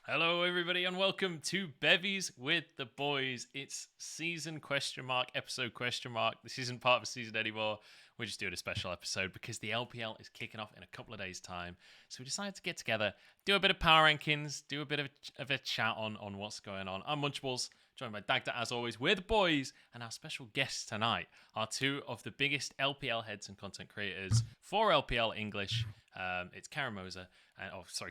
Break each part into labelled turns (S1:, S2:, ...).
S1: Hello, everybody, and welcome to Bevvies with the Boys. It's season ? Episode ? This isn't part of a season anymore. We're just doing a special episode because the LPL is kicking off in a couple of days' time. So we decided to get together, do a bit of power rankings, do a bit of a chat on what's going on. I'm Munchables, joined by Dags as always. We're the boys, and our special guests tonight are two of the biggest LPL heads and content creators for LPL English. It's Karen Moser.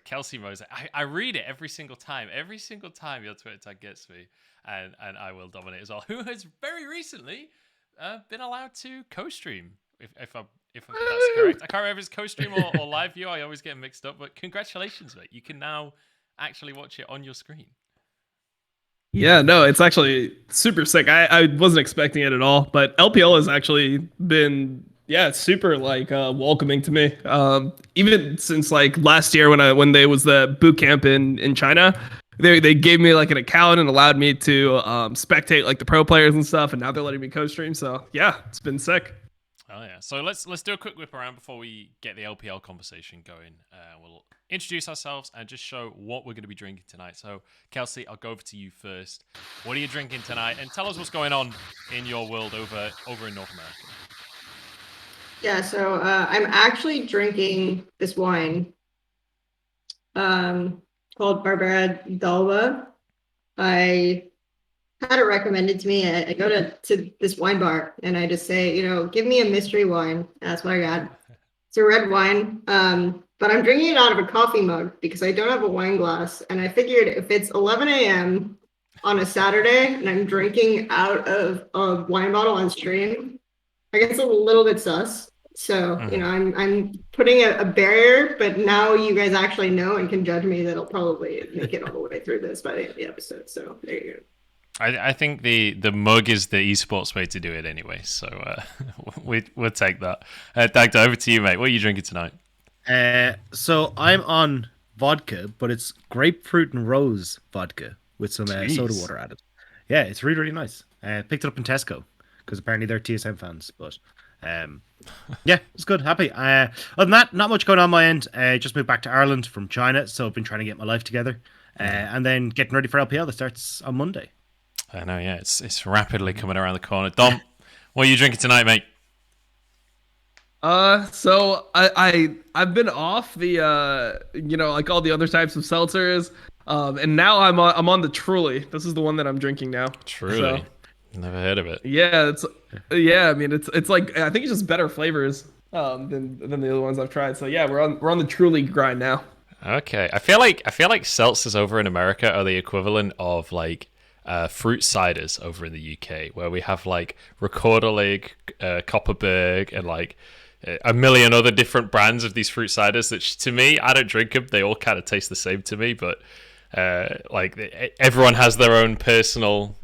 S1: Kelsey Moser. I read it every single time. Every single time your Twitter tag gets me, and I will dominate as well. Who has very recently been allowed to co-stream, if that's correct. I can't remember if it's co-stream or live view. I always get them mixed up. But congratulations, mate. You can now actually watch it on your screen.
S2: Yeah, no, it's actually super sick. I wasn't expecting it at all, but LPL has actually been super welcoming to me. Even since like last year when they was the boot camp in China, they gave me like an account and allowed me to spectate like the pro players and stuff, and now they're letting me co-stream. So yeah, it's been sick.
S1: Oh yeah. So let's do a quick whip around before we get the LPL conversation going. We'll introduce ourselves and just show what we're going to be drinking tonight. So Kelsey, I'll go over to you first. What are you drinking tonight? And tell us what's going on in your world over in North America.
S3: Yeah, so I'm actually drinking this wine called Barbera d'Alba. I had it recommended to me. I go to this wine bar and I just say, give me a mystery wine. That's what I got. It's a red wine, but I'm drinking it out of a coffee mug because I don't have a wine glass. And I figured if it's 11 a.m. on a Saturday and I'm drinking out of a wine bottle on stream, I guess a little bit sus. So, I'm putting a barrier, but now you guys actually know and can judge me that I'll probably make it all the way through this by the end of the episode. So there you go.
S1: I think the mug is the esports way to do it anyway, so we'll take that. Dagda, over to you, mate. What are you drinking tonight?
S4: So I'm on vodka, but it's grapefruit and rose vodka with some soda water added. Yeah, it's really, really nice. Picked it up in Tesco because apparently they're TSM fans, but yeah, it's good. Happy. Other than that, not much going on my end. Just moved back to Ireland from China, so I've been trying to get my life together, and then getting ready for LPL that starts on Monday.
S1: I know, yeah, it's rapidly coming around the corner. Dom, what are you drinking tonight, mate?
S2: So I've been off the like all the other types of seltzers, and now I'm on the Truly. This is the one that I'm drinking now.
S1: Truly,
S2: so,
S1: never heard of it.
S2: Yeah, I mean it's like I think it's just better flavors than the other ones I've tried. So yeah, we're on the Truly grind now.
S1: Okay, I feel like seltzers over in America are the equivalent of like fruit ciders over in the UK, where we have like Recorderlig, Copperberg, and like a million other different brands of these fruit ciders that to me, I don't drink them. They all kind of taste the same to me, but everyone has their own personal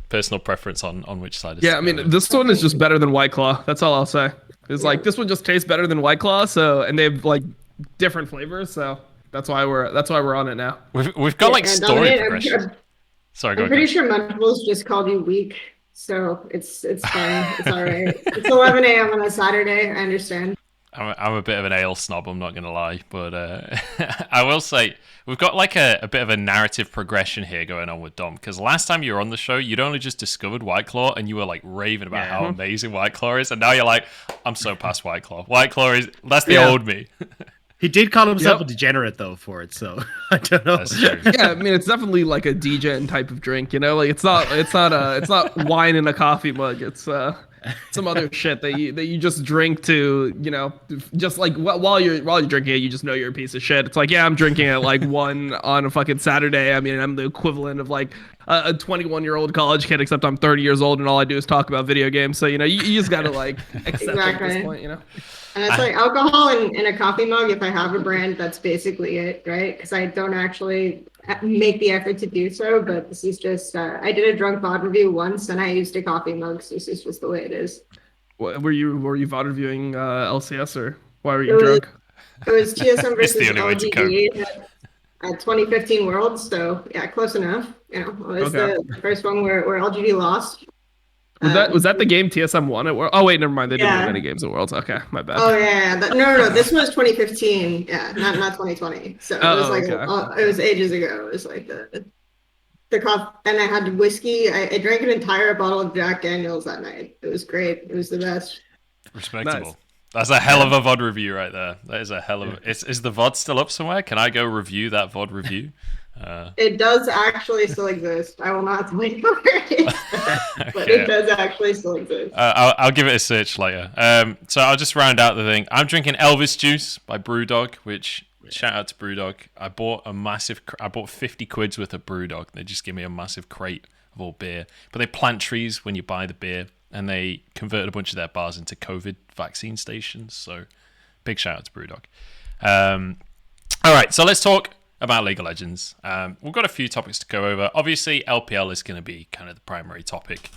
S1: preference on which ciders.
S2: Yeah, I mean, this one is just better than White Claw. That's all I'll say. It's like this one just tastes better than White Claw, and they have like different flavors, so that's why we're on it now.
S1: We've got like story progression. Sorry,
S3: I'm pretty sure Munchables just called you weak, so it's fine. It's all right. It's 11 a.m. on a Saturday. I understand.
S1: I'm a bit of an ale snob, I'm not going to lie, but I will say we've got like a bit of a narrative progression here going on with Dom, because last time you were on the show, you'd only just discovered White Claw, and you were like raving about how amazing White Claw is, and now you're like, I'm so past White Claw. White Claw that's the old me.
S4: He did call himself a degenerate though for it, so I don't know.
S1: That's true.
S2: Yeah, I mean it's definitely like a degen type of drink, like it's not wine in a coffee mug. It's some other shit that you just drink to, just like while you're drinking it, you just know you're a piece of shit. It's like, yeah, I'm drinking at like 1 on a fucking Saturday. I mean, I'm the equivalent of like a 21-year-old college kid, except I'm 30 years old and all I do is talk about video games. So, you just gotta like accept it at this point,
S3: And it's like alcohol in a coffee mug. If I have a brand, that's basically it, right? Because I don't actually make the effort to do so. But this is just, I did a drunk VOD review once and I used a coffee mug. So this is just the way it is.
S2: Were you VOD reviewing LCS, or why were you drunk?
S3: It was TSM versus LGD at 2015 Worlds. So yeah, close enough. It was the first one where LGD lost.
S2: Was that the game TSM won at World? Oh wait, never mind. They didn't
S3: Yeah.
S2: win any games at Worlds. Okay, my bad.
S3: Oh yeah, no. This was 2015. Yeah, not 2020. So it was like
S2: okay.
S3: it was ages ago. It was like the cough, and I had whiskey. I drank an entire bottle of Jack Daniels that night. It was great. It was the best.
S1: Respectable.
S2: Nice.
S1: That's a hell of a VOD review right there. That is a hell of a... Is the VOD still up somewhere? Can I go review that VOD review?
S3: It does actually still exist. I will not tell you where it is, but it does actually still exist.
S1: I'll give it a search later. So I'll just round out the thing. I'm drinking Elvis Juice by Brewdog, which... Shout out to Brewdog. I bought 50 quids worth of Brewdog. They just give me a massive crate of all beer. But they plant trees when you buy the beer, and they converted a bunch of their bars into COVID vaccine stations. So big shout out to Brewdog. All right, so let's talk about League of Legends. We've got a few topics to go over. Obviously, LPL is going to be kind of the primary topic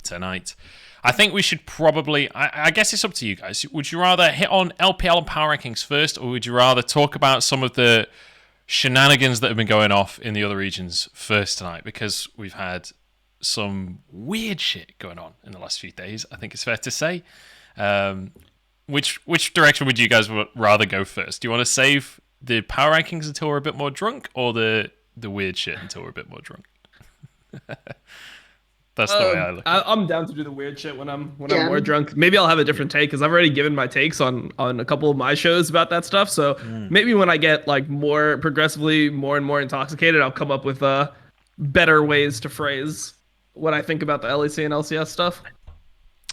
S1: tonight. I think we should probably... I guess it's up to you guys. Would you rather hit on LPL and power rankings first, or would you rather talk about some of the shenanigans that have been going off in the other regions first tonight? Because we've had some weird shit going on in the last few days, I think it's fair to say. Which direction would you guys rather go first? Do you want to save the power rankings until we're a bit more drunk, or the weird shit until we're a bit more drunk? That's the way I look at it.
S2: I'm down to do the weird shit when I'm more drunk. Maybe I'll have a different take because I've already given my takes on a couple of my shows about that stuff. So maybe when I get like progressively more and more intoxicated, I'll come up with better ways to phrase what I think about the LEC and LCS stuff.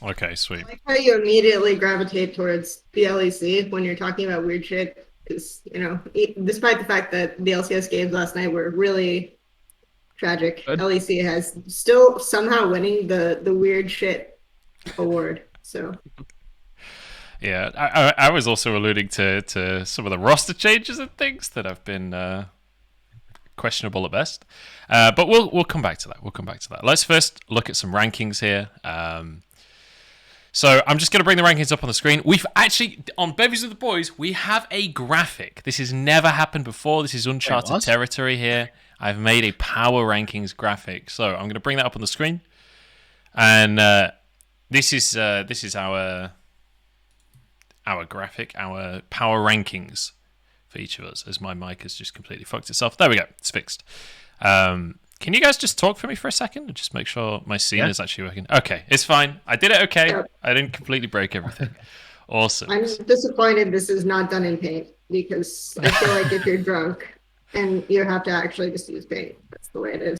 S1: Okay, sweet.
S3: I like how you immediately gravitate towards the LEC when you're talking about weird shit. Because, despite the fact that the LCS games last night were really tragic,
S2: Good.
S3: LEC has still somehow winning the weird shit award. So
S1: yeah, I was also alluding to some of the roster changes and things that have been questionable at best. But we'll come back to that. Let's first look at some rankings here. So I'm just going to bring the rankings up on the screen. We've actually, on Bevvies with the Boys, we have a graphic. This has never happened before. This is uncharted territory here. I've made a power rankings graphic. So I'm going to bring that up on the screen. And this is our graphic, our power rankings for each of us, as my mic has just completely fucked itself. There we go. It's fixed. Can you guys just talk for me for a second and just make sure my scene is actually working? Okay, it's fine. I did it okay. I didn't completely break everything. Awesome.
S3: I'm disappointed this is not done in paint because I feel like if you're drunk and you have to actually just use paint, that's the way it is.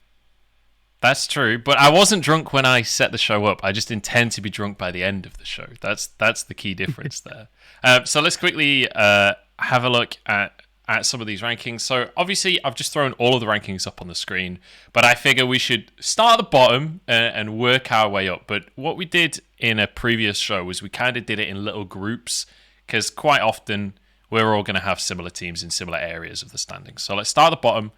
S1: That's true, but I wasn't drunk when I set the show up. I just intend to be drunk by the end of the show. That's the key difference there. So let's quickly have a look at some of these rankings. So obviously I've just thrown all of the rankings up on the screen, but I figure we should start at the bottom and work our way up. But what we did in a previous show was we kind of did it in little groups because quite often we're all going to have similar teams in similar areas of the standings. So let's start at the bottom.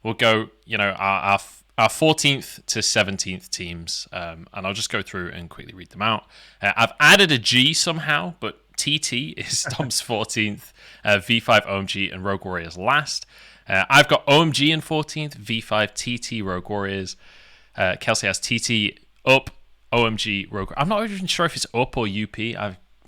S1: We'll go, our 14th to 17th teams, and I'll just go through and quickly read them out. I've added a G somehow, but TT is Dom's 14th, V5 OMG and Rogue Warriors last. I've got OMG in 14th, V5 TT Rogue Warriors. Kelsey has TT up, OMG Rogue. I'm not even sure if it's up or UP.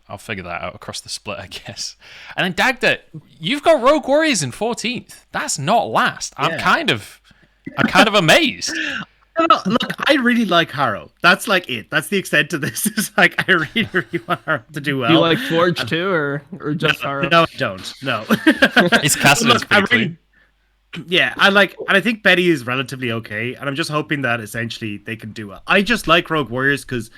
S1: I'll figure that out across the split, I guess. And then Dagda, you've got Rogue Warriors in 14th. That's not last. I'm kind of amazed.
S4: Look, I really like Harrow. That's like it. That's the extent of this. It's like I really, really want Harrow to do well.
S2: Do you like Forge too, or just Harrow?
S4: No, I don't. No.
S1: It's Cassidy's pretty clean.
S4: Yeah, and I think Betty is relatively okay, and I'm just hoping that essentially they can do well. I just like Rogue Warriors because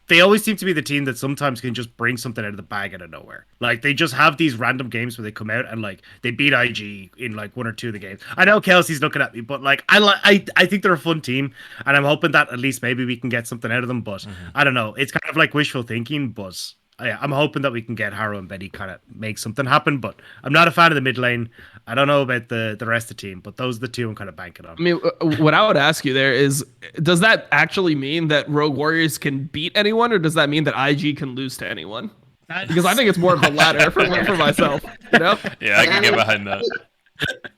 S4: they always seem to be the team that sometimes can just bring something out of the bag out of nowhere. Like, they just have these random games where they come out and, like, they beat IG in, like, one or two of the games. I know Kelsey's looking at me, but, like, I think they're a fun team, and I'm hoping that at least maybe we can get something out of them, but I don't know. It's kind of like wishful thinking, but I'm hoping that we can get Harrow and Betty kind of make something happen, but I'm not a fan of the mid lane. I don't know about the rest of the team, but those are the two I'm kind of banking on.
S2: I mean, what I would ask you there is, does that actually mean that Rogue Warriors can beat anyone, or does that mean that IG can lose to anyone? Because I think it's more of the latter for myself. You know?
S1: Yeah, I can get behind that.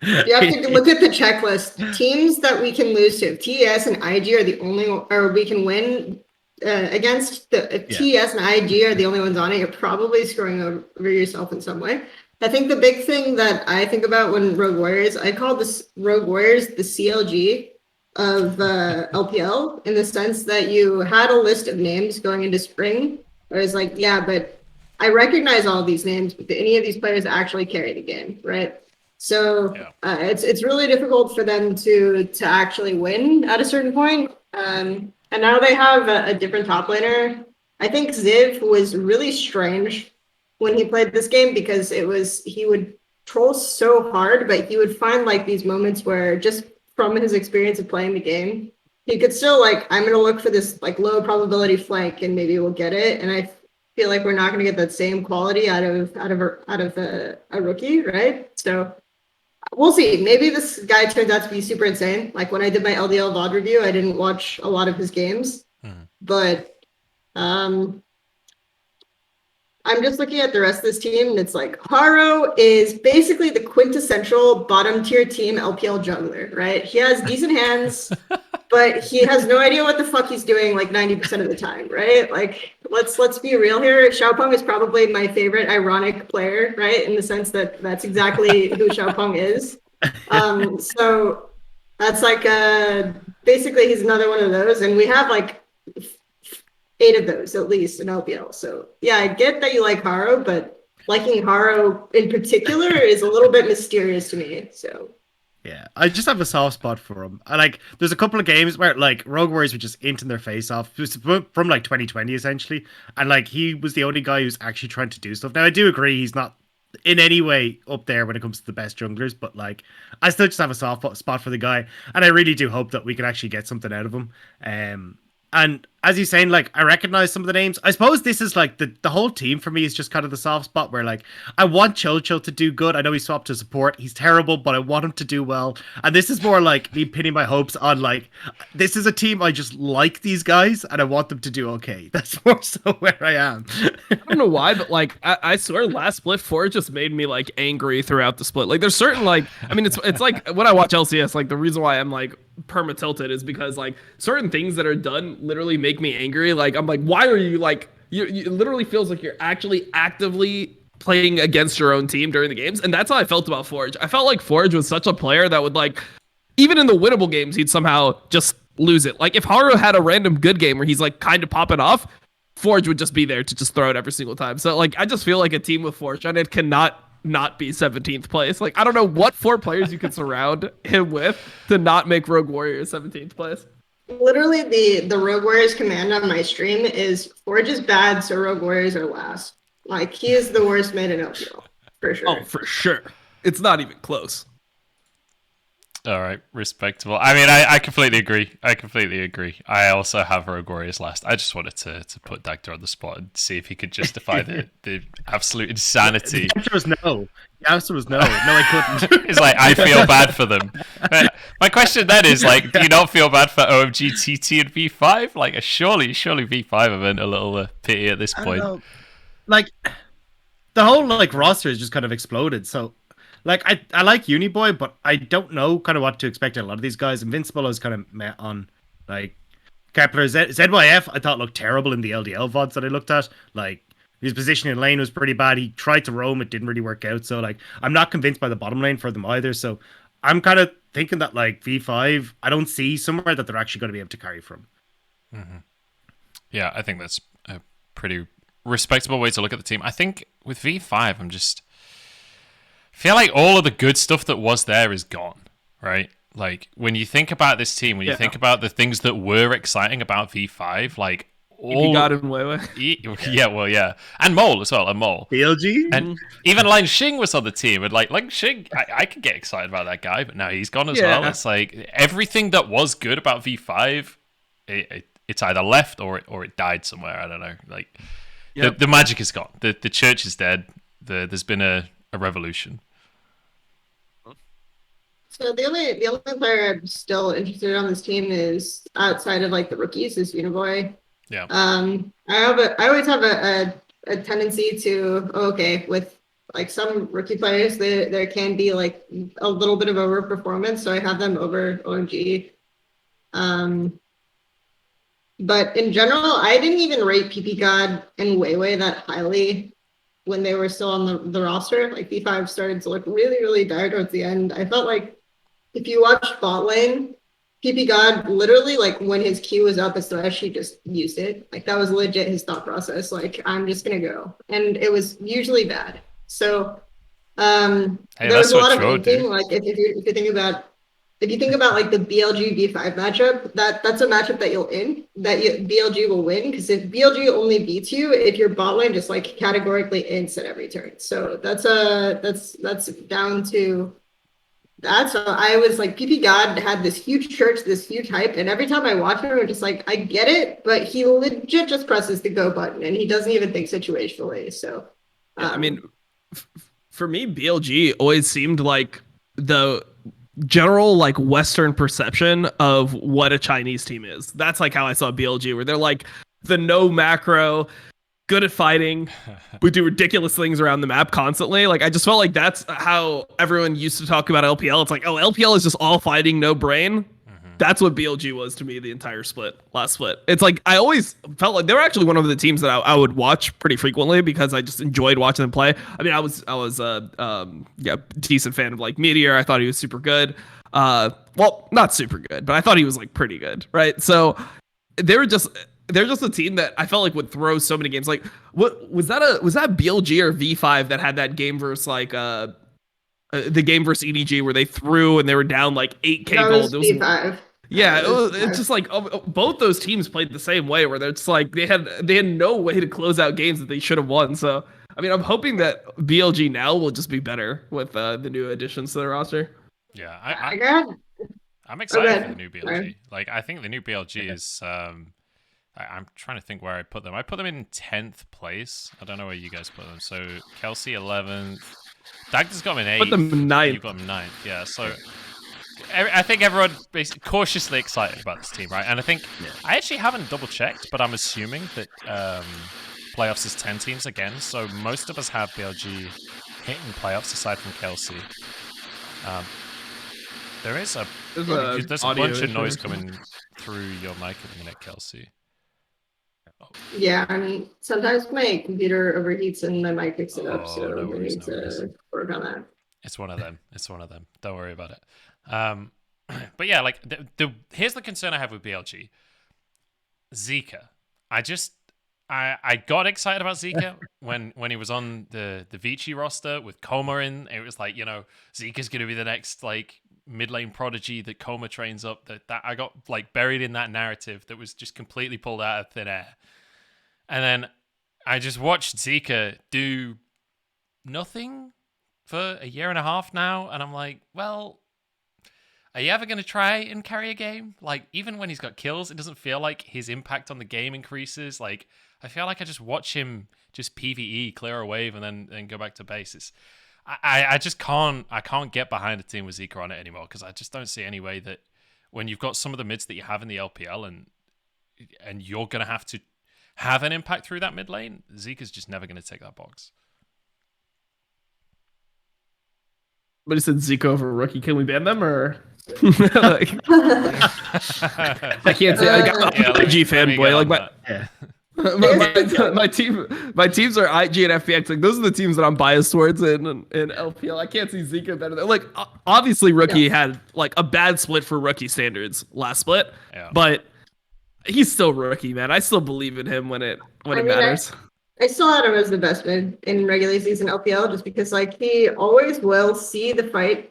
S3: You have to look at the checklist. Teams that we can lose to, TES and IG are the only, or we can win against the TS and IG are the only ones on it, you're probably screwing over yourself in some way. I think the big thing that I think about when Rogue Warriors, I call this Rogue Warriors the CLG of LPL, in the sense that you had a list of names going into spring. Where it's like, yeah, but I recognize all these names, but do any of these players actually carry the game, right? So it's really difficult for them to actually win at a certain point. And now they have a different top laner. I think Ziv was really strange when he played this game, because he would troll so hard, but he would find like these moments where, just from his experience of playing the game, he could still like, I'm gonna look for this like low probability flank and maybe we'll get it. And I feel like we're not gonna get that same quality out of a rookie, right? So we'll see. Maybe this guy turns out to be super insane. Like when I did my LDL VOD review, I didn't watch a lot of his games, but I'm just looking at the rest of this team, and it's like, Haro is basically the quintessential bottom tier team LPL jungler, right? He has decent hands, but he has no idea what the fuck he's doing like 90% of the time, right? Like, let's be real here. Xiaopeng is probably my favorite ironic player, right? In the sense that that's exactly who Xiaopeng is. So that's like basically he's another one of those, and we have like 8 of those at least in LPL. So yeah, I get that you like Haro, but liking Haro in particular is a little bit mysterious to me. So
S4: yeah, I just have a soft spot for him. I like, there's a couple of games where like Rogue Warriors were just inting their face off. It was from like 2020 essentially, and like he was the only guy who's actually trying to do stuff. Now I do agree he's not in any way up there when it comes to the best junglers, but like I still just have a soft spot for the guy, and I really do hope that we can actually get something out of him. And as you're saying, like, I recognize some of the names. I suppose this is like the whole team for me is just kind of the soft spot where, like, I want Chocho to do good. I know he swapped to support. He's terrible, but I want him to do well. And this is more like me pinning my hopes on, like, this is a team I just like these guys and I want them to do okay. That's more so where I am.
S2: I don't know why, but like, I swear last split 4 just made me like angry throughout the split. Like, there's certain, like, I mean, it's like when I watch LCS, like, the reason why I'm like perma tilted is because like certain things that are done literally make me angry. Like, I'm like, why are you like, you it literally feels like you're actually actively playing against your own team during the games. And that's how I felt about Forge. I felt like Forge was such a player that would like, even in the winnable games, he'd somehow just lose it. Like if Haru had a random good game where he's like kind of popping off, Forge would just be there to just throw it every single time. So like, I just feel like a team with Forge and it cannot not be 17th place. Like, I don't know what 4 players you could surround him with to not make Rogue Warriors 17th place.
S3: Literally, the Rogue Warriors command on my stream is Forge is bad, so Rogue Warriors are last. Like, he is the worst mid in LPL, for sure.
S2: Oh, for sure. It's not even close.
S1: All right, respectable. I mean, I completely agree. I also have Rogue Warriors last. I just wanted to put Dagda on the spot and see if he could justify the absolute insanity.
S4: The answer was no. The answer was no. No, I couldn't.
S1: It's like, I feel bad for them. My question then is, like, do you not feel bad for OMG, TT, and V5? Like, surely V5 have been a little pity at this point.
S4: I don't know. Like, the whole, like, roster has just kind of exploded, so... Like, I like Uniboy, but I don't know kind of what to expect of a lot of these guys. Invincible is kind of met on, like, Kepler. ZYF, I thought looked terrible in the LDL VODs that I looked at. Like, his position in lane was pretty bad. He tried to roam, it didn't really work out. So, like, I'm not convinced by the bottom lane for them either. So, I'm kind of thinking that, like, V5, I don't see somewhere that they're actually going to be able to carry from.
S1: Mm-hmm. Yeah, I think that's a pretty respectable way to look at the team. I think with V5, I feel like all of the good stuff that was there is gone, right? Like, when you think about this team, when you think about the things that were exciting about V5, like, all...
S2: got in Wewe.
S1: Yeah. And Mole as well,
S4: BLG?
S1: And even Lang Xing was on the team, and like Lang Xing, I can get excited about that guy, but now he's gone as well. It's like, everything that was good about V5, it's either left or it died somewhere, I don't know. Like, the magic is gone. The church is dead. There's been a revolution.
S3: So the only player I'm still interested in on this team is outside of like the rookies is Uniboy.
S1: Yeah.
S3: I always have a tendency to with like some rookie players there can be like a little bit of overperformance, so I have them over OMG. But in general, I didn't even rate PP God and Weiwei that highly when they were still on the roster. Like B5 started to look really, really dire towards the end. I felt like if you watch bot lane, PP God literally like when his Q was up as Thresh, he just used it. Like that was legit his thought process. Like I'm just gonna go. And it was usually bad. So
S1: Hey,
S3: there was
S1: that's
S3: a
S1: what
S3: lot of
S1: Troll
S3: anything.
S1: did.
S3: Like if you think about like the BLG V5 matchup, that's a matchup that BLG will win, because if BLG only beats you if your bot lane just like categorically ints at every turn. So that's down to that. So I was like, PP God had this huge church, this huge hype, and every time I watch him, I'm just like, I get it, but he legit just presses the go button and he doesn't even think situationally. So
S2: I mean, for me, BLG always seemed like the general like Western perception of what a Chinese team is. That's like how I saw BLG, where they're like the no macro, good at fighting, we do ridiculous things around the map constantly. Like I just felt like that's how everyone used to talk about LPL. It's like, oh, LPL is just all fighting, no brain. That's what BLG was to me the entire last split. It's like I always felt like they were actually one of the teams that I would watch pretty frequently because I just enjoyed watching them play. I mean, I was decent fan of like Meteor. I thought he was super good. Well, not super good, but I thought he was like pretty good, right? So they're just a team that I felt like would throw so many games. Like, what was that BLG or V5 that had that game versus like the game versus EDG where they threw and they were down like 8k
S3: that
S2: gold?
S3: was B5.
S2: Yeah, it's just like both those teams played the same way, where it's like they had no way to close out games that they should have won. So I mean, I'm hoping that BLG now will just be better with the new additions to the roster.
S1: Yeah, I'm
S3: Oh,
S1: excited for the new BLG. Like, I think the new BLG is. I'm trying to think where I put them. I put them in 10th place. I don't know where you guys put them. So Kelsey 11th. Dags has got them in 8th.
S2: Put them 9th.
S1: You got them 9th. Yeah. So I think everyone basically cautiously excited about this team, right? And I think I actually haven't double checked, but I'm assuming that playoffs is 10 teams again. So most of us have BLG hitting playoffs aside from Kelsey. There's a bunch of noise coming through your mic at the minute, Kelsey.
S3: Yeah, I mean, sometimes my computer overheats and my mic picks it up, so
S1: no
S3: we
S1: worries,
S3: need to work on that.
S1: It's one of them. Don't worry about it. But yeah, like here's the concern I have with BLG. Zika. I got excited about Zika when he was on the Vici roster with Coma in. It was like, Zika's gonna be the next like mid lane prodigy that Coma trains up. That I got like buried in that narrative that was just completely pulled out of thin air. And then I just watched Zika do nothing for a year and a half now, and I'm like, well, are you ever going to try and carry a game? Like, even when he's got kills, it doesn't feel like his impact on the game increases. Like, I feel like I just watch him just PvE, clear a wave, and then go back to base. I just can't get behind a team with Zika on it anymore, because I just don't see any way that when you've got some of the mids that you have in the LPL and you're going to have to have an impact through that mid lane, Zika's just never going to take that box.
S2: But he said Zika over rookie. Can we ban them or?
S3: I
S2: can't say. I got an IG fanboy. Like my teams are IG and FPX. Like those are the teams that I'm biased towards in LPL. I can't see Zika better than like obviously rookie had like a bad split for rookie standards last split, but he's still rookie, man. I still believe in him when it matters.
S3: I still had him as the best mid in regular season LPL just because like he always will see the fight,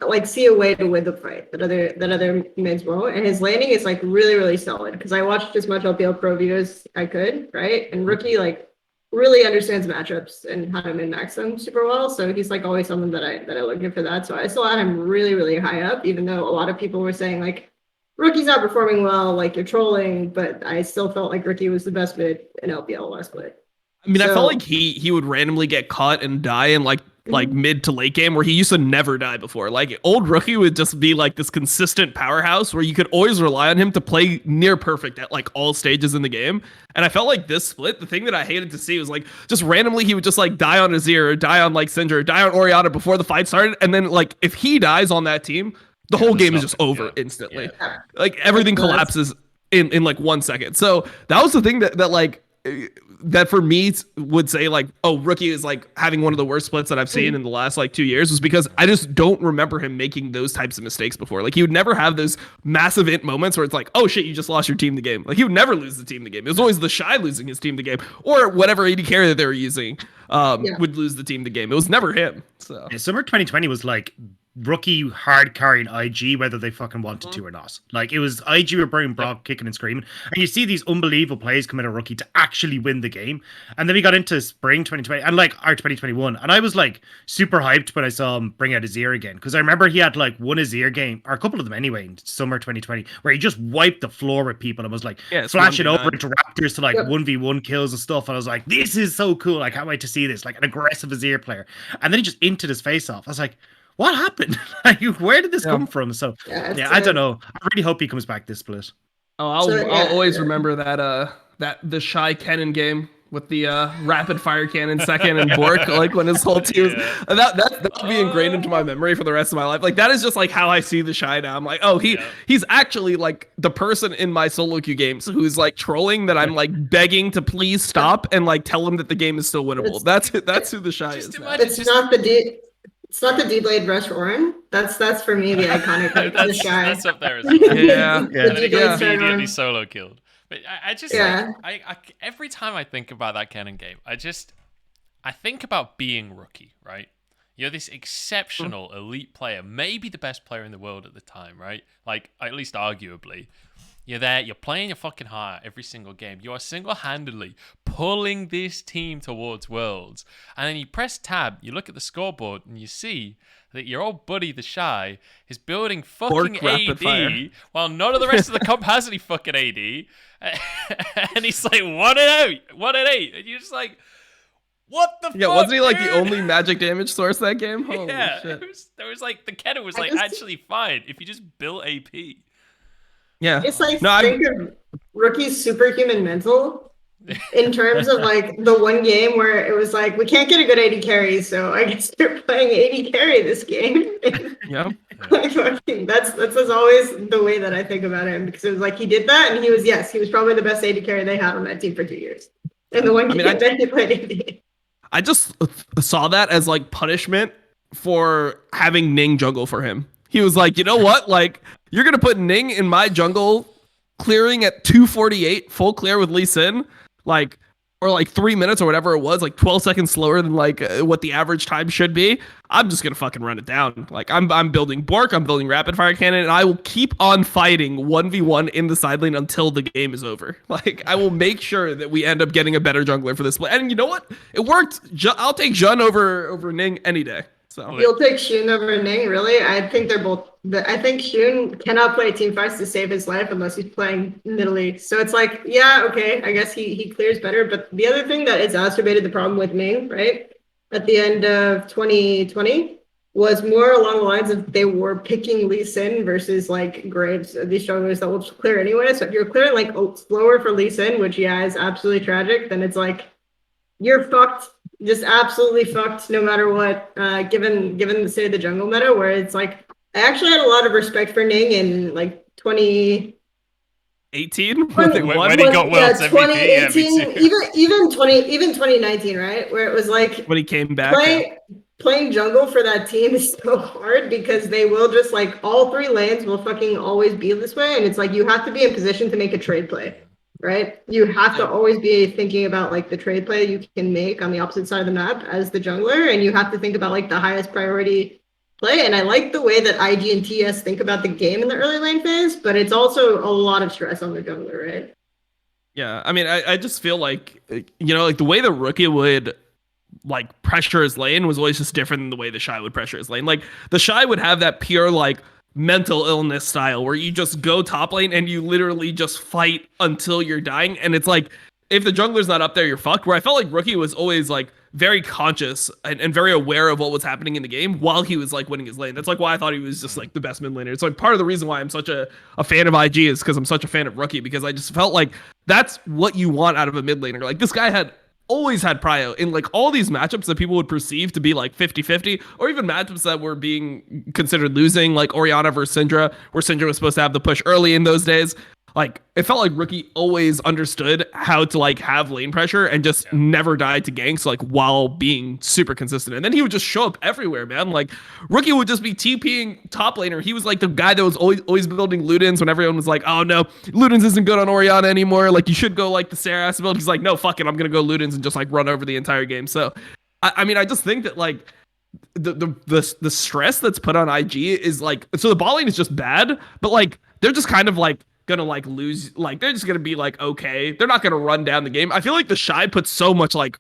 S3: like see a way to win the fight that other mids won't. And his landing is like really, really solid because I watched as much LPL Pro videos as I could, right? And rookie like really understands matchups and how to min-max them super well. So he's like always someone that I look at for that. So I still had him really, really high up, even though a lot of people were saying like rookie's not performing well, like you're trolling, but I still felt like rookie was the best mid in LPL last play.
S2: I mean, I felt like he would randomly get caught and die in like mid to late game where he used to never die before. Like old rookie would just be like this consistent powerhouse where you could always rely on him to play near perfect at like all stages in the game. And I felt like this split, the thing that I hated to see was like just randomly he would just like die on Azir or die on like Syndra or die on Orianna before the fight started. And then like if he dies on that team, the whole game is just over instantly.
S1: Yeah.
S2: Like everything collapses in like 1 second. So that was the thing that like that for me would say like, oh, Rookie is like having one of the worst splits that I've seen in the last like 2 years, was because I just don't remember him making those types of mistakes before. Like he would never have those massive int moments where it's like, oh shit, you just lost your team the game. Like he would never lose the team the game. It was always the Shy losing his team the game, or whatever AD carry that they were using would lose the team the game. It was never him. So
S4: Yeah, summer 2020 was like Rookie hard carrying IG, whether they fucking wanted to or not. Like it was IG were bringing Brock kicking and screaming, and you see these unbelievable plays come in a Rookie to actually win the game. And then we got into spring 2020 and like our 2021, and I was like super hyped when I saw him bring out his ear again, because I remember he had like one Azir game, or a couple of them anyway, in summer 2020, where he just wiped the floor with people and was like flashing over into Raptors to like 1v1 kills and stuff. And I was like, this is so cool. I can't wait to see this, like an aggressive Azir player. And then he just inted his face off. I was like, what happened? Like, where did this come from? So yeah, I don't know. I really hope he comes back this split.
S2: Oh, I'll always remember that the Shy Cannon game with the rapid fire cannon second and Bork, like when his whole team that'll be ingrained into my memory for the rest of my life. Like that is just like how I see the Shy now. I'm like, oh, he's actually like the person in my solo queue games who's like trolling that I'm like begging to please stop and like tell him that the game is still winnable. That's who the Shy is.
S3: It's not the D-Blade Rush Orin. That's for me the iconic the Shy.
S1: That's up there as well. Immediately solo killed. But I just like, I every time I think about that Cannon game, I think about being Rookie, right? You're this exceptional elite player, maybe the best player in the world at the time, right? Like at least arguably. You're there, you're playing your fucking heart every single game. You are single-handedly pulling this team towards Worlds. And then you press tab, you look at the scoreboard, and you see that your old buddy, the Shy, is building fucking AD, while none of the rest of the comp has any fucking AD. And he's like, 1-8. And you're just like, what the fuck?
S2: Yeah, wasn't he like the only magic damage source that game? Holy shit.
S1: There was like, the Kenner was like actually fine if you just built AP.
S2: Yeah,
S3: it's like think of Rookie's superhuman mental in terms of like the one game where it was like, we can't get a good AD carry, so I guess you're playing AD carry this game.
S2: Yeah,
S3: like, that's always the way that I think about him, because it was like he did that and he was probably the best AD carry they had on that team for 2 years. And the one game that he played AD.
S2: I just saw that as like punishment for having Ning jungle for him. He was like, you know what? Like, you're going to put Ning in my jungle clearing at 248 full clear with Lee Sin, like, or like 3 minutes or whatever it was, like 12 seconds slower than like what the average time should be. I'm just going to fucking run it down. Like, I'm building Bork, I'm building rapid fire cannon, and I will keep on fighting 1v1 in the side lane until the game is over. Like, I will make sure that we end up getting a better jungler for this play. And you know what? It worked. I'll take Jun over Ning any day. So
S3: you'll take Shun over Ning, really? I think they're both. I think Shun cannot play teamfights to save his life unless he's playing middle league. So it's like, yeah, okay, I guess he clears better. But the other thing that exacerbated the problem with Ning, right, at the end of 2020, was more along the lines of they were picking Lee Sin versus like Graves, these junglers that will clear anyway. So if you're clearing like slower for Lee Sin, which is absolutely tragic, then it's like you're fucked. Just absolutely fucked no matter what, given the state of the jungle meta, where it's like, I actually had a lot of respect for Ning in like
S2: 2018
S1: when he got Worlds MVP.
S3: 2018, even 2019, right? Where it was like
S2: when he came back.
S3: Playing jungle for that team is so hard because they will just like all three lanes will fucking always be this way. And it's like you have to be in position to make a trade play. Right? You have to always be thinking about like the trade play you can make on the opposite side of the map as the jungler, and you have to think about like the highest priority play. And I like the way that IG and TS think about the game in the early lane phase, but it's also a lot of stress on the jungler, right?
S2: Yeah, I mean, I just feel like, you know, like the way the Rookie would like pressure his lane was always just different than the way the Shy would pressure his lane. Like the Shy would have that pure like mental illness style where you just go top lane and you literally just fight until you're dying. And it's like, if the jungler's not up there, you're fucked. Where I felt like Rookie was always like very conscious and very aware of what was happening in the game while he was like winning his lane. That's like why I thought he was just like the best mid laner. It's like part of the reason why I'm such a fan of IG is because I'm such a fan of Rookie, because I just felt like that's what you want out of a mid laner. Like this guy had always had prio in like all these matchups that people would perceive to be like 50-50, or even matchups that were being considered losing, like Orianna versus Syndra, where Syndra was supposed to have the push early in those days. like it felt like Rookie always understood how to like have lane pressure and just never died to ganks like while being super consistent. And then he would just show up everywhere, man. Like Rookie would just be TPing top laner. He was like the guy that was always building Ludens when everyone was like, oh no, Ludens isn't good on Orianna anymore. Like you should go like the Sarah's build. He's like, no, fuck it, I'm gonna go Ludens and just like run over the entire game. So I mean, I just think that like the stress that's put on IG is like, so the bot lane is just bad, but like they're just kind of like gonna like lose, like they're just gonna be like okay, they're not gonna run down the game. I feel like the Shy puts so much like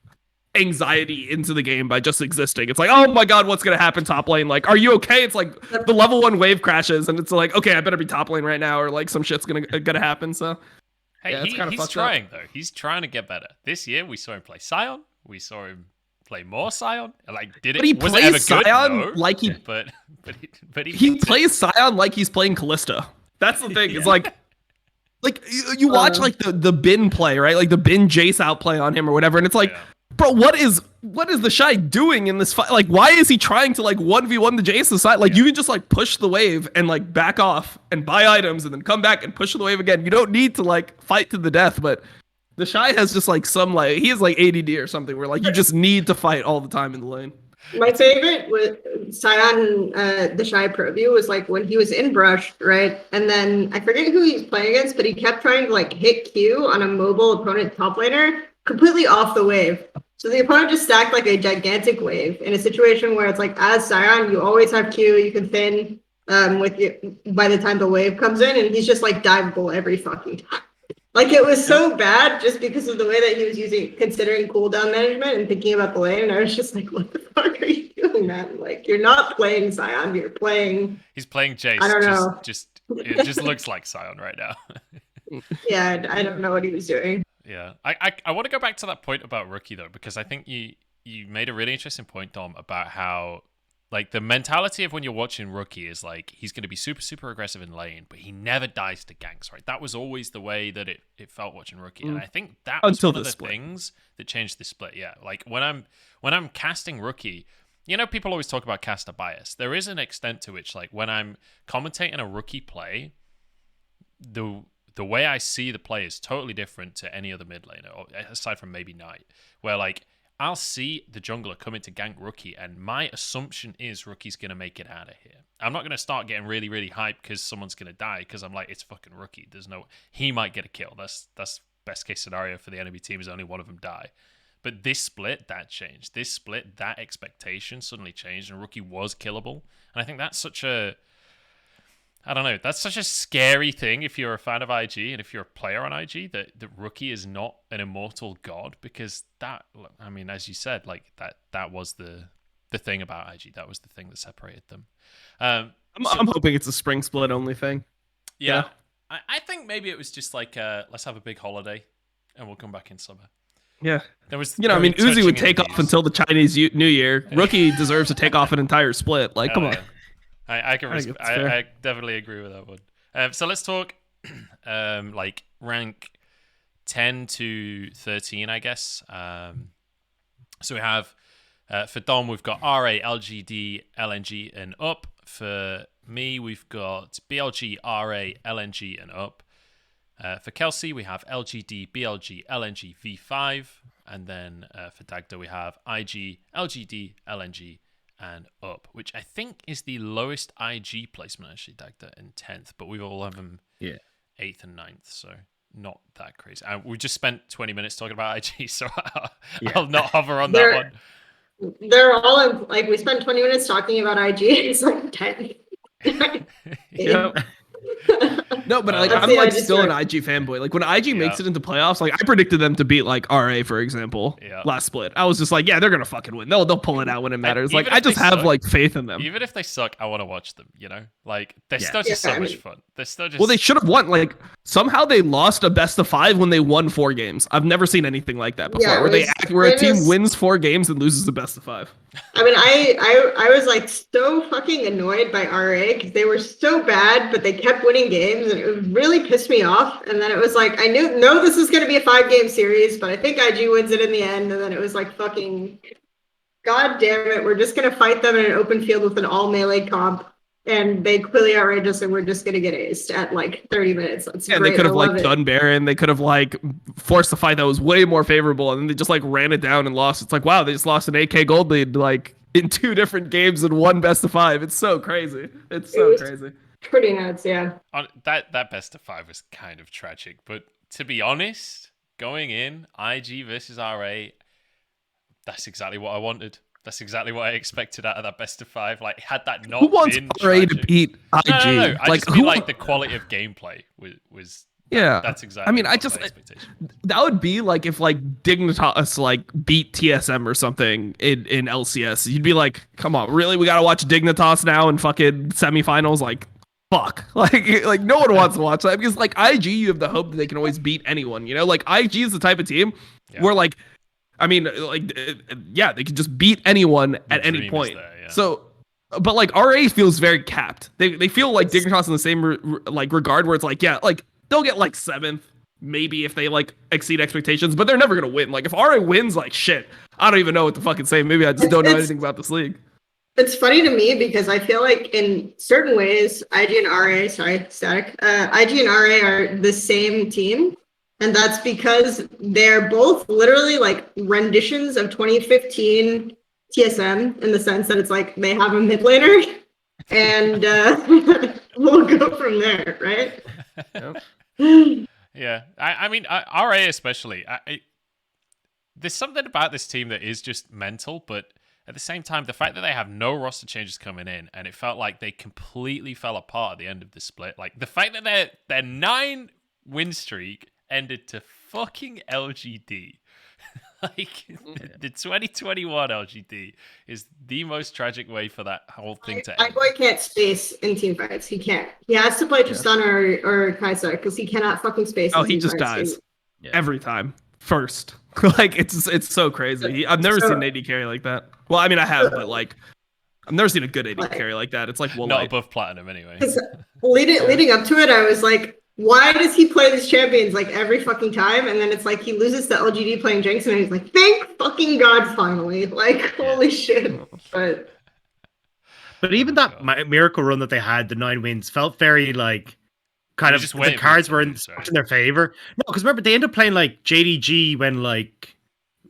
S2: anxiety into the game by just existing. It's like, oh my god, what's gonna happen top lane? Like, are you okay? It's like the level 1 wave crashes and it's like, okay, I better be top lane right now or like some shit's gonna happen. So
S1: hey,
S2: yeah,
S1: he's trying though. He's trying to get better. This year we saw him play Sion. We saw him play more Sion. Like, did it?
S2: But he
S1: was
S2: plays
S1: it ever
S2: Sion
S1: good? No.
S2: like he,
S1: but
S2: he plays Sion like he's playing Callista. That's the thing. It's like you watch like the Bin play, right? Like the Bin Jace outplay on him or whatever, and it's like, bro, what is the Shy doing in this fight? Like, why is he trying to like 1v1 the Jace's side? Like, you can just like push the wave and like back off and buy items and then come back and push the wave again. You don't need to like fight to the death, but the Shy has just like some like he has like ADD or something where like you just need to fight all the time in the lane.
S3: My favorite with Sion, the Shy Pro View was like when he was in Brush, right? And then I forget who he was playing against, but he kept trying to like hit Q on a mobile opponent top laner completely off the wave. So the opponent just stacked like a gigantic wave in a situation where it's like, as Sion, you always have Q, you can thin with you by the time the wave comes in, and he's just like diveable every fucking time. Like it was so bad just because of the way that he was considering cooldown management and thinking about the lane. And I was just like, what the fuck are you doing, man? Like you're not playing Sion, you're playing.
S1: He's playing Jace.
S3: I don't know.
S1: It just looks like Sion right now.
S3: Yeah, I don't know what he was doing.
S1: Yeah, I want to go back to that point about Rookie though, because I think you made a really interesting point, Dom, about how like the mentality of when you're watching Rookie is like he's going to be super, super aggressive in lane, but he never dies to ganks, right? That was always the way that it felt watching Rookie. And I think that was one of the things that changed the split. Yeah. Like when I'm casting Rookie, you know, people always talk about caster bias. There is an extent to which like when I'm commentating a Rookie play, the way I see the play is totally different to any other mid laner, aside from maybe Knight, where like I'll see the jungler come into gank Rookie, and my assumption is Rookie's going to make it out of here. I'm not going to start getting really, really hyped because someone's going to die, because I'm like, it's fucking Rookie. He might get a kill. That's best case scenario for the enemy team is only one of them die. But this split, that changed. This split, that expectation suddenly changed, and Rookie was killable. And I think that's such a scary thing if you're a fan of IG and if you're a player on IG, that Rookie is not an immortal god, because that, I mean, as you said, like that was the thing about IG. That was the thing that separated them. I'm
S2: hoping it's a spring split only thing.
S1: Yeah. I think maybe it was just like, let's have a big holiday and we'll come back in summer.
S2: Yeah.
S1: There was,
S2: I mean, Uzi would take off until the Chinese New Year. Rookie deserves to take off an entire split. Like, come on.
S1: I definitely agree with that one. So let's talk like rank 10 to 13, I guess. So we have for Dom, we've got RA, LGD, LNG, and up. For me, we've got BLG, RA, LNG, and up. For Kelsey, we have LGD, BLG, LNG, V5. And then for Dagda, we have IG, LGD, LNG, and up, which I think is the lowest IG placement, actually, Dagda, in 10th. But we've all have them 8th and 9th, so not that crazy. We just spent 20 minutes talking about IG, so I'll not hover on that one.
S3: They're all in, like, we spent 20 minutes talking about IG. It's like 10.
S2: Yep. No, but like I'm like still an IG fanboy. Like when IG makes it into playoffs, like I predicted them to beat like RA, for example, last split. I was just like, yeah, they're gonna fucking win. They'll pull it out when it matters. Like I just have like faith in them.
S1: Even if they suck, I want to watch them. You know, like they're still just so much fun. They're still just.
S2: Well, they should have won. Like somehow they lost a best of 5 when they won 4 games. I've never seen anything like that before. Where a team wins 4 games and loses the best of 5.
S3: I mean, I was like so fucking annoyed by RA because they were so bad, but they kept winning games, and it really pissed me off. And then it was like, I know this is going to be a 5-game series, but I think IG wins it in the end. And then it was like, fucking, god damn it, we're just going to fight them in an open field with an all melee comp. and they clearly outrageous, and we're just gonna get aced at like 30 minutes. That's
S2: Yeah,
S3: great.
S2: they could have
S3: I
S2: like
S3: love it.
S2: done Baron. They could have like forced a fight that was way more favorable, and then they just like ran it down and lost. It's like, wow, they just lost an AK gold lead like in 2 different games and 1 best of 5. It's so crazy. It's so
S3: was
S2: crazy.
S3: Pretty nuts, yeah.
S1: That best of 5 was kind of tragic, but to be honest, going in IG versus RA, that's exactly what I wanted. That's exactly what I expected out of that best of 5. Like, had that not
S2: Who wants
S1: been
S2: RA to
S1: tragic-
S2: beat IG?
S1: No. I
S2: Like,
S1: just mean
S2: who?
S1: like the quality of gameplay was
S2: Yeah,
S1: that's exactly.
S2: I mean,
S1: what my expectation.
S2: that would be like if like Dignitas like beat TSM or something in LCS. You'd be like, come on, really? We gotta watch Dignitas now in fucking semifinals? Like, fuck. Like no one wants to watch that because like IG, you have the hope that they can always beat anyone. You know, like IG is the type of team where like, I mean, like, yeah, they can just beat anyone at any point.
S1: There, yeah.
S2: So. But like RA feels very capped. They feel like Dignitas in the same like regard where it's like, yeah, like they'll get like 7th maybe if they like exceed expectations, but they're never gonna win. Like if RA wins, like shit, I don't even know what to fucking say. Maybe I just don't know anything about this league.
S3: It's funny to me because I feel like in certain ways, IG and RA, sorry, static, IG and RA are the same team. And that's because they're both literally like renditions of 2015 TSM in the sense that it's like they have a mid laner and we'll go from there, right?
S1: Yeah, I mean, RA especially. There's something about this team that is just mental, but at the same time, the fact that they have no roster changes coming in, and it felt like they completely fell apart at the end of the split. Like the fact that their 9 win streak ended to fucking LGD. Like the 2021 LGD is the most tragic way for that whole thing to end.
S3: Boy can't space in team fights. He can't. He has to play Tristana or Kaisa because he cannot fucking space.
S2: Oh,
S3: in
S2: he
S3: team
S2: just
S3: fights.
S2: dies every time first. Like it's so crazy. I've never seen an AD carry like that. Well, I mean I have, but like I've never seen a good AD carry like that. It's like
S1: Not above platinum anyway.
S3: Leading up to it, I was like, why does he play these champions like every fucking time? And then it's like he loses to LGD playing Jinx, and he's like, thank fucking God, finally. Like, holy shit. But
S4: even that miracle run that they had, the 9 wins, felt very like kind of the cards were in their favor. No, because remember they ended up playing like JDG when like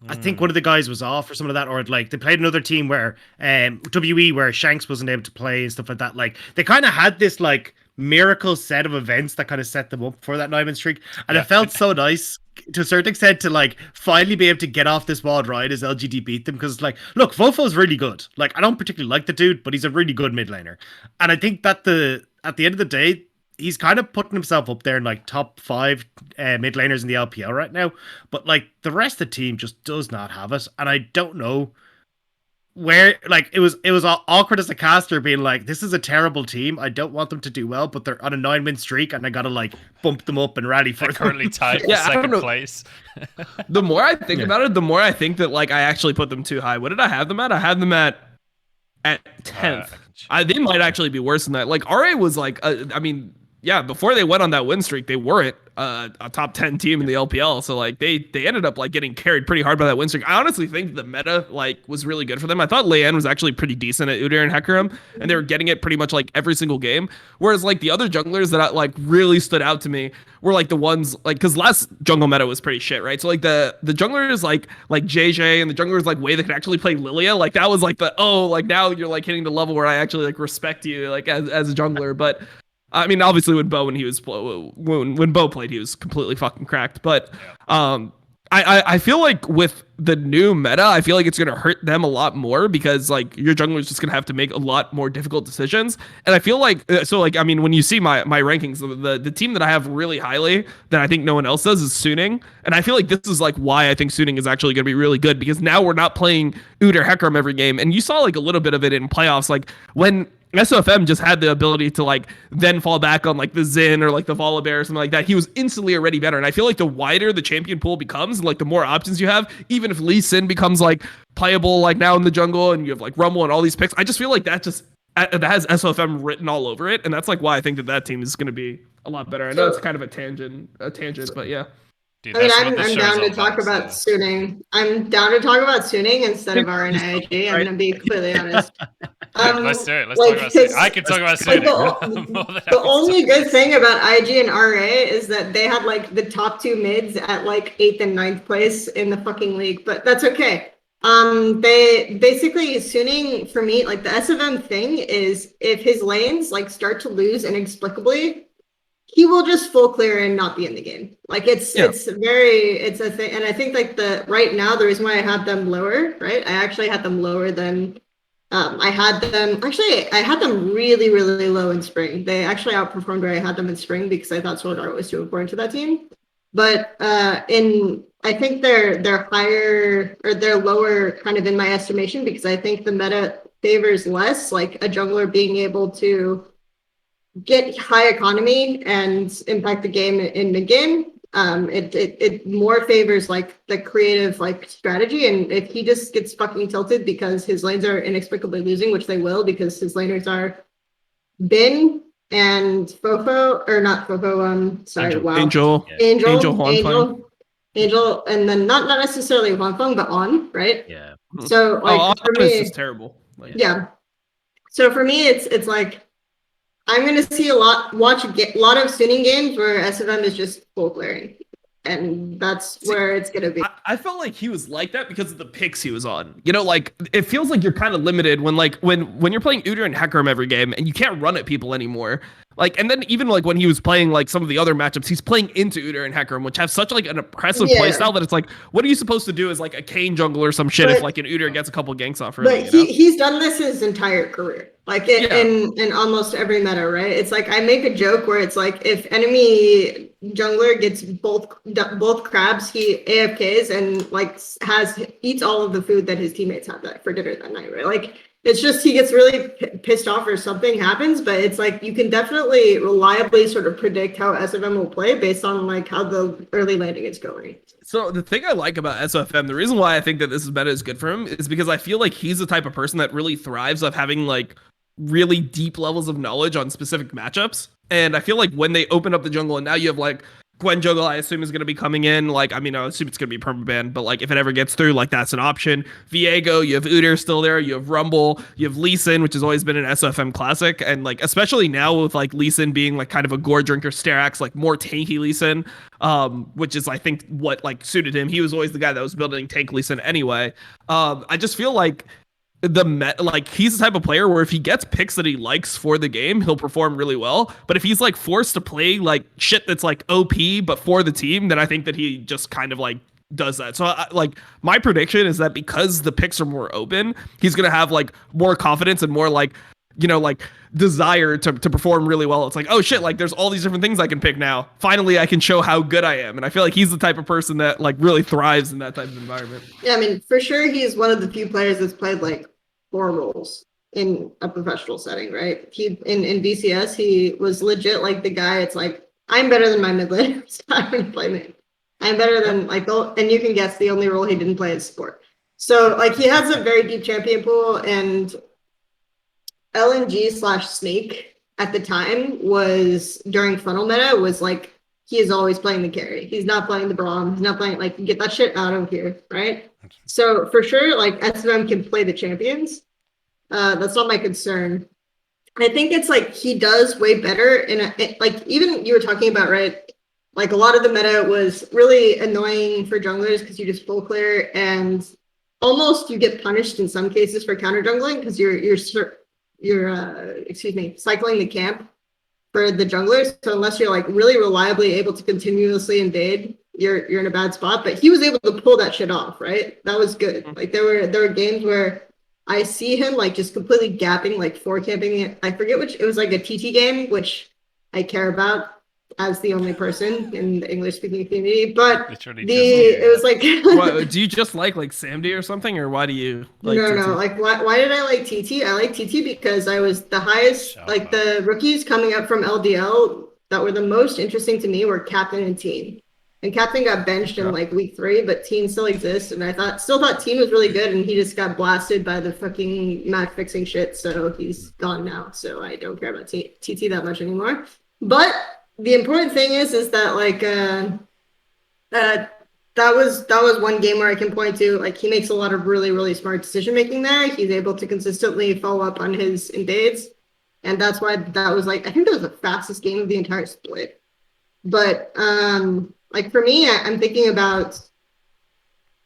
S4: I think one of the guys was off or something like that, or like they played another team where WE where Shanks wasn't able to play and stuff like that. Like they kind of had this like miracle set of events that kind of set them up for that 9-win streak, and it felt so nice to a certain extent to like finally be able to get off this wild ride as LGD beat them, because like look, Vofo's really good. Like I don't particularly like the dude, but he's a really good mid laner, and I think that at the end of the day he's kind of putting himself up there in like top 5 mid laners in the LPL right now, but like the rest of the team just does not have it, and I don't know where, like it was awkward as a caster being like, this is a terrible team, I don't want them to do well, but they're on a 9-win streak and I gotta like bump them up and rally for them.
S1: Currently tied for second place.
S2: The more I think about it, the more I think that like I actually put them too high. What did I have them at? I had them at 10th. They might actually be worse than that. Like RA was like I mean, yeah, before they went on that win streak, they weren't a top 10 team in the LPL. So like they ended up like getting carried pretty hard by that win streak. I honestly think the meta like was really good for them. I thought Leanne was actually pretty decent at Udyr and Hecarim, and they were getting it pretty much like every single game. Whereas like the other junglers that like really stood out to me were like the ones like, because last jungle meta was pretty shit, right? So like the junglers like JJ and the junglers like Way that could actually play Lilia, like that was like like now you're like hitting the level where I actually like respect you like as a jungler. But I mean, obviously, when Bo played, he was completely fucking cracked. But I feel like with the new meta, I feel like it's gonna hurt them a lot more because like your jungler is just gonna have to make a lot more difficult decisions. And I feel like I mean, when you see my rankings, the team that I have really highly that I think no one else does is Suning, and I feel like this is like why I think Suning is actually gonna be really good, because now we're not playing Udyr Hecarim every game, and you saw like a little bit of it in playoffs, like when SOFM just had the ability to like then fall back on like the Xin or like the Volibear or something like that. He was instantly already better. And I feel like the wider the champion pool becomes, like the more options you have, even if Lee Sin becomes like playable like now in the jungle and you have like Rumble and all these picks, I just feel like that has SOFM written all over it. And that's like why I think that team is going to be a lot better. I know it's kind of a tangent, but yeah.
S1: Dude,
S3: I mean,
S1: that's what
S3: I'm
S1: the
S3: I'm
S1: show's
S3: down
S1: all
S3: to talk about
S1: so.
S3: Suning. I'm down to talk about Suning instead of RNIG. I'm gonna be completely honest.
S1: Dude, let's do it. Let's talk
S3: Like,
S1: about Suning. I
S3: 'cause,
S1: can talk about
S3: like
S1: Suning. More than
S3: the
S1: happy to
S3: only
S1: talk
S3: good
S1: about
S3: thing about IG and RA is that they had like the top two mids at like 8th and 9th place in the fucking league, but that's okay. They basically Suning for me, like the SFM thing is if his lanes like start to lose inexplicably, he will just full clear and not be in the game. Like it's a thing, and I think like the right now the reason why I had them lower, right? I actually had them lower than I had them really, really low in spring. They actually outperformed where I had them in spring because I thought Sword Art was too important to that team. But I think they're higher or they're lower kind of in my estimation because I think the meta favors less like a jungler being able to get high economy and impact the game in mid game. It more favors like the creative like strategy, and if he just gets fucking tilted because his lanes are inexplicably losing, which they will because his laners are Bin and Fofo or not Fofo. Sorry,
S4: Angel.
S3: wow,
S2: Angel, Huanfeng.
S3: Angel, and then not necessarily Huanfeng, but On, right?
S4: Yeah.
S3: So like for me,
S2: it's just terrible. Like,
S3: yeah. So for me, it's like I'm going to see watch a lot of Suning games where SFM is just full clearing. And that's where it's going to be.
S2: I felt like he was like that because of the picks he was on. You know, like it feels like you're kind of limited when you're playing Udyr and Hecarim every game and you can't run at people anymore. Like, and then even like when he was playing like some of the other matchups, he's playing into Udyr and Hecarim, which have such like an oppressive playstyle that it's like, what are you supposed to do as like a Kane jungle or some shit if like an Udyr gets a couple ganks off early?
S3: But he's done this his entire career, like in almost every meta, right? It's like I make a joke where it's like if enemy jungler gets both crabs, he AFKs and like eats all of the food that his teammates had for dinner that night, right? Like it's just he gets really pissed off or something happens, but it's like you can definitely reliably sort of predict how SFM will play based on like how the early landing is going.
S2: So the thing I like about SFM, the reason why I think that this meta is good for him is because I feel like he's the type of person that really thrives of having like really deep levels of knowledge on specific matchups. And I feel like when they open up the jungle and now you have like Gwen jungle, I assume is going to be coming in. Like, I mean, I assume it's going to be permaban, but like if it ever gets through, like that's an option. Viego, you have Udyr still there. You have Rumble. You have Lee Sin, which has always been an SFM classic. And like, especially now with like Lee Sin being like kind of a gore drinker, Sterax, like more tanky Lee Sin, which is I think what like suited him. He was always the guy that was building tank Lee Sin anyway. I just feel like he's the type of player where if he gets picks that he likes for the game, he'll perform really well. But if he's like forced to play like shit that's like OP but for the team, then I think that he just kind of like does that. So like my prediction is that because the picks are more open, he's gonna have like more confidence and more like, you know, like desire to perform really well. It's like, oh shit, like there's all these different things I can pick now. Finally, I can show how good I am. And I feel like he's the type of person that like really thrives in that type of environment.
S3: Yeah, I mean, for sure, he's one of the few players that's played like 4 roles in a professional setting, right? He in BCS, he was legit like the guy. It's like I'm better than my mid lane. So I'm gonna play mid. I'm better than like, and you can guess the only role he didn't play is support. So like he has a very deep champion pool, and LNG/Snake at the time was during funnel meta was like he is always playing the carry. He's not playing the Braum. He's not playing like get that shit out of here, right? So for sure, like SFM can play the champions. That's not my concern. I think it's like he does way better like even you were talking about, right? Like a lot of the meta was really annoying for junglers because you just full clear and almost you get punished in some cases for counter jungling because you're cycling the camp for the junglers. So unless you're like really reliably able to continuously invade, you're in a bad spot. But he was able to pull that shit off, right? That was good. Like there were games where I see him like just completely gapping, like camping it. I forget which, it was like a TT game, which I care about as the only person in the English speaking community. But it was like
S2: what, do you just like Samdi or something, or why do you like
S3: no
S2: TT?
S3: like why did I like TT? I like TT because I was the highest, like the rookies coming up from LDL that were the most interesting to me were Captain and Teen. And Captain got benched in like week 3, but Teen still exists. And I still thought Teen was really good, and he just got blasted by the fucking match fixing shit. So he's gone now. So I don't care about TT that much anymore. But the important thing is that like Uh, that was one game where I can point to, like, he makes a lot of really, really smart decision making there. He's able to consistently follow up on his invades. And that's why that was, like, I think that was the fastest game of the entire split. But like for me, I'm thinking about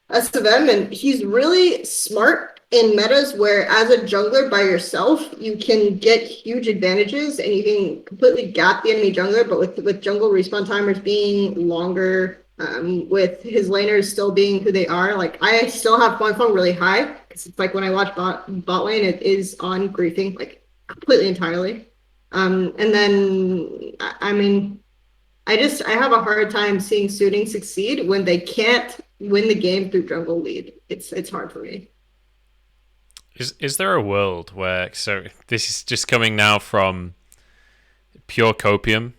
S3: SFM, and he's really smart in metas where, as a jungler by yourself, you can get huge advantages and you can completely gap the enemy jungler. But with jungle respawn timers being longer, with his laners still being who they are, like I still have Huanfeng really high because it's like when I watch bot lane, it is on griefing like completely entirely. And then I mean, I have a hard time seeing Suiting succeed when they can't win the game through jungle lead. It's hard for me.
S1: Is there a world where, so this is just coming now from pure copium,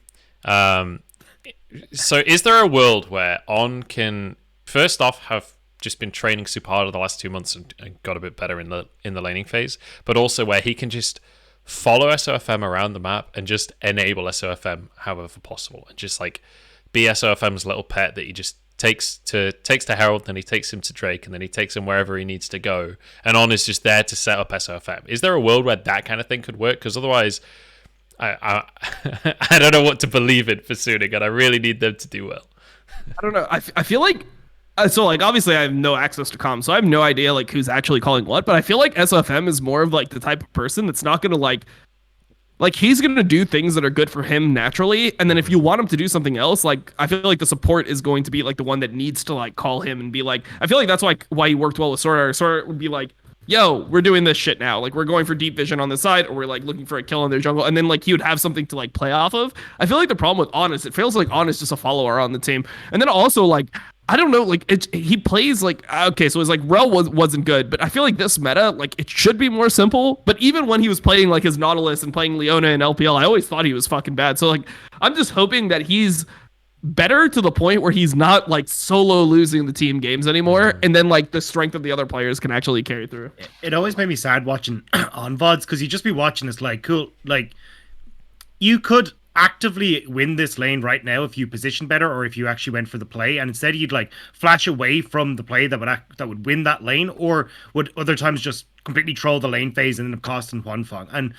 S1: so is there a world where On can first off have just been training super hard over the last 2 months and got a bit better in the laning phase, but also where he can just follow SOFM around the map and just enable SOFM however possible and just like be SOFM's little pet that he just takes to Herald, then he takes him to Drake, and then he takes him wherever he needs to go, and On is just there to set up SOFM. Is there a world where that kind of thing could work? Because otherwise I I don't know what to believe in for Suiting, and I really need them to do well.
S2: I don't know. I feel like so like obviously I have no access to comms, so I have no idea like who's actually calling what. But I feel like SFM is more of like the type of person that's not gonna like he's gonna do things that are good for him naturally, and then if you want him to do something else, like I feel like the support is going to be like the one that needs to like call him and be like. I feel like that's why he worked well with Sora. Sora would be like, yo, we're doing this shit now. Like, we're going for deep vision on this side, or we're like looking for a kill in their jungle. And then like he would have something to like play off of. I feel like the problem with Honest, it feels like Honest is just a follower on the team. And then also like, I don't know, like he plays like, okay, so it's like Rel wasn't good, but I feel like this meta, like it should be more simple. But even when he was playing like his Nautilus and playing Leona and LPL, I always thought he was fucking bad. So like, I'm just hoping that he's better to the point where he's not like solo losing the team games anymore, and then like the strength of the other players can actually carry through.
S4: It always made me sad watching on VODs because you just be watching this like, cool, like you could actively win this lane right now if you position better or if you actually went for the play, and instead you'd like flash away from the play that would win that lane, or would other times just completely troll the lane phase and end up costing Huanfeng. And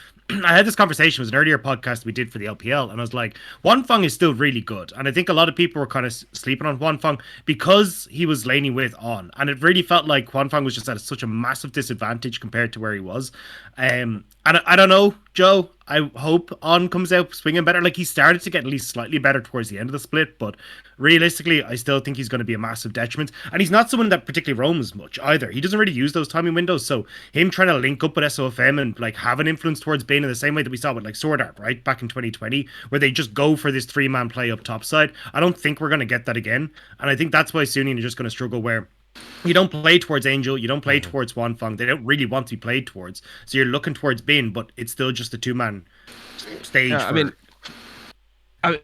S4: I had this conversation, it was an earlier podcast we did for the LPL, and I was like, Huanfeng is still really good, and I think a lot of people were kind of sleeping on Huanfeng because he was laning with On, and it really felt like Huanfeng was just at such a massive disadvantage compared to where he was. And I don't know, Joe, I hope On comes out swinging better. Like, he started to get at least slightly better towards the end of the split, but realistically, I still think he's going to be a massive detriment. And he's not someone that particularly roams much either. He doesn't really use those timing windows, so him trying to link up with SOFM and like have an influence towards Bane in the same way that we saw with like Sword Art, right, back in 2020, where they just go for this 3-man play up top side. I don't think we're going to get that again. And I think that's why Sunny is just going to struggle, where you don't play towards Angel, you don't play towards Huanfeng. They don't really want to be played towards. So you're looking towards Bane, but it's still just a 2-man stage.
S2: Yeah,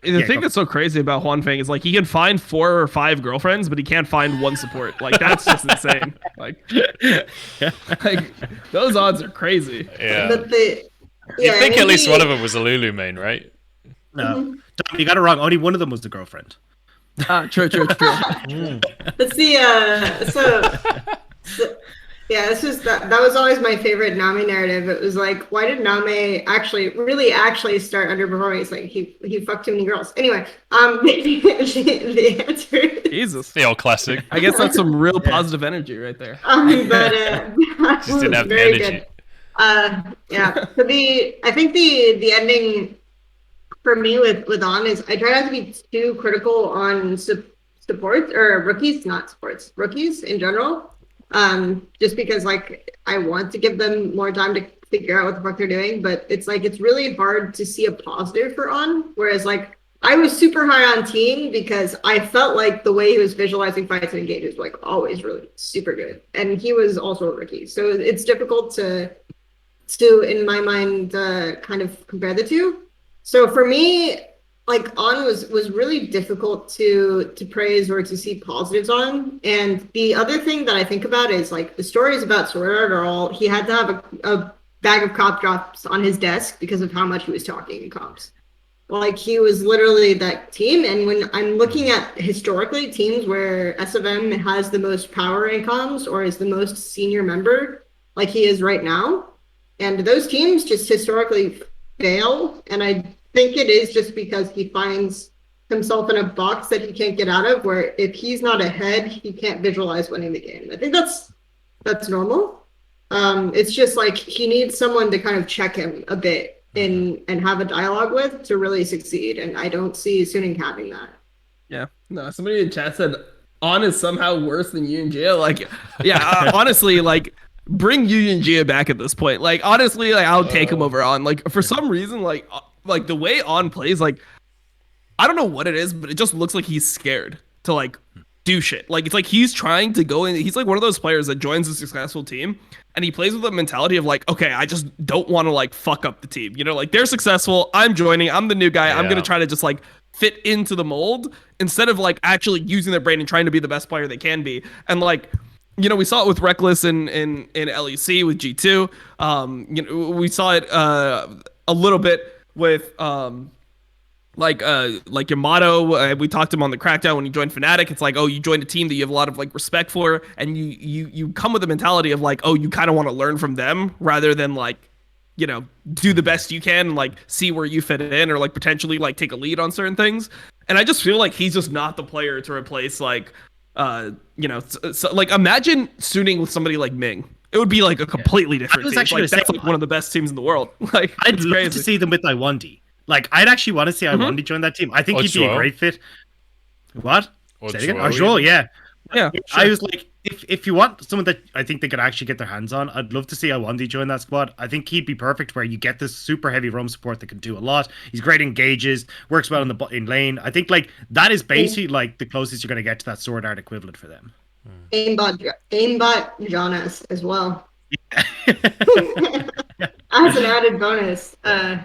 S2: the thing that's so crazy about Huanfeng is like he can find 4 or 5 girlfriends, but he can't find one support. Like, that's just insane. Like those odds are crazy.
S1: Yeah.
S3: But
S1: you think at least one of them was a Lulu main, right?
S4: No, you got it wrong. Only one of them was the girlfriend.
S2: True.
S3: But see, yeah, this is that was always my favorite Nami narrative. It was like, why did Nami actually start underperforming? It's like he fucked too many girls. Anyway, the answer.
S2: Jesus,
S1: the old classic.
S2: I guess that's some real positive energy right there.
S3: But
S1: just didn't have the
S3: very
S1: energy.
S3: Good. Yeah. So I think the ending for me with On is I try not to be too critical on supports or rookies, not supports, rookies in general. Just because like I want to give them more time to figure out what the fuck they're doing, but it's like it's really hard to see a positive for On. Whereas like I was super high on Team because I felt like the way he was visualizing fights and engages was like always really super good, and he was also a rookie, so it's difficult to in my mind kind of compare the two. So for me, like On was really difficult to praise or to see positives on. And the other thing that I think about is like the stories about Sword Art are all he had to have a bag of cop drops on his desk because of how much he was talking in comps. Like he was literally that team. And when I'm looking at historically teams where SFM has the most power in comms or is the most senior member, like he is right now, and those teams just historically fail. And I think it is just because he finds himself in a box that he can't get out of, where if he's not ahead, he can't visualize winning the game. I think that's normal. It's just like he needs someone to kind of check him a bit and have a dialogue with to really succeed. And I don't see Suning having that.
S2: Yeah. No, somebody in chat said On is somehow worse than Yu and Jia. Like, yeah, honestly, like bring Yu and Jia back at this point. Like, honestly, like I'll take him over On. Like, for some reason, like the way On plays, like I don't know what it is, but it just looks like he's scared to like do shit. Like it's like he's trying to go in. He's like one of those players that joins a successful team and he plays with the mentality of like, okay, I just don't want to like fuck up the team. You know, like they're successful. I'm joining. I'm the new guy. I'm gonna try to just like fit into the mold instead of like actually using their brain and trying to be the best player they can be. And like, you know, we saw it with Reckless in LEC with G2. You know, we saw it a little bit with like Yamato. We talked to him on the Crackdown when he joined Fnatic. It's like, oh, you joined a team that you have a lot of like respect for, and you come with the mentality of like, oh, you kind of want to learn from them rather than like, you know, do the best you can and like see where you fit in or like potentially like take a lead on certain things. And I just feel like he's just not the player to replace like you know, so like imagine Suning with somebody like Ming. It would be like a completely different team. Like, that's like one of the best teams in the world. Like
S4: I'd love to see them with Iwandi. Like, I'd actually want to see Iwandi join that team. I think he'd be a great fit. What? Say it again? Joel, yeah.
S2: Yeah. Sure.
S4: I was like, if you want someone that I think they could actually get their hands on, I'd love to see Iwandi join that squad. I think he'd be perfect where you get this super heavy roam support that can do a lot. He's great engages, works well in lane. I think like that is basically like the closest you're going to get to that Sword Art equivalent for them.
S3: Aimbot Jonas as well. As an added bonus,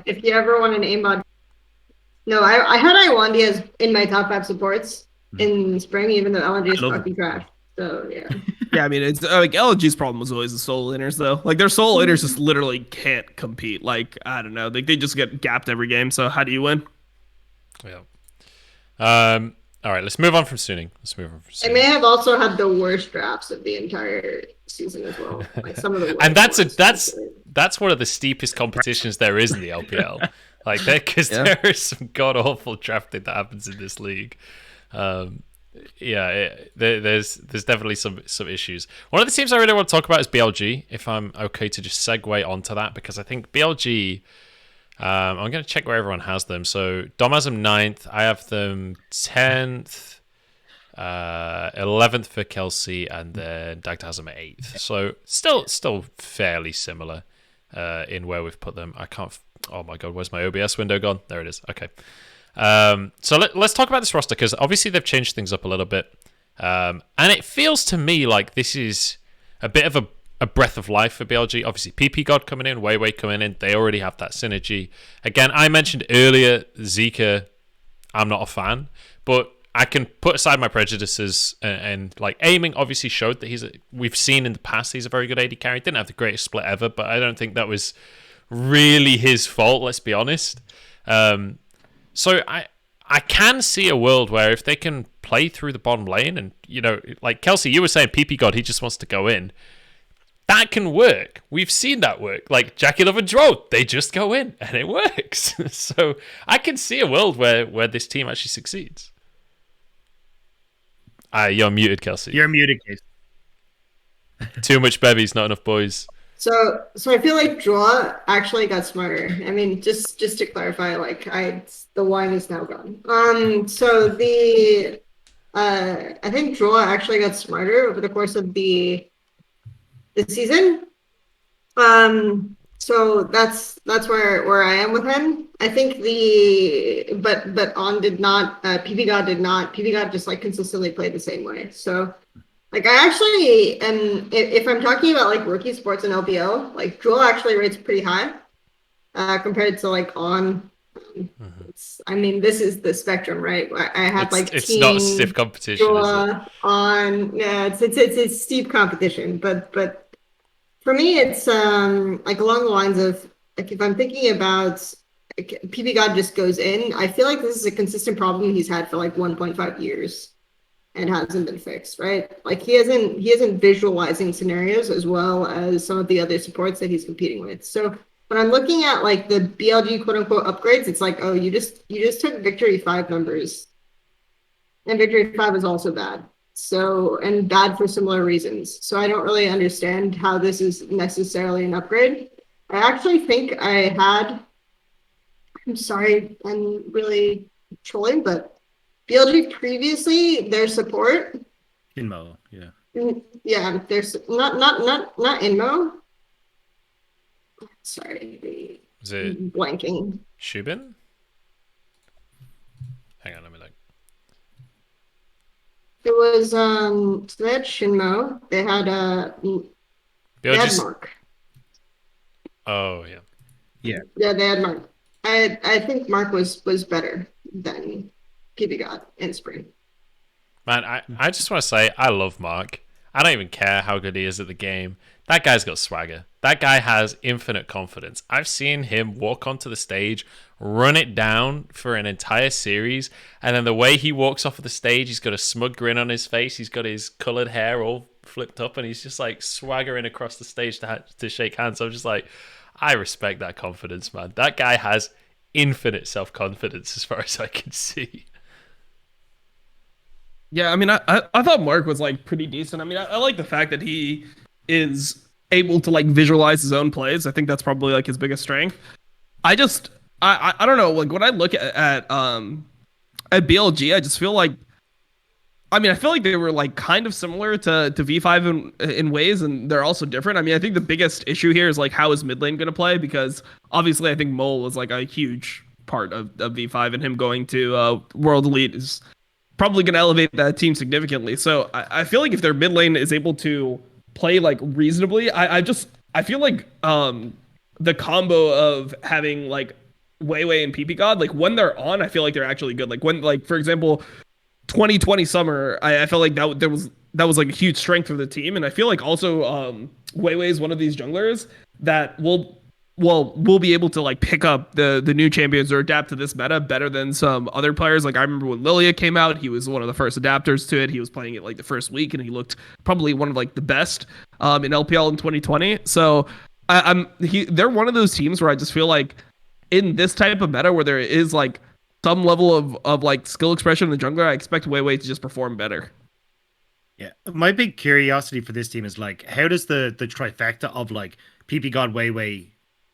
S3: if you ever want an aimbot. No, I had Iwandi as in my top 5 supports in spring, even though LNG is fucking trash. So yeah.
S2: Yeah, I mean, it's like LG's problem was always the solo laners though. Like their solo laners just literally can't compete. Like I don't know, they just get gapped every game. So how do you win?
S1: Yeah. All right, let's move on from Suning.
S3: They may have also had the worst drafts of the entire season as well. Like some of the
S1: and that's one of the steepest competitions there is in the LPL. Like because there is some god awful drafting that happens in this league. There's definitely some issues. One of the teams I really want to talk about is BLG. If I'm okay to just segue onto that, because I think BLG. I'm going to check where everyone has them. So Dom has them 9th. I have them 10th, 11th for Kelsey, and then Dags has them at 8th. So still fairly similar in where we've put them. I can't. Oh my god, where's my OBS window gone? There it is. Okay. So let's talk about this roster because obviously they've changed things up a little bit, and it feels to me like this is a bit of a breath of life for BLG. Obviously, PP God coming in, Wei coming in. They already have that synergy. Again, I mentioned earlier, Zika, I'm not a fan, but I can put aside my prejudices and like aiming obviously showed that we've seen in the past he's a very good AD carry. Didn't have the greatest split ever, but I don't think that was really his fault, let's be honest. So I can see a world where if they can play through the bottom lane and, you know, like Kelsey, you were saying PP God, he just wants to go in. That can work. We've seen that work. Like Jackie Love and Dro, they just go in and it works. So I can see a world where this team actually succeeds. You're muted, Kelsey.
S4: You're muted, Case.
S1: Too much Bevvies, not enough boys.
S3: So I feel like Draw actually got smarter. I mean, just to clarify, like the wine is now gone. So I think Draw actually got smarter over the course of the season. So that's where I am with him. I think but On did not, PP God did not. PP God just like consistently played the same way. So like I actually am, if I'm talking about like rookie sports and LPL, like Joel actually rates pretty high compared to like On. I mean, this is the spectrum, right? I have
S1: it's not a stiff competition,
S3: Joel,
S1: is it?
S3: On, yeah, it's steep competition, but for me, it's like along the lines of like if I'm thinking about PP God just goes in. I feel like this is a consistent problem he's had for like 1.5 years and hasn't been fixed, right? Like he isn't visualizing scenarios as well as some of the other supports that he's competing with. So when I'm looking at like the BLG quote unquote upgrades, it's like, oh, you just took Victory 5 numbers. And Victory 5 is also bad. So, and bad for similar reasons. So I don't really understand how this is necessarily an upgrade. I actually think I'm sorry, I'm really trolling, but BLG previously, their support.
S4: Inmo, yeah.
S3: Yeah, there's not Inmo. Sorry.
S1: Is it
S3: blanking?
S1: Shubin? Hang on, let me look.
S3: It was so they had Shinmo. They had Mark.
S1: Oh yeah.
S3: Yeah, they had Mark. I think Mark was better than PB God in spring.
S1: Man, I just want to say I love Mark. I don't even care how good he is at the game. That guy's got swagger. That guy has infinite confidence. I've seen him walk onto the stage, run it down for an entire series, and then the way he walks off of the stage, he's got a smug grin on his face. He's got his coloured hair all flipped up, and he's just like swaggering across the stage to shake hands. So I'm just like, I respect that confidence, man. That guy has infinite self-confidence as far as I can see.
S2: Yeah, I mean, I thought Mark was like pretty decent. I mean, I like the fact that he is able to like visualize his own plays. I think that's probably like his biggest strength. I don't know, like when I look at BLG, I just feel like, I mean, I feel like they were like kind of similar to V5 in ways, and they're also different. I mean, I think the biggest issue here is like how is mid lane going to play, because obviously I think Mole was like a huge part of V5, and him going to World Elite is probably going to elevate that team significantly. So I feel like if their mid lane is able to play like reasonably, I feel like the combo of having like Weiwei and PP God, like when they're on, I feel like they're actually good. Like when, like for example, 2020 summer, I felt like that was like a huge strength for the team, and I feel like also Weiwei is one of these junglers that will be able to like pick up the new champions or adapt to this meta better than some other players. Like I remember when Lilia came out, he was one of the first adapters to it. He was playing it like the first week, and he looked probably one of like the best in LPL in 2020. So they're one of those teams where I just feel like in this type of meta where there is like some level of like skill expression in the jungler, I expect Weiwei to just perform better.
S4: Yeah, my big curiosity for this team is like, how does the trifecta of like PP God, Weiwei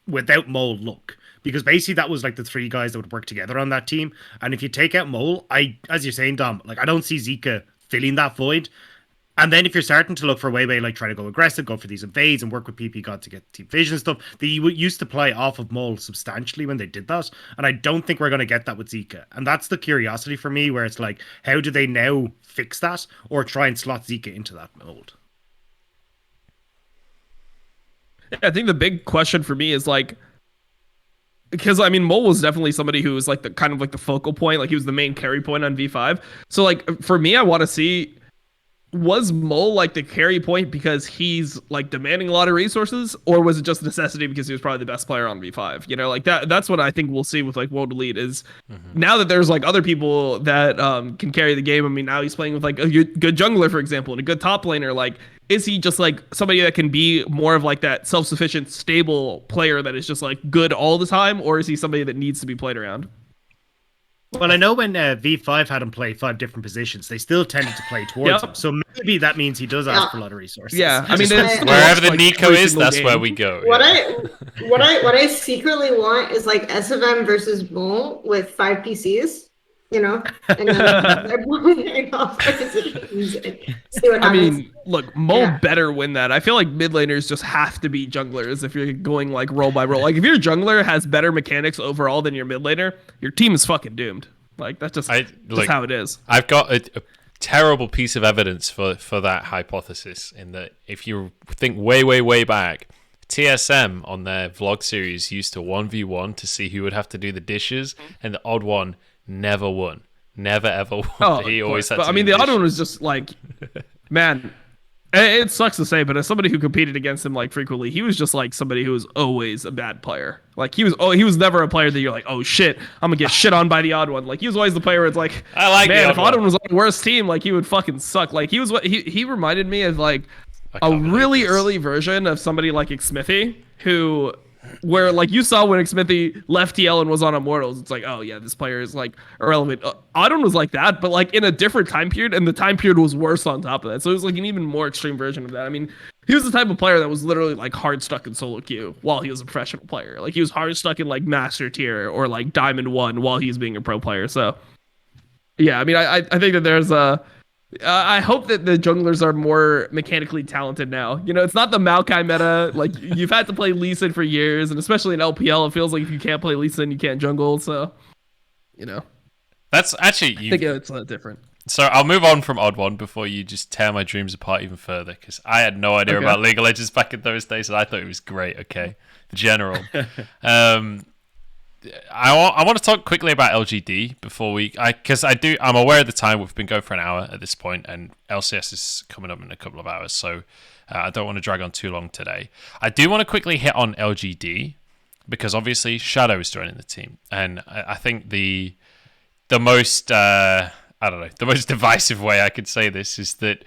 S4: without Mole look? Because basically that was like the three guys that would work together on that team. And if you take out Mole, as you're saying, Dom, like I don't see Zika filling that void. And then if you're starting to look for Weiwei, like trying to go aggressive, go for these invades and work with PP God to get team vision and stuff, they used to play off of Mole substantially when they did that. And I don't think we're going to get that with Zika. And that's the curiosity for me, where it's like, how do they now fix that or try and slot Zika into that mold?
S2: I think the big question for me is like, because I mean, Mole was definitely somebody who was like the kind of like the focal point, like he was the main carry point on V5. So like for me, I want to see, was Mole like the carry point because he's like demanding a lot of resources, or was it just necessity because he was probably the best player on V5? You know, like that's what I think we'll see with like World Elite is now that there's like other people that can carry the game. I mean, now he's playing with like a good jungler, for example, and a good top laner. Like, is he just like somebody that can be more of like that self-sufficient, stable player that is just like good all the time, or is he somebody that needs to be played around?
S4: Well, I know when V5 had him play 5 different positions, they still tended to play towards him. So maybe that means he does ask for a lot of resources.
S2: Yeah, I mean,
S1: wherever the
S2: like
S1: Nico is, that's where we go.
S3: What I secretly want is like SFM versus Mole with 5 PCs, you know, and then they're playing off positions and see what happens.
S2: I mean, look, Mole better win that. I feel like mid laners just have to be junglers if you're going like role by role. Like if your jungler has better mechanics overall than your mid laner, your team is fucking doomed. Like that's just how it is.
S1: I've got a terrible piece of evidence for that hypothesis, in that if you think way back, TSM on their vlog series used to 1v1 to see who would have to do the dishes, and the odd one never won. Never ever won.
S2: Oh,
S1: he always had
S2: but
S1: to
S2: I mean,
S1: do
S2: the
S1: dishes.
S2: other one was just like, man, It sucks to say, but as somebody who competed against him like frequently, he was just like somebody who was always a bad player. Like he was never a player that you're like, oh shit, I'm gonna get shit on by the odd one. Like he was always the player where it's like,
S1: I like
S2: man,
S1: the
S2: if
S1: odd
S2: Odd
S1: one.
S2: was on the worst team, like he would fucking suck. Like he was what he reminded me of like
S1: I
S2: a
S1: can't believe
S2: really
S1: this.
S2: early version of somebody like Smithy who. Where like you saw when Smithy left TL and was on Immortals, it's like, oh yeah, this player is like irrelevant. Audun was like that, but like in a different time period, and the time period was worse on top of that. So it was like an even more extreme version of that. I mean, he was the type of player that was literally like hard stuck in solo queue while he was a professional player. Like he was hard stuck in like master tier or like Diamond 1 while he's being a pro player. So yeah, I mean, I think that there's a. I hope that the junglers are more mechanically talented now. You know, it's not the Maokai meta. Like you've had to play Lee Sin for years, and especially in LPL, it feels like if you can't play Lee Sin, you can't jungle. So, you know,
S1: That's actually
S2: I think it's a lot different.
S1: So I'll move on from Odd One before you just tear my dreams apart even further, because I had no idea
S2: Okay.
S1: about League of Legends back in those days, and I thought it was great. Okay, the general. I want to talk quickly about LGD before I'm aware of the time. We've been going for an hour at this point, and LCS is coming up in a couple of hours, so I don't want to drag on too long today. I do want to quickly hit on LGD because obviously Shadow is joining the team, and I think the most I don't know, the most divisive way I could say this is that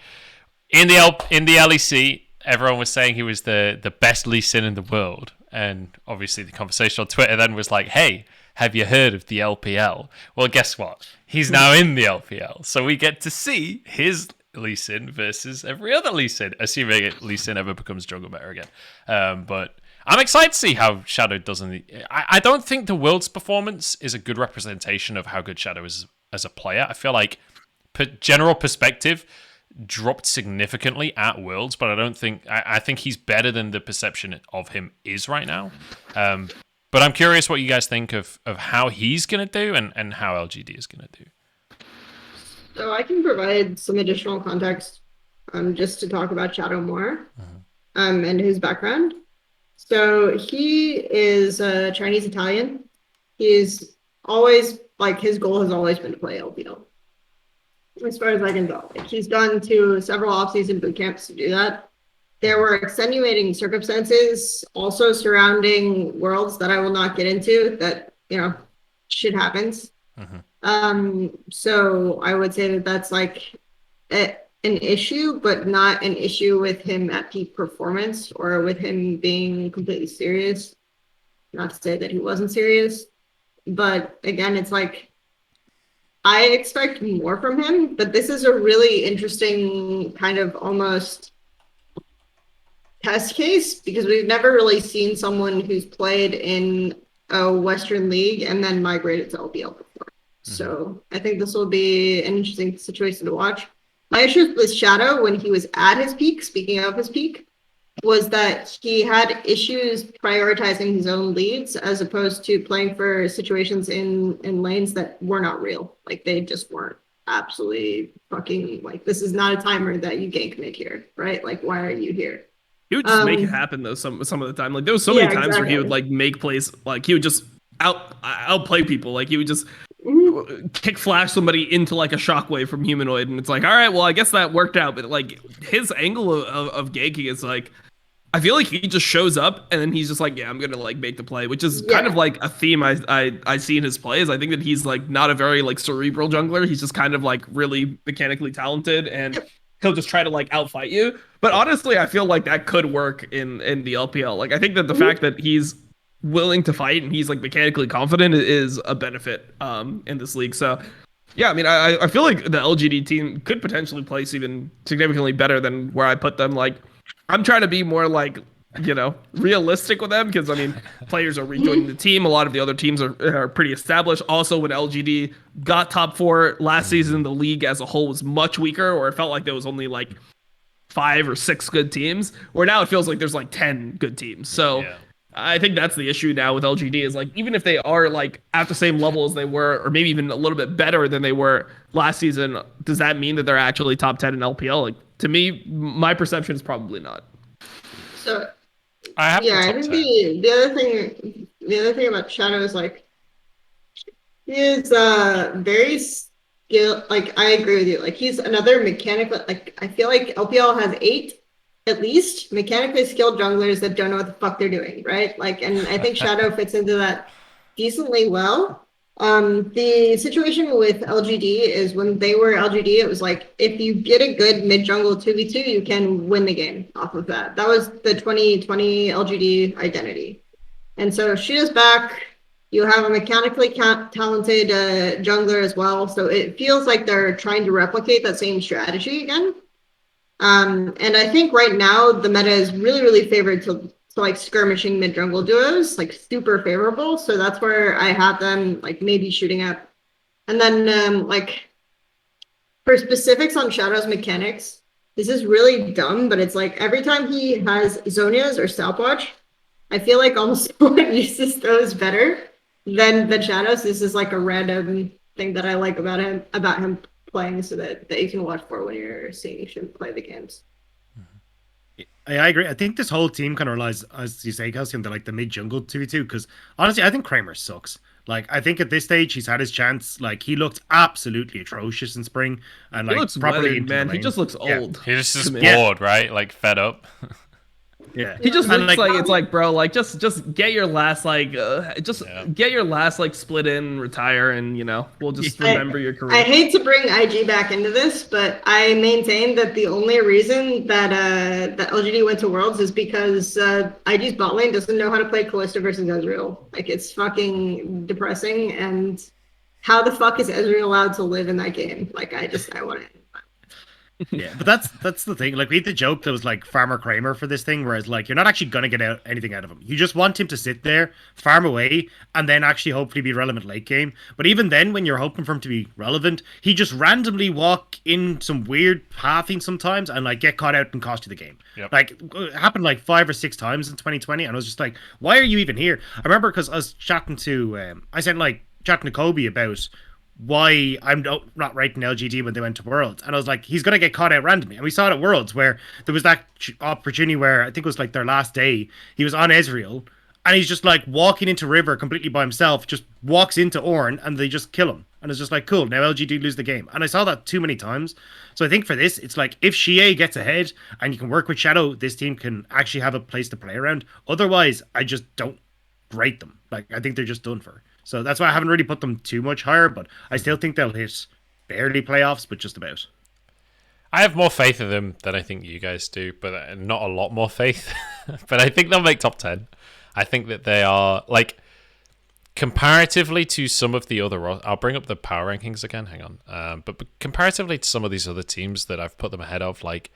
S1: in the LEC, everyone was saying he was the best Lee Sin in the world. And obviously the conversation on Twitter then was like, hey, have you heard of the LPL? Well, guess what? He's now in the LPL. So we get to see his Lee Sin versus every other Lee Sin, assuming Lee Sin ever becomes jungle meta again. But I'm excited to see how Shadow does in the... I don't think the Worlds performance is a good representation of how good Shadow is as a player. I feel like general perspective dropped significantly at Worlds, but I think he's better than the perception of him is right now. But I'm curious what you guys think of how he's going to do and how LGD is going to do.
S3: So I can provide some additional context just to talk about Shadow more and his background. So he is a Chinese Italian. He's always, like, his goal has always been to play LPL. As far as I can tell. Like, he's gone to several off-season boot camps to do that. There were extenuating circumstances also surrounding Worlds that I will not get into that, you know, shit happens. So I would say that that's like an issue, but not an issue with him at peak performance or with him being completely serious. Not to say that he wasn't serious, but again, it's like, I expect more from him, but this is a really interesting kind of almost test case because we've never really seen someone who's played in a Western league and then migrated to LPL before. So I think this will be an interesting situation to watch. My issue with Shadow when he was at his peak, speaking of his peak, was that he had issues prioritizing his own leads as opposed to playing for situations in lanes that were not real. Like they just weren't absolutely fucking like, this is not a timer that you gank mid here, right? Like, why are you here?
S2: He would just make it happen though. Some of the time, like there was so many times where he would like make plays, like he would just outplay people. Like he would just kick flash somebody into like a shockwave from humanoid, and it's like, all right, well, I guess that worked out. But like his angle of ganking is like, I feel like he just shows up and then he's just like, yeah, I'm gonna like make the play, which is kind of like a theme I see in his plays. I think that he's like not a very like cerebral jungler. He's just kind of like really mechanically talented, and he'll just try to like outfight you. But honestly, I feel like that could work in the LPL. Like I think that the fact that he's willing to fight and he's like mechanically confident is a benefit in this league. So yeah, I mean, I feel like the LGD team could potentially place even significantly better than where I put them. Like I'm trying to be more like, you know, realistic with them because I mean, players are rejoining the team. A lot of the other teams are pretty established. Also, when LGD got top 4 last season, the league as a whole was much weaker, or it felt like there was only like 5 or 6 good teams. Where now it feels like there's like 10 good teams. So I think that's the issue now with LGD is like, even if they are like at the same level as they were, or maybe even a little bit better than they were last season, does that mean that they're actually top 10 in LPL? Like to me, my perception is probably not.
S3: So
S1: I
S3: think the other thing about Shadow is like he is very skill. Like I agree with you. Like he's another mechanical. Like I feel like LPL has 8 at least mechanically skilled junglers that don't know what the fuck they're doing, right? Like, and I think Shadow fits into that decently well. The situation with LGD is when they were LGD, it was like if you get a good mid jungle 2v2, you can win the game off of that. That was the 2020 LGD identity. And so she is back. You have a mechanically talented jungler as well. So it feels like they're trying to replicate that same strategy again. And I think right now the meta is really, really favored to like skirmishing mid jungle duos, like super favorable. So that's where I have them like maybe shooting up. And then like for specifics on Shadow's mechanics, this is really dumb, but it's like every time he has Zonias or stopwatch, I feel like almost everyone uses those better than the Shadows. This is like a random thing that I like about him playing, so that you can watch for when you're seeing him play the games.
S4: I agree. I think this whole team kind of relies, as you say, Kelsey, on the mid jungle 2v2. Because honestly, I think Kramer sucks. Like, I think at this stage he's had his chance. Like, he looked absolutely atrocious in spring, and
S2: He
S4: like
S2: looks
S4: properly
S2: weathered,
S4: into the
S2: man. He
S4: lane.
S2: just looks
S4: Yeah.
S2: old.
S1: He just is
S2: to me.
S1: bored, right? Like fed up.
S4: Yeah,
S2: He just
S4: And,
S2: looks like it's like, bro, like just get your last get your last like split in, retire, and we'll just remember your career.
S3: I hate to bring IG back into this, but I maintain that the only reason that that LGD went to Worlds is because IG's bot lane doesn't know how to play Kalista versus Ezreal. Like it's fucking depressing, and how the fuck is Ezreal allowed to live in that game? Like I want to.
S4: Yeah, but that's the thing. Like we had the joke that was like Farmer Kramer for this thing, whereas like you're not actually gonna get anything out of him. You just want him to sit there, farm away, and then actually hopefully be relevant late game. But even then, when you're hoping for him to be relevant, he just randomly walk in some weird pathing sometimes and like get caught out and cost you the game.
S1: Yep.
S4: Like it happened like 5 or 6 times in 2020, and I was just like, why are you even here? I remember because I was chatting to chatting to Kobe about why I'm not rating LGD when they went to Worlds. And I was like, he's going to get caught out randomly. And we saw it at Worlds where there was that opportunity where I think it was like their last day. He was on Ezreal and he's just like walking into River completely by himself, just walks into Ornn and they just kill him. And it's just like, cool, now LGD lose the game. And I saw that too many times. So I think for this, it's like if Shea gets ahead and you can work with Shadow, this team can actually have a place to play around. Otherwise, I just don't rate them. Like, I think they're just done for. So that's why I haven't really put them too much higher, but I still think they'll hit barely playoffs, but just about.
S1: I have more faith in them than I think you guys do, but not a lot more faith. But I think they'll make top 10. I think that they are, like, comparatively to some of the other... I'll bring up the power rankings again, hang on. But comparatively to some of these other teams that I've put them ahead of, like...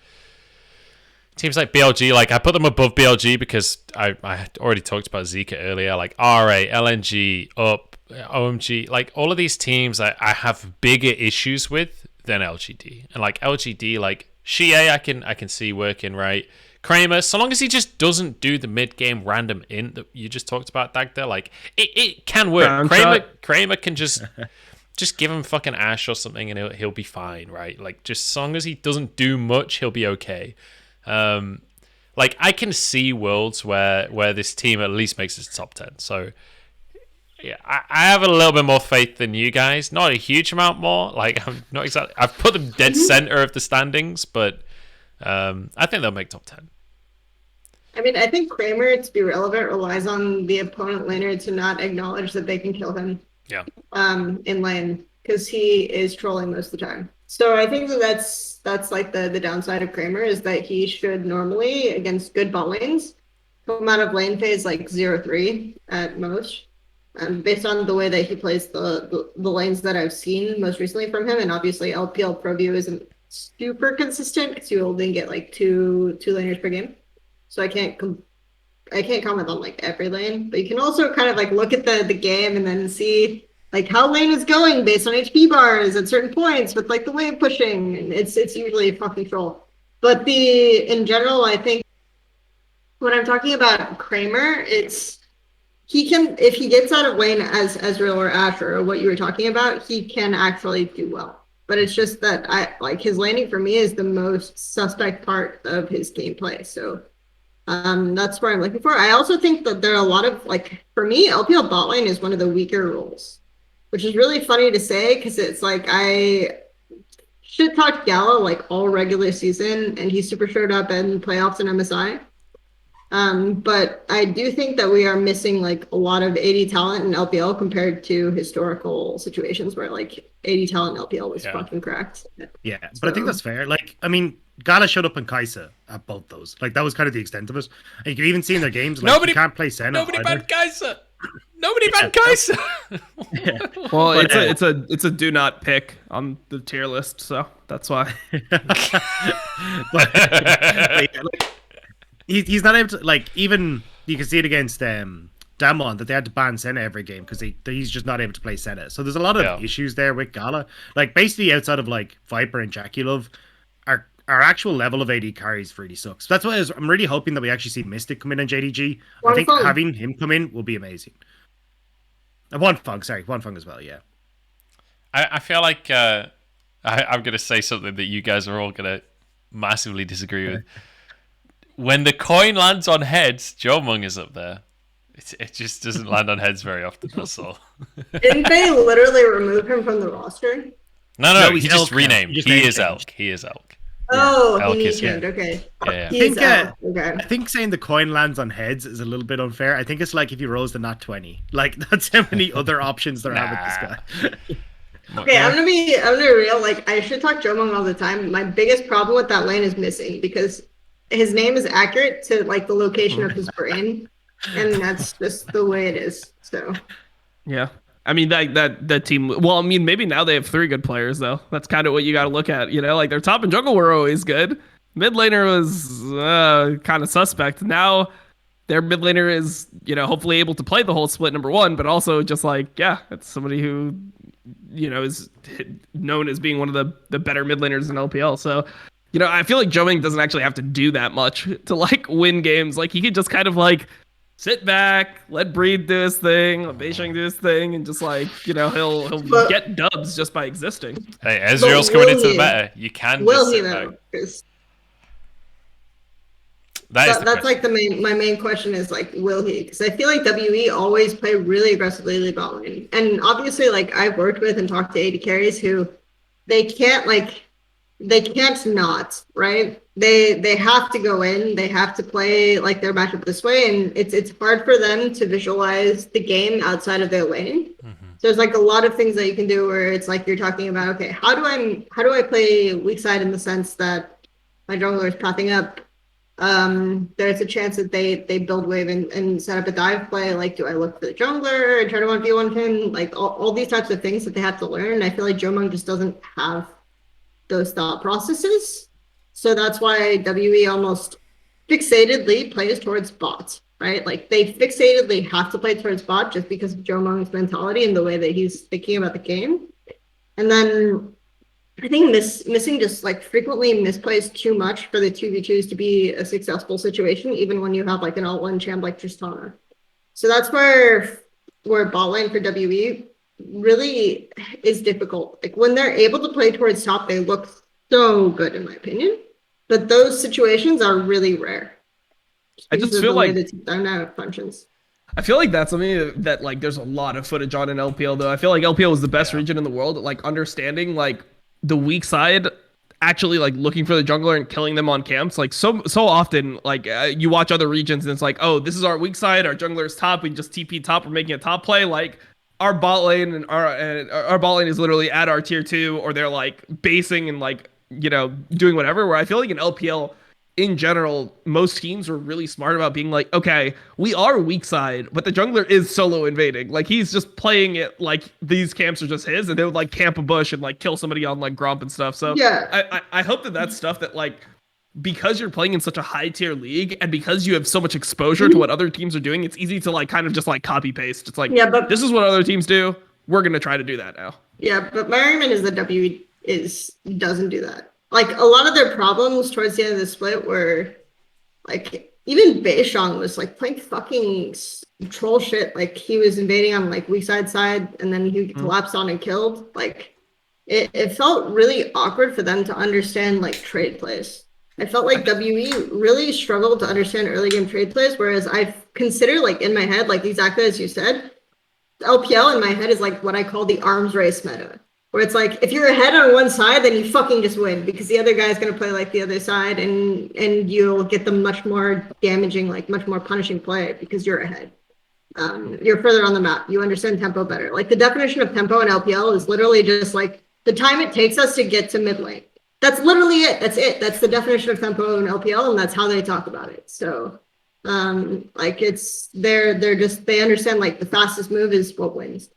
S1: Teams like BLG, like I put them above BLG because I already talked about Zika earlier, like RA, LNG, UP, OMG, like all of these teams I have bigger issues with than LGD. And like LGD, like Shea I can see working right. Kramer, so long as he just doesn't do the mid-game random int that you just talked about, Dagda, like it can work. Kramer can just give him fucking Ash or something and he'll be fine, right? Like just as long as he doesn't do much, he'll be okay. Like I can see worlds where this team at least makes it top 10. So yeah, I have a little bit more faith than you guys. Not a huge amount more. Like I'm not exactly. I've put them dead center of the standings, but I think they'll make top 10.
S3: I mean, I think Kramer, to be relevant, relies on the opponent laner to not acknowledge that they can kill him.
S1: Yeah.
S3: In lane, because he is trolling most of the time. So I think that's like the downside of Kramer is that he should normally, against good bot lanes, come out of lane phase like 0-3 at most. Based on the way that he plays the lanes that I've seen most recently from him, and obviously LPL Pro View isn't super consistent because you only get like two laners per game. So I can't comment on like every lane, but you can also kind of like look at the game and then see like how lane is going based on HP bars at certain points with like the wave pushing, and it's usually fucking troll. But in general, I think when I'm talking about Kramer, he can, if he gets out of lane as Ezreal or Ash or what you were talking about, he can actually do well. But it's just that his laning for me is the most suspect part of his gameplay. So that's where I'm looking for. I also think that there are a lot of for me, LPL bot lane is one of the weaker roles. which is really funny to say because it's like I shit talked Gala like all regular season, and he super showed up in playoffs and MSI. But I do think that we are missing like a lot of AD talent in LPL compared to historical situations where like AD talent in LPL was fucking cracked.
S4: Yeah, but I think that's fair. Like, I mean, Gala showed up in Kaisa at both those. Like, that was kind of the extent of it. And you can even see in their games, like, you can't play Senna.
S1: Nobody banned Kaisa. Nobody banned Kaisa.
S2: Well, it's a do not pick on the tier list, so that's why.
S4: He's not able to, like, even you can see it against Damon that they had to ban Senna every game because he's just not able to play Senna. So there's a lot of issues there with Gala. Like, basically outside of like Viper and Jackie Love, our actual level of AD carries really sucks. That's why I'm really hoping that we actually see Mystic come in JDG. I think having him come in will be amazing. One Fung as well, yeah.
S1: I feel like I'm going to say something that you guys are all going to massively disagree with. When the coin lands on heads, Joe Mung is up there. It just doesn't land on heads very often, that's all.
S3: Didn't they literally remove him from the roster?
S1: No, he just renamed. He is Elk.
S3: Oh,
S1: Elk
S3: he
S1: is
S3: changed. Okay.
S1: Yeah.
S4: I think saying the coin lands on heads is a little bit unfair. I think it's like if you rose the nat 20. Like, that's how many other options there are with this guy.
S3: Okay, I'm gonna be real. Like, I should talk Jomung all the time. My biggest problem with that lane is missing because his name is accurate to like the location of his brain, and that's just the way it is. So
S2: yeah. I mean, that team. Well, I mean, maybe now they have 3 good players though. That's kind of what you got to look at. You know, like their top and jungle were always good. Mid laner was kind of suspect. Now their mid laner is, you know, hopefully able to play the whole split number 1, but also just like, yeah, it's somebody who, you know, is known as being one of the better mid laners in LPL. So, you know, I feel like Joming doesn't actually have to do that much to like win games. Like he could just kind of like sit back, let Breed do his thing, let Beisheng do his thing, and just like, you know, he'll get dubs just by existing.
S1: Hey, Ezreal's coming into the meta. You can
S3: will
S1: just
S3: he
S1: sit
S3: though?
S1: back. That's
S3: like my main question is like, will he? Because I feel like WE always play really aggressively lead bot lane, and obviously like I've worked with and talked to AD carries who they can't not, right? They have to go in, they have to play like their matchup this way, and it's hard for them to visualize the game outside of their lane. So there's like a lot of things that you can do where it's like you're talking about, okay, how do I play weak side in the sense that my jungler is pathing up? There's a chance that they build wave and set up a dive play. Like, do I look for the jungler and try to 1v1 him? Like all these types of things that they have to learn. And I feel like Jomung just doesn't have those thought processes. So that's why WE almost fixatedly plays towards bot, right? Like they fixatedly have to play towards bot just because of Jomung's mentality and the way that he's thinking about the game. And then I think missing just like frequently misplays too much for the 2v2s to be a successful situation, even when you have like an all-one champ like Tristana. So that's where bot lane for WE really is difficult. Like when they're able to play towards top, they look so good in my opinion. But those situations are really rare.
S2: I just feel like
S3: the dynamic functions.
S2: I feel like that's something that like there's a lot of footage on in LPL though. I feel like LPL is the best region in the world at like understanding like the weak side, actually like looking for the jungler and killing them on camps. Like so often like you watch other regions and it's like, oh, this is our weak side, our jungler is top, we just TP top, we're making a top play. Like our bot lane and our bot lane is literally at our tier 2, or they're like basing and like, you know, doing whatever. Where I feel like in LPL in general, most teams are really smart about being like, okay, we are weak side, but the jungler is solo invading. Like he's just playing it like these camps are just his, and they would like camp a bush and like kill somebody on like Gromp and stuff. So yeah, I hope that that's stuff that like, because you're playing in such a high tier league and because you have so much exposure to what other teams are doing, it's easy to like kind of just like copy paste. It's like, yeah, but this is what other teams do. We're going to try to do that now. Yeah,
S3: but my argument is that W doesn't do that. Like a lot of their problems towards the end of the split were like even Beisheng was like playing fucking troll shit. Like he was invading on like weak side and then he collapsed on and killed. Like it felt really awkward for them to understand like trade plays. I felt like WE really struggled to understand early game trade plays, whereas I consider like in my head, like exactly as you said, LPL in my head is like what I call the arms race meta, where it's like if you're ahead on one side, then you fucking just win because the other guy's gonna play like the other side, and you'll get the much more damaging, like much more punishing play because you're ahead. You're further on the map. You understand tempo better. Like the definition of tempo in LPL is literally just like the time it takes us to get to mid lane. That's literally it. That's it. That's the definition of tempo in LPL, and that's how they talk about it. So. Like it's they understand like the fastest move is what wins.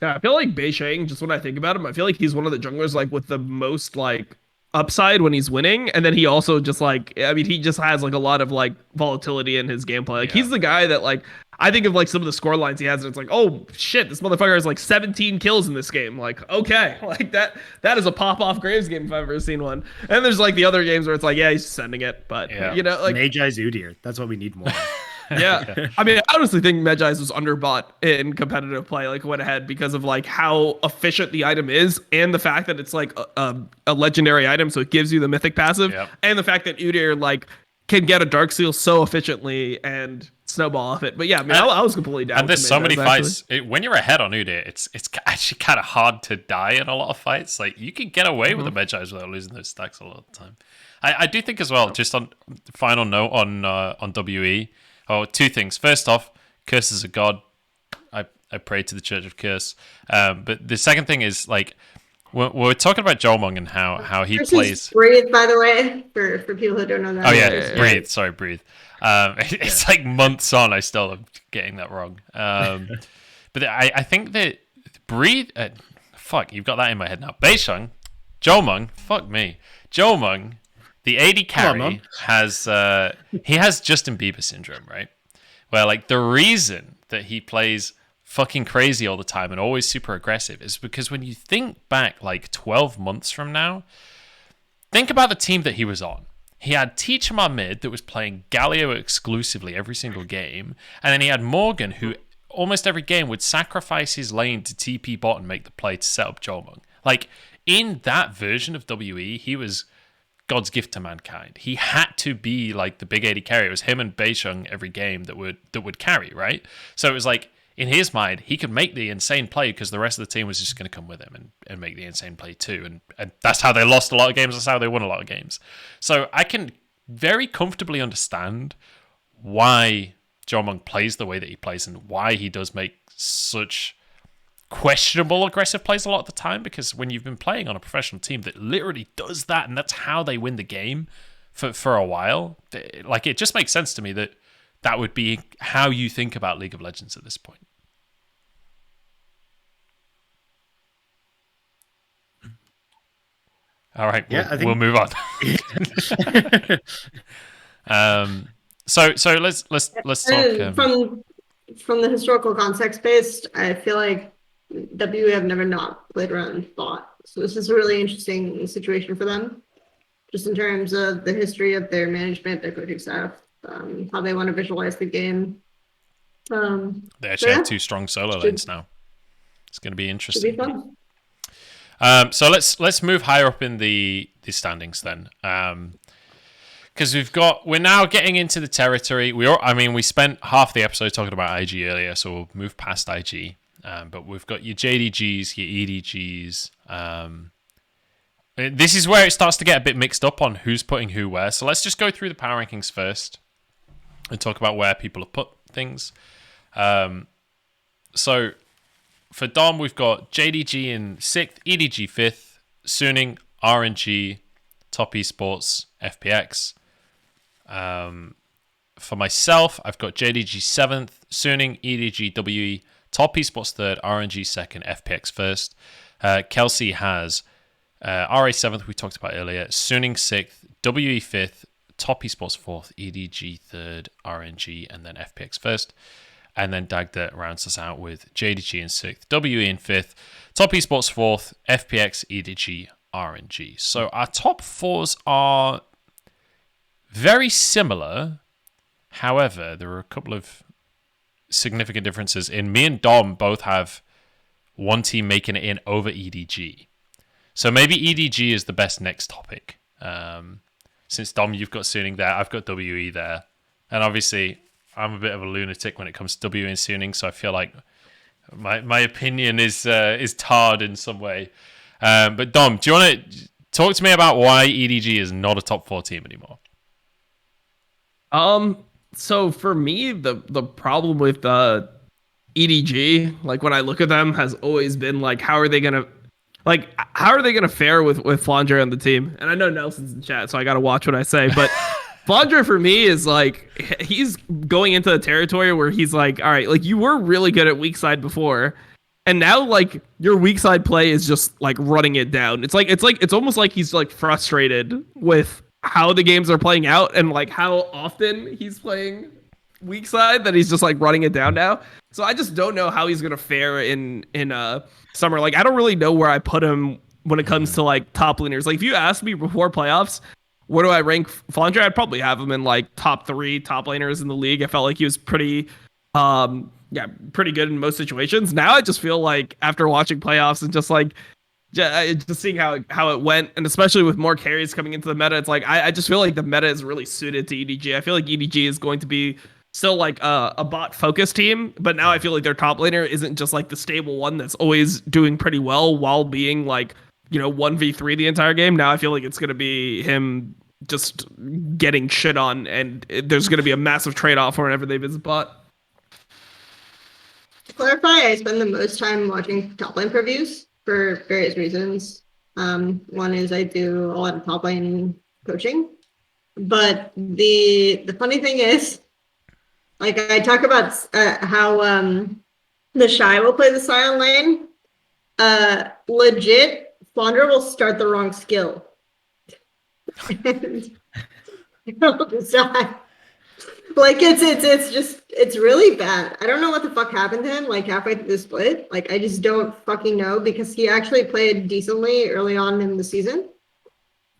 S2: Yeah, I feel like Beisheng, just when I think about him, I feel like he's one of the junglers like with the most like upside when he's winning, and then he also just like, I mean, he just has like a lot of like volatility in his gameplay. Like he's the guy that like I think of like some of the score lines he has, and it's like, oh shit, this motherfucker has like 17 kills in this game. Like, okay, like that is a pop off Graves game if I've ever seen one. And there's like the other games where it's like, yeah, he's sending it, but you know, like
S4: Magi's Udyr. That's what we need more.
S2: Yeah. I mean, I honestly think Magi's was underbought in competitive play, like went ahead because of like how efficient the item is and the fact that it's like a legendary item, so it gives you the mythic passive, and the fact that Udyr like can get a dark seal so efficiently and snowball off it. But yeah, I mean, I was completely down.
S1: And there's so many fights when you're ahead on Udyr, it's actually kind of hard to die in a lot of fights. Like you can get away with the Magi's without losing those stacks a lot of the time. I do think as well, just on final note on WE. Oh, two things. First off, Curse is a god. I pray to the Church of Curse. But the second thing is like we're talking about Jolmung and how he
S3: Curse
S1: plays.
S3: Breathe, by the way, for people who don't know that.
S1: Oh yeah, breathe. Sorry, breathe. It's like months on. I still am getting that wrong. But I think that breathe. Fuck, you've got that in my head now. Beisheng, Jolmung. Fuck me, Jolmung. The AD carry has he has Justin Bieber syndrome, right? Where like the reason that he plays fucking crazy all the time and always super aggressive is because when you think back like 12 months from now, think about the team that he was on. He had Teachama mid that was playing Galio exclusively every single game, and then he had Morgan who almost every game would sacrifice his lane to TP bot and make the play to set up Jolmung. Like in that version of WE, he was God's gift to mankind. He had to be like the big AD carry. It was him and Beisheng every game that would carry, right? So it was like in his mind, he could make the insane play because the rest of the team was just going to come with him and make the insane play too. And that's how they lost a lot of games. That's how they won a lot of games. So I can very comfortably understand why Jolmung plays the way that he plays and why he does make such questionable aggressive plays a lot of the time, because when you've been playing on a professional team that literally does that and that's how they win the game for a while, like it just makes sense to me that that would be how you think about League of Legends at this point. All right, we'll move on. So let's talk
S3: from the historical context based. I feel like W have never not played around bot. So this is a really interesting situation for them, just in terms of the history of their management, their coaching staff, how they want to visualize the game.
S1: They actually have two strong solo lanes now. It's going to be interesting.
S3: Should be fun.
S1: So let's move higher up in the standings then. Because we're now getting into the territory. We spent half the episode talking about IG earlier, so we'll move past IG. But we've got your JDGs, your EDGs. This is where it starts to get a bit mixed up on who's putting who where. So let's just go through the power rankings first and talk about where people have put things. So for Dom, we've got JDG in 6th, EDG 5th, Suning, RNG, Top Esports, FPX. For myself, I've got JDG 7th, Suning, EDG, WE, Top Esports 3rd, RNG 2nd, FPX 1st. Kelsey has RA 7th, we talked about earlier, Suning 6th, WE 5th, Top Esports 4th, EDG 3rd, RNG, and then FPX 1st. And then Dagda rounds us out with JDG in 6th, WE in 5th, Top Esports 4th, FPX, EDG, RNG. So our top fours are very similar. However, there are a couple of significant differences. In me and Dom both have one team making it in over EDG. So maybe EDG is the best next topic. Since Dom, you've got Suning there, I've got WE there. And obviously, I'm a bit of a lunatic when it comes to W and Suning, so I feel like my opinion is tarred in some way. But Dom, do you want to talk to me about why EDG is not a top 4 team anymore?
S2: So for me, the problem with EDG, like when I look at them, has always been like, how are they gonna fare with Flandre on the team? And I know Nelson's in chat, so I gotta watch what I say. But Flandre for me is like, he's going into a territory where he's like, all right, like you were really good at weak side before, and now like your weak side play is just like running it down. It's almost like he's like frustrated with how the games are playing out and like how often he's playing weak side that he's just like running it down now. So I just don't know how he's gonna fare in summer. Like I don't really know where I put him when it comes to like top laners. Like if you asked me before playoffs, where do I rank Flandre? I'd probably have him in like top 3 top laners in the league. I felt like he was pretty good in most situations. Now I just feel like after watching playoffs and just seeing how it went, and especially with more carries coming into the meta, it's like I just feel like the meta is really suited to EDG. I feel like EDG is going to be still like a bot focused team, but now I feel like their top laner isn't just like the stable one that's always doing pretty well while being like, 1v3 the entire game. Now I feel like it's going to be him just getting shit on, and there's going to be a massive trade-off whenever they visit bot.
S3: To clarify, I spend the most time watching top lane previews for various reasons. One is I do a lot of top lane coaching, but the funny thing is, like I talk about how the Shy will play the Sion lane. Legit, Flandre will start the wrong skill. And he'll decide. Like it's really bad. I don't know what the fuck happened to him like halfway through the split. Like I just don't fucking know, because he actually played decently early on in the season.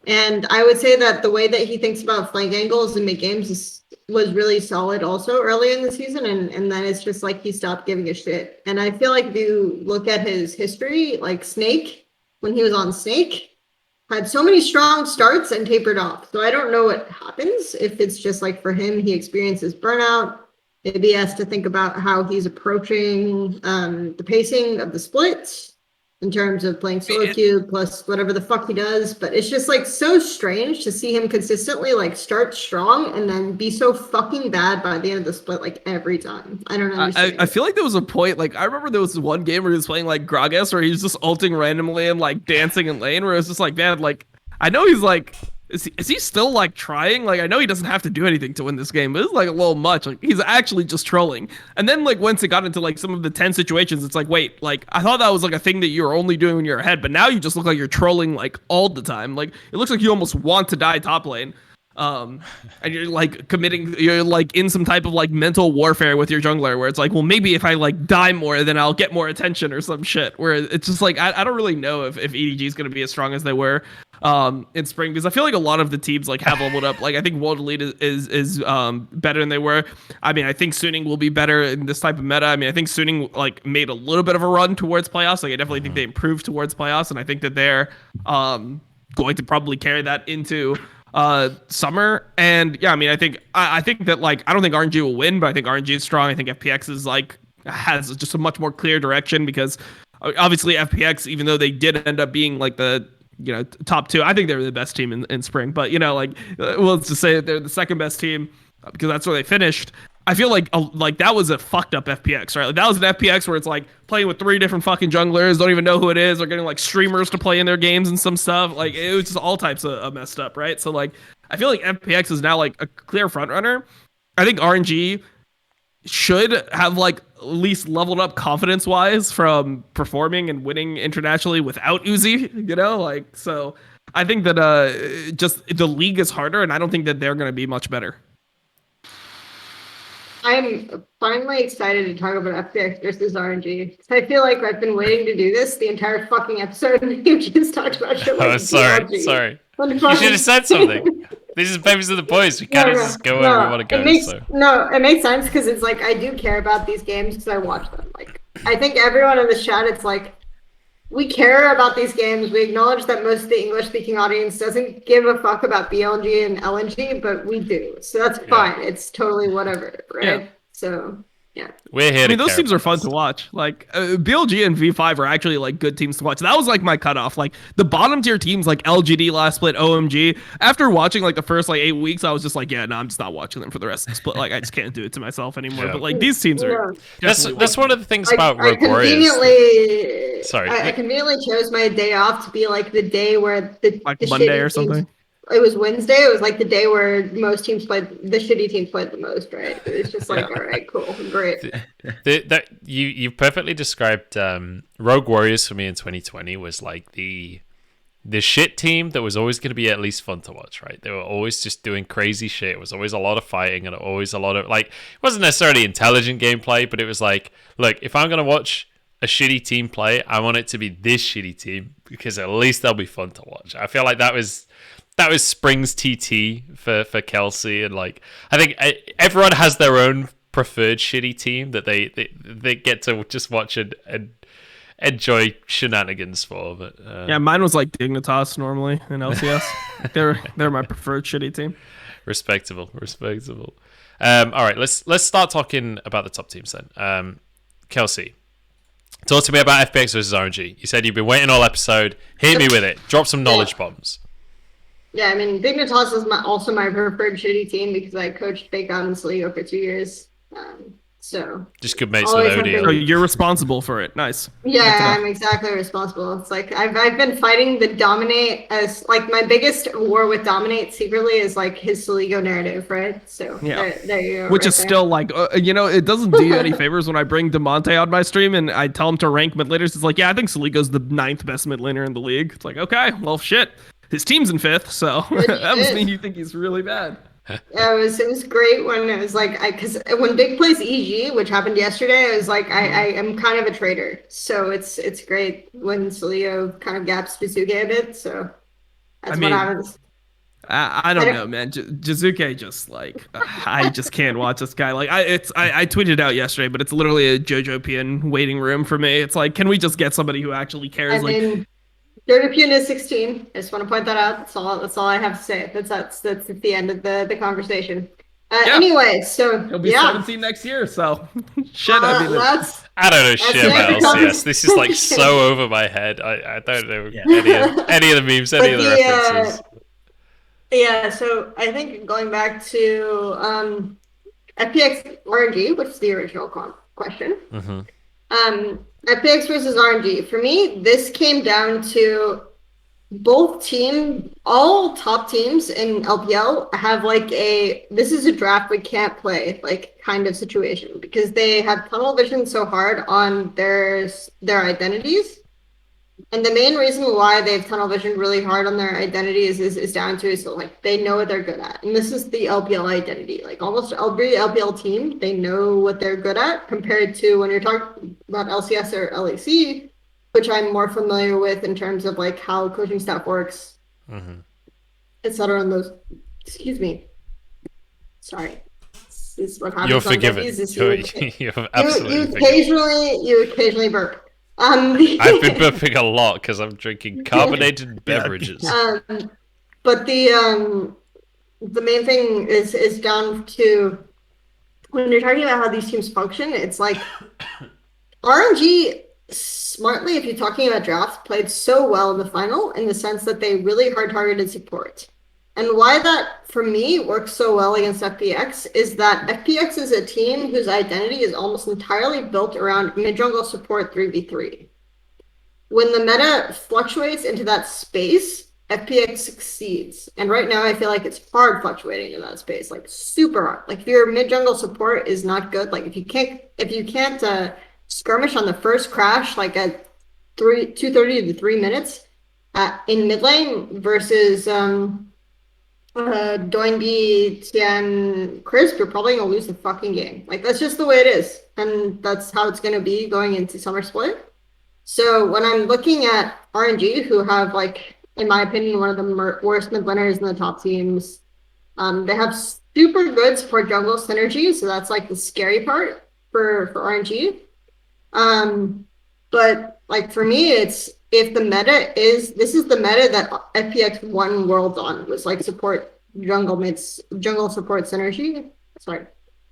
S3: And I would say that the way that he thinks about flank angles and mid games was really solid also early in the season, and then it's just like he stopped giving a shit. And I feel like if you look at his history, like Snake, when he was on Snake, had so many strong starts and tapered off. So I don't know what happens, if it's just like for him, he experiences burnout. Maybe he has to think about how he's approaching the pacing of the splits in terms of playing solo queue plus whatever the fuck he does. But it's just like so strange to see him consistently like start strong and then be so fucking bad by the end of the split, like every time. I don't understand.
S2: I feel like there was a point, like I remember there was one game where he was playing like Gragas, where he was just ulting randomly and like dancing in lane, where it was just like, man, like I know he's like, is he still like trying? Like I know he doesn't have to do anything to win this game, but it's like a little much. Like he's actually just trolling. And then like once it got into like some of the tense situations, it's like, wait, like I thought that was like a thing that you were only doing in your head, but now you just look like you're trolling like all the time. Like it looks like you almost want to die top lane. And you're like you're like in some type of like mental warfare with your jungler, where it's like, well, maybe if I like die more, then I'll get more attention or some shit, where it's just like I don't really know if EDG is going to be as strong as they were in spring, because I feel like a lot of the teams like have leveled up. Like I think World Elite is better than they were. I mean, I think Suning will be better in this type of meta. I mean, I think Suning like made a little bit of a run towards playoffs. Like I definitely think they improved towards playoffs, and I think that they're going to probably carry that into summer. And yeah, I mean, I think that like I don't think RNG will win, but I think RNG is strong. I think FPX is like has just a much more clear direction, because obviously FPX, even though they did end up being like the top 2, I think they were the best team in spring, but like well, let's just say that they're the second best team because that's where they finished. I feel like that was a fucked up FPX, right? Like that was an FPX where it's like playing with 3 different fucking junglers, don't even know who it is. They're getting like streamers to play in their games and some stuff. Like it was just all types of messed up, right? So like I feel like FPX is now like a clear front runner. I think RNG should have like at least leveled up confidence wise from performing and winning internationally without Uzi, like so. I think that just the league is harder, and I don't think that they're going to be much better.
S3: I'm finally excited to talk about FPX versus RNG. I feel like I've been waiting to do this the entire fucking episode, and you just talked about shit like
S1: sorry. You should have said something. This is Bevvies of the Boys. We can't just go where we want to go.
S3: It makes sense, because it's like I do care about these games because I watch them. Like I think everyone in the chat, it's like we care about these games. We acknowledge that most of the English-speaking audience doesn't give a fuck about BLG and LNG, but we do. So that's fine. It's totally whatever, right?
S2: Yeah.
S3: So, yeah.
S1: We're here.
S2: I mean,
S1: to
S2: those
S1: care
S2: teams are
S1: about
S2: fun
S1: this.
S2: to watch. Like BLG and V5 are actually like good teams to watch. That was like my cutoff. Like the bottom tier teams, like LGD last split, OMG. After watching like the first like 8 weeks, I was just like, yeah, no, I'm just not watching them for the rest of the split. Like I just can't do it to myself anymore.
S1: Yeah.
S2: But like these teams are.
S3: Yeah.
S1: That's one of the things about
S3: I
S1: Rogue Warriors.
S3: conveniently,
S1: Sorry.
S3: I conveniently chose my day off to be like the day where
S2: Like
S3: the
S2: Monday
S3: shitty
S2: or
S3: teams-
S2: something.
S3: It was Wednesday. It was like the day where most teams played, the shitty teams played the most, right? It was just like, all right, cool, great.
S1: You perfectly described Rogue Warriors for me in 2020 was like the shit team that was always going to be at least fun to watch, right? They were always just doing crazy shit. It was always a lot of fighting and always a lot of like, it wasn't necessarily intelligent gameplay, but it was like, look, if I'm going to watch a shitty team play, I want it to be this shitty team because at least they'll be fun to watch. I feel like that was Spring's TT for Kelsey, and like I think everyone has their own preferred shitty team that they get to just watch and enjoy shenanigans for. But
S2: Yeah, mine was like Dignitas normally in LCS. they're my preferred shitty team.
S1: respectable. All right, let's start talking about the top teams then. Kelsey, talk to me about FPX versus RNG. You said you've been waiting all episode. Hit me with it. Drop some knowledge bombs.
S3: Yeah, I mean, Dignitas is also my preferred shitty team because I coached Fake Out in Sligo for 2 years. So
S1: Just good mates
S3: Always
S1: with
S3: have been-
S2: So
S1: OD.
S2: you're responsible for it. Nice.
S3: yeah, I'm exactly responsible. It's like I've been fighting the Dominate as like my biggest war with Dominate secretly is like his Sligo narrative, right? So
S2: Yeah.
S3: there you go.
S2: Which
S3: right
S2: is
S3: there.
S2: still like, it doesn't do you any favors when I bring DeMonte on my stream and I tell him to rank mid laners. It's like, yeah, I think Saligo's the 9th best mid laner in the league. It's like, okay, well, shit. His team's in 5th, so that must mean you think he's really bad.
S3: Yeah, it was great when it was like because when Big plays EG, which happened yesterday, I was like I am kind of a traitor, so it's great when Salio kind of gaps Bizuke a bit, so that's
S2: mean,
S3: what happens.
S2: I don't know, man. Jizuke just like I just can't watch this guy. Like I tweeted it out yesterday, but it's literally a JoJo waiting room for me. It's like, can we just get somebody who actually cares?
S3: And
S2: Like,
S3: then Dirtapune is 16. I just want to point that out. That's all I have to say. That's at the end of the conversation.
S2: Yeah.
S3: Anyway, so
S2: he'll be
S3: yeah.
S2: 17 next year. So shit. I mean,
S3: Let's
S1: I don't know shit
S3: the
S1: about
S3: end of the
S1: LCS. This is like so over my head. I don't know any of the memes, any of the references.
S3: Yeah, so I think going back to FPX RNG, which is the original question.
S1: Mm-hmm.
S3: FPX versus RNG. For me, this came down to all top teams in LPL have like this is a draft we can't play like kind of situation because they have tunnel vision so hard on their identities. And the main reason why they've tunnel vision really hard on their identities is down to so like they know what they're good at. And this is the LPL identity. Like almost every LPL team, they know what they're good at compared to when you're talking about LCS or LEC, which I'm more familiar with in terms of like how coaching staff works, etc. And those, excuse me. Sorry. This is what happens.
S1: You're forgiven. You're absolutely forgiven.
S3: You occasionally burp.
S1: I've been burping a lot because I'm drinking carbonated beverages.
S3: But the main thing is down to when you're talking about how these teams function. It's like RNG smartly, if you're talking about drafts, played so well in the final in the sense that they really hard targeted support. And why that, for me, works so well against FPX is that FPX is a team whose identity is almost entirely built around mid-jungle support 3v3. When the meta fluctuates into that space, FPX succeeds. And right now, I feel like it's hard fluctuating in that space, like super hard. Like if your mid-jungle support is not good, like if you can't skirmish on the first crash, like at 2:30 to 3 minutes in mid lane versus Doinby, Tian, Crisp, you're probably gonna lose the fucking game. Like that's just the way it is, and that's how it's gonna be going into summer split. So when I'm looking at RNG, who have like, in my opinion, one of the worst mid laners in the top teams, they have super good support jungle synergy, so that's like the scary part for RNG. But like for me, it's if the meta is, this is the meta that FPX won Worlds on, was like support jungle mids, jungle support synergy. Sorry.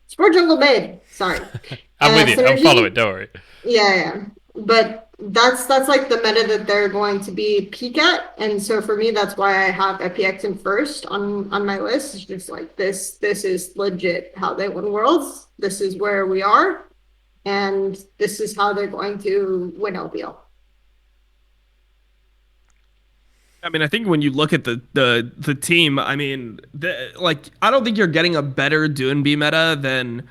S3: Support jungle mid. Sorry.
S1: I'm with you.
S3: Synergy.
S1: I'm following. Don't worry.
S3: Yeah. But that's like the meta that they're going to be peak at. And so for me, that's why I have FPX in first on my list. It's just like this is legit how they win Worlds. This is where we are. And this is how they're going to win LPL.
S2: I mean, I think when you look at the team, I mean, I don't think you're getting a better Doonby meta than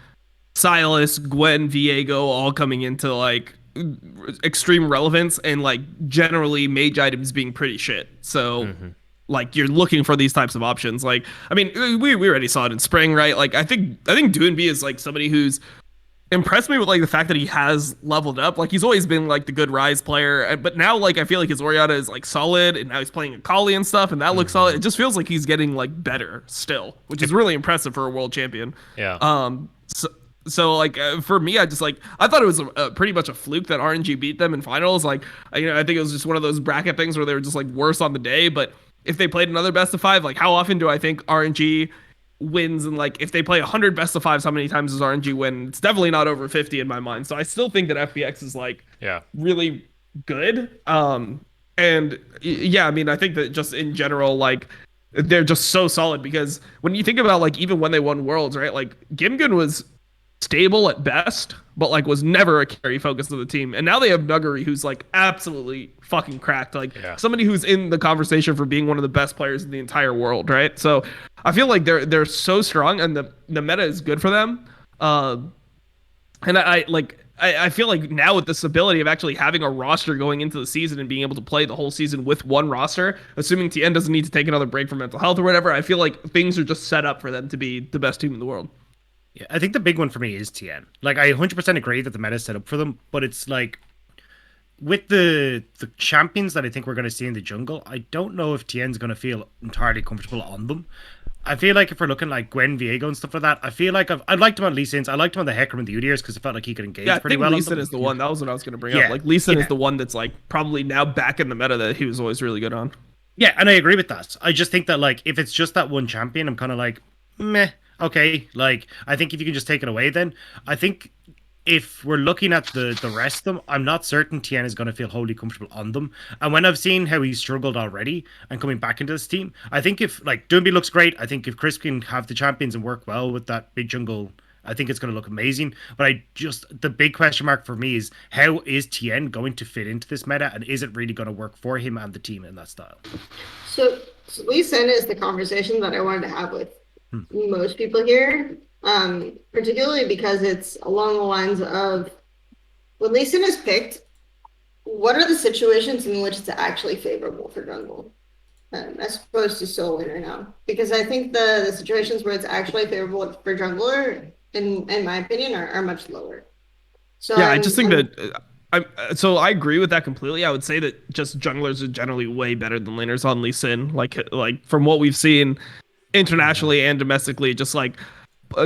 S2: Silas, Gwen, Viego all coming into like extreme relevance and like generally mage items being pretty shit. So like you're looking for these types of options. Like, I mean, we already saw it in spring, right? Like I think Doonby is like somebody who's impressed me with like the fact that he has leveled up. Like he's always been like the good Rise player, but now like I feel like his Orianna is like solid, and now he's playing Akali and stuff, and that looks solid. It just feels like he's getting like better still, which is really impressive for a world champion.
S1: Yeah.
S2: So like for me, I thought it was pretty much a fluke that RNG beat them in finals. Like I think it was just one of those bracket things where they were just like worse on the day. But if they played another best of 5, like how often do I think RNG wins? And like if they play 100 best of 5s, how many times does RNG win? It's definitely not over 50 in my mind. So I still think that FPX is like really good. And yeah, I mean, I think that just in general, like they're just so solid, because when you think about like even when they won Worlds, right? Like Gimgun was stable at best, but like was never a carry focus of the team. And now they have Nuggery, who's like absolutely fucking cracked, like somebody who's in the conversation for being one of the best players in the entire world, right? So I feel like they're so strong, and the meta is good for them. And I feel like now with this ability of actually having a roster going into the season and being able to play the whole season with one roster, assuming TN doesn't need to take another break for mental health or whatever, I feel like things are just set up for them to be the best team in the world.
S4: Yeah, I think the big one for me is TN. Like, I 100% agree that the meta is set up for them, but it's like, with the champions that I think we're going to see in the jungle, I don't know if TN's going to feel entirely comfortable on them. I feel like if we're looking like Gwen, Viego and stuff like that, I feel like I liked him on Lee Sin's. I liked him on the Hecarim and the Udyrs because I felt like he could engage pretty well.
S2: Lee Sin is the one. That was what I was going to bring up. Like, Lee Sin is the one that's like probably now back in the meta that he was always really good on.
S4: Yeah, and I agree with that. I just think that, like, if it's just that one champion, I'm kind of like, meh. Okay, like, I think if you can just take it away, then I think if we're looking at the rest of them, I'm not certain TN is going to feel wholly comfortable on them. And when I've seen how he's struggled already and coming back into this team, I think if, like, Doonby looks great, I think if Chris can have the champions and work well with that big jungle, I think it's going to look amazing. But the big question mark for me is, how is TN going to fit into this meta, and is it really going to work for him and the team in that style?
S3: So Lee Sin is the conversation that I wanted to have with most people here, particularly because it's along the lines of, when Lee Sin is picked, what are the situations in which it's actually favorable for jungle, as opposed to solo lane right now? Because I think the situations where it's actually favorable for jungler, in my opinion, are much lower. So
S2: yeah, I just think that I agree with that completely. I would say that just junglers are generally way better than laners on Lee Sin. Like from what we've seen internationally and domestically, just like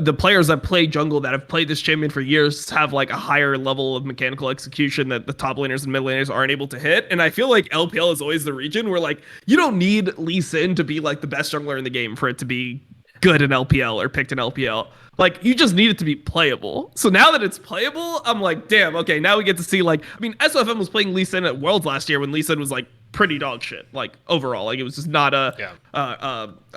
S2: the players that play jungle that have played this champion for years have like a higher level of mechanical execution that the top laners and mid laners aren't able to hit. And I feel like LPL is always the region where like you don't need Lee Sin to be like the best jungler in the game for it to be good in LPL or picked in LPL. Like, you just need it to be playable. So now that it's playable, I'm like, damn, okay, now we get to see, like, I mean, SOFM was playing Lee Sin at Worlds last year when Lee Sin was, like, pretty dog shit, like, overall. Like, it was just not a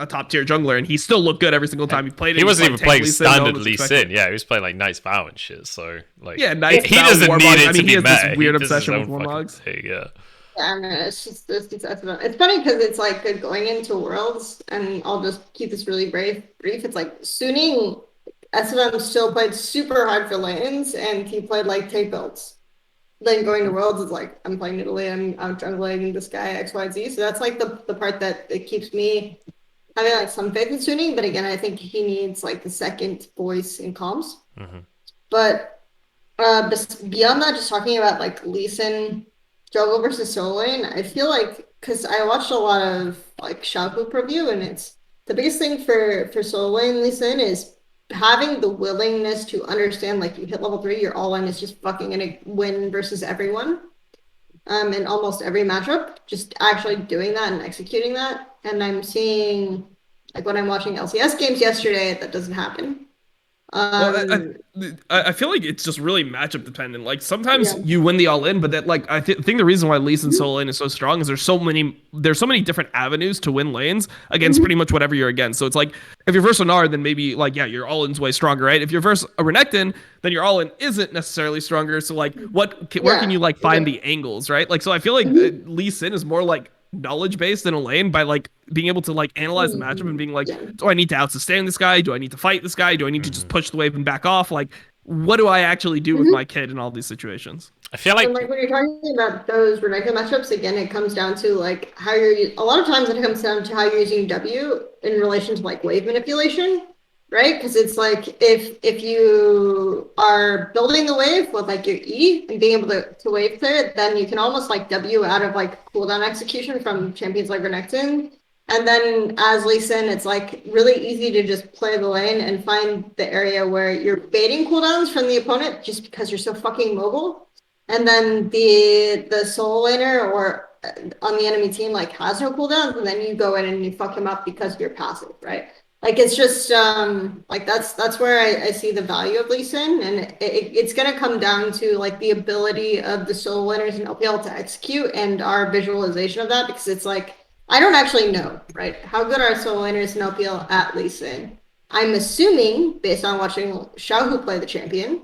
S2: top-tier jungler, and he still looked good every single time he played it.
S1: He wasn't even playing standard
S2: Lee
S1: Sin. Yeah, he was playing, like, Knight's Vow and shit, so, like...
S2: Yeah, Knight's
S1: Vow,
S2: he doesn't need
S1: it to be meta.
S2: This weird obsession with Warmogs.
S1: Yeah.
S3: I mean, it's funny because it's like going into Worlds, and I'll just keep this really brief. It's like Suning, SFM still played super hard for lanes, and he played like take builds. Then going to Worlds is like, I'm playing Italy, I'm out jungling this guy XYZ. So that's like the part that it keeps me having like some faith in Suning. But again, I think he needs like the second voice in comms. But beyond that, just talking about like Lee Sin jungle versus solo lane, I feel like, because I watched a lot of like Shaohu preview, and it's the biggest thing for solo lane Lee Sin is having the willingness to understand, like, you hit level 3, your all in is just fucking gonna win versus everyone. in almost every matchup, just actually doing that and executing that. And I'm seeing, like when I'm watching LCS games yesterday, that doesn't happen.
S2: Well, I feel like it's just really matchup dependent. Like sometimes
S3: Yeah.
S2: you win the all in, but that like think the reason why Lee Sin
S3: Mhm.
S2: solo lane is so strong is there's so many different avenues to win lanes against
S3: Mhm.
S2: pretty much whatever you're against. So it's like if you're versus Nar, then maybe like yeah, your all in's way stronger, right? If you're versus a Renekton, then your all in isn't necessarily stronger. So like where can
S3: Yeah.
S2: you like find
S3: Yeah.
S2: the angles, right? Like so I feel like
S3: Mhm.
S2: Lee Sin is more like knowledge based in a lane by like being able to like analyze the matchup and being like,
S3: Yeah.
S2: do I need to out sustain this guy? Do I need to fight this guy? Do I need to just push the wave and back off? Like, what do I actually do with
S3: Mhm.
S2: my kid in all these situations?
S1: I feel
S3: And
S1: like
S3: like when you're talking about those Renekton matchups, again, it comes down to like how you're. A lot of times, it comes down to how you're using W in relation to like wave manipulation, right? Because it's like if you are building the wave with like your E and being able to wave clear it, then you can almost like W out of like cooldown execution from champions like Renekton. And then as Lee Sin, it's like really easy to just play the lane and find the area where you're baiting cooldowns from the opponent just because you're so fucking mobile. And then the solo laner or on the enemy team like has no cooldowns, and then you go in and you fuck him up because you're passive, right? Like it's just like that's where I see the value of Lee Sin, and it's gonna come down to like the ability of the solo laners in LPL to execute and our visualization of that, because it's like I don't actually know, right? How good are solo laners in LPL at Lee Sin? I'm assuming based on watching Xiaohu play the champion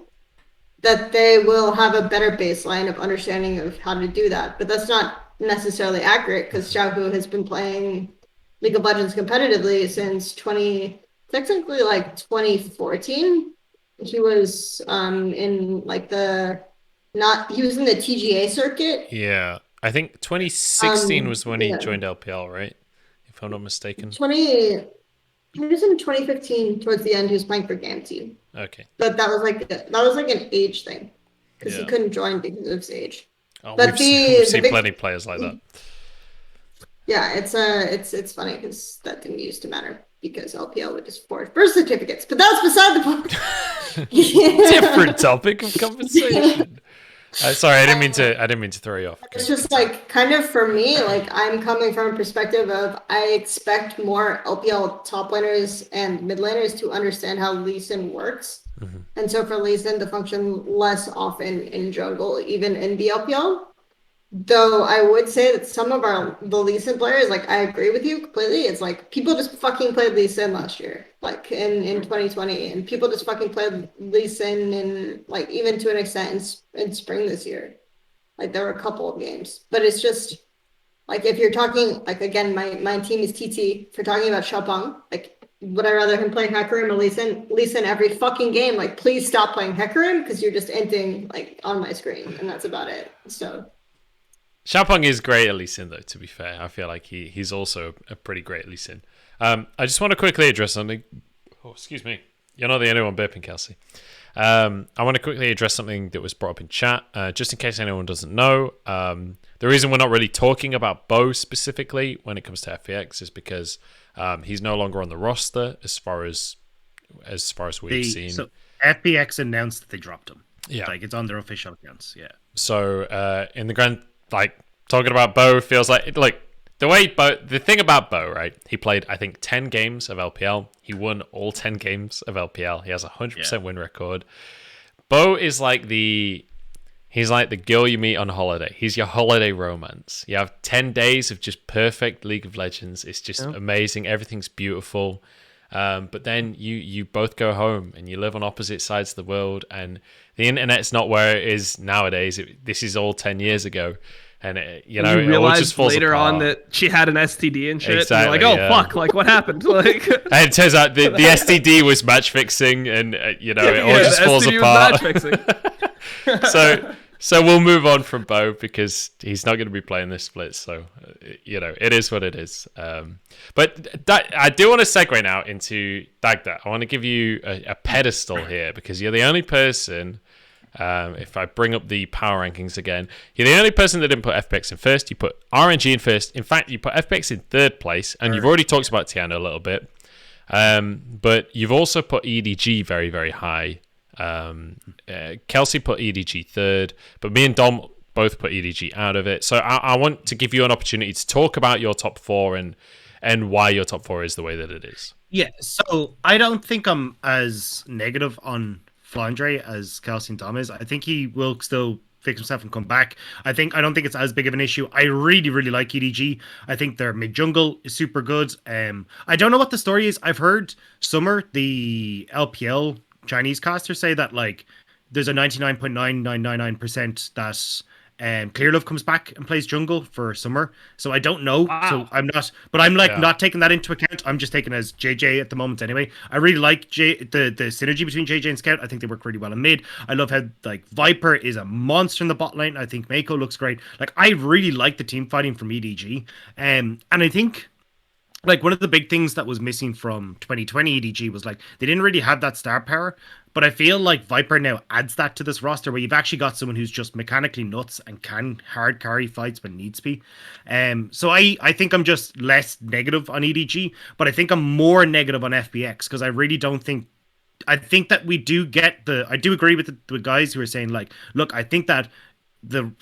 S3: that they will have a better baseline of understanding of how to do that. But that's not necessarily accurate because Xiaohu has been playing League of Legends competitively since technically like 2014. He was in like he was in the TGA circuit.
S1: yeah, I think 2016 was when he
S3: Yeah.
S1: joined LPL, right? If I'm not mistaken.
S3: 20 he was in 2015 towards the end. He was playing for GAM team.
S1: Okay.
S3: But that was like an age thing because he
S1: Yeah.
S3: couldn't join because of his age.
S1: Oh,
S3: But
S1: we've seen
S3: big
S1: plenty of players like that.
S3: yeah, it's funny because that didn't used to matter because LPL would just forge birth certificates. But that's beside the point.
S1: Different topic of conversation. Sorry, I didn't mean to throw you off.
S3: It's just like kind of for me, like I'm coming from a perspective of I expect more LPL top laners and mid laners to understand how Lee Sin works.
S1: Mhm.
S3: And so for Lee Sin to function less often in jungle, even in the LPL. Though I would say that some of the Lee Sin players, like I agree with you completely. It's like people just fucking played Lee Sin last year, like in 2020, and people just fucking played Lee Sin in like even to an extent in spring this year. Like there were a couple of games, but it's just like if you're talking like again, my team is TT. If you're talking about Xiaopeng, like would I rather him play Hecarim or Lee Sin? Lee Sin every fucking game. Like please stop playing Hecarim because you're just inting like on my screen, and that's about it. So.
S1: Xiaopeng is great at Lee Sin, though, to be fair. I feel like he's also a pretty great Lee Sin. I just want to quickly address something. Oh, excuse me. You're not the only one burping, Kelsey. I want to quickly address something that was brought up in chat, just in case anyone doesn't know. The reason we're not really talking about Bo specifically when it comes to FPX is because he's no longer on the roster as far as we've seen.
S4: So FPX announced that they dropped him.
S1: Yeah.
S4: Like it's on their official accounts. Yeah.
S1: So in the grand, like talking about Bo feels like the thing about Bo, right? He played I think 10 games of LPL. He won all 10 games of LPL. He has a 100% win record. Bo is like he's like the girl you meet on holiday. He's your holiday romance. You have 10 days of just perfect League of Legends. It's just amazing. Everything's beautiful. But then you both go home and you live on opposite sides of the world, and the internet's not where it is nowadays. This is all 10 years ago, and
S2: you
S1: it all
S2: realize
S1: just falls
S2: later
S1: apart.
S2: on that she had an STD and shit.
S1: Exactly,
S2: and you're like, oh
S1: yeah.
S2: fuck, like what happened? Like,
S1: And it turns out the STD was match fixing, and it all just
S2: the
S1: falls
S2: STD was
S1: apart.
S2: match fixing.
S1: So we'll move on from Bo because he's not going to be playing this split. So, it is what it is. But I do want to segue now into Dagda. I want to give you a pedestal here because you're the only person, if I bring up the power rankings again, you're the only person that didn't put FPX in first. You put RNG in first. In fact, you put FPX in third place. And you've already talked about Tiana a little bit. But you've also put EDG very, very high. Kelsey put EDG third, but me and Dom both put EDG out of it. So I want to give you an opportunity to talk about your top 4 and why your top 4 is the way that it is.
S4: Yeah, so I don't think I'm as negative on Flandre as Kelsey and Dom is. I think he will still fix himself and come back. I don't think it's as big of an issue. I really, really like EDG. I think their mid jungle is super good. I don't know what the story is. I've heard Summer, the LPL Chinese caster, say that like there's a 99.9999% that Clearlove comes back and plays jungle for Summer. So I don't know.
S2: Wow.
S4: So I'm not, but I'm like not taking that into account. I'm just taking it as JJ at the moment anyway. I really like the synergy between JJ and Scout. I think they work really well in mid. I love how like Viper is a monster in the bot lane. I think Mako looks great. Like I really like the team fighting from EDG. And I think like one of the big things that was missing from 2020 EDG was like they didn't really have that star power. But I feel like Viper now adds that to this roster where you've actually got someone who's just mechanically nuts and can hard carry fights when needs be. So I think I'm just less negative on EDG, but I think I'm more negative on FBX because I really don't think. I think that we do get I do agree with the guys who are saying like, look, I think that the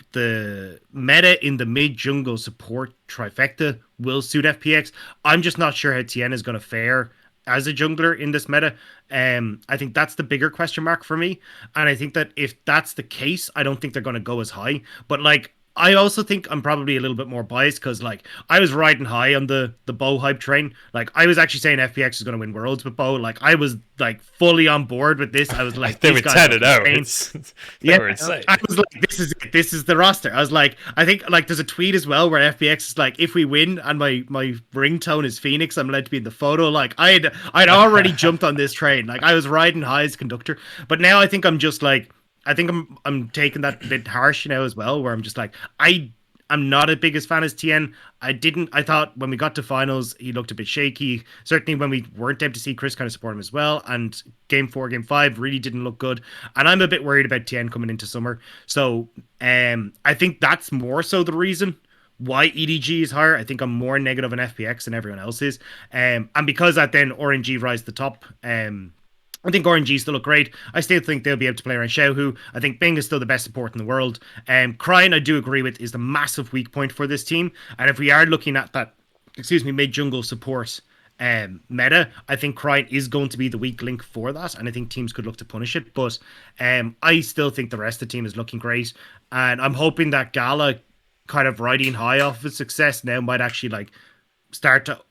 S4: meta in the mid jungle support trifecta will suit FPX. I'm just not sure how Tien is going to fare as a jungler in this meta. I think that's the bigger question mark for me. And I think that if that's the case, I don't think they're going to go as high. But like, I also think I'm probably a little bit more biased because like I was riding high on the Bo hype train. Like I was actually saying FPX is going to win Worlds with Bo. Like I was like fully on board with this. I was like,
S1: they were 10-0.
S4: Yeah,
S1: were insane.
S4: I was like, this is it. This is the roster. I was like, I think like there's a tweet as well where FPX is like, if we win and my ringtone is Phoenix, I'm allowed to be in the photo. Like I'd already jumped on this train. Like I was riding high as conductor, but now I think I'm just like. I think I'm taking that a bit harsh now as well, where I'm just like, I'm not as big as fan as Tien. I thought when we got to finals, he looked a bit shaky. Certainly when we weren't able to see Chris kind of support him as well. And game 4, game 5 really didn't look good. And I'm a bit worried about Tien coming into summer. So I think that's more so the reason why EDG is higher. I think I'm more negative on FPX than everyone else is. And because that then RNG rise to the top, I think RNG still look great. I still think they'll be able to play around Xiaohu. I think Bing is still the best support in the world. Cryin, I do agree with, is the massive weak point for this team. And if we are looking at that, mid-jungle support meta, I think Cryin is going to be the weak link for that. And I think teams could look to punish it. But I still think the rest of the team is looking great. And I'm hoping that Gala kind of riding high off of success now might actually like start to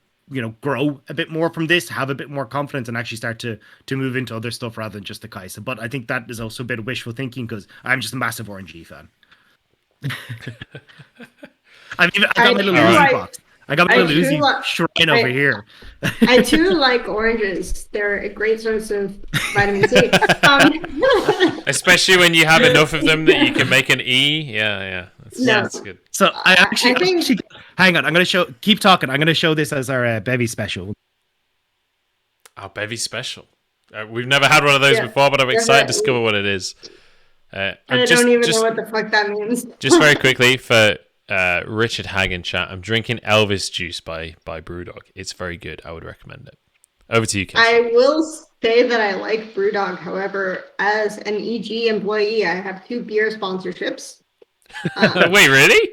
S4: grow a bit more from this, have a bit more confidence, and actually start to move into other stuff rather than just the Kai'Sa. But I think that is also a bit of wishful thinking because I'm just a massive RNG fan. I got my little Uzi box. I got my little Uzi shrine over here.
S3: I too like oranges. They're a great source of vitamin C.
S1: Especially when you have enough of them that you can make an E. Yeah. That's good.
S4: So I think hang on. I'm going to keep talking. I'm going to show this as our Bevvies special.
S1: Our Bevvies special. We've never had one of those before, but I'm excited to discover what it is.
S3: I don't even know what the fuck that means.
S1: Just very quickly for Richard Hagen chat, I'm drinking Elvis juice by Brewdog. It's very good. I would recommend it. Over to you, Kelsey.
S3: I will say that I like Brewdog. However, as an EG employee, I have 2 beer sponsorships.
S1: Wait, really?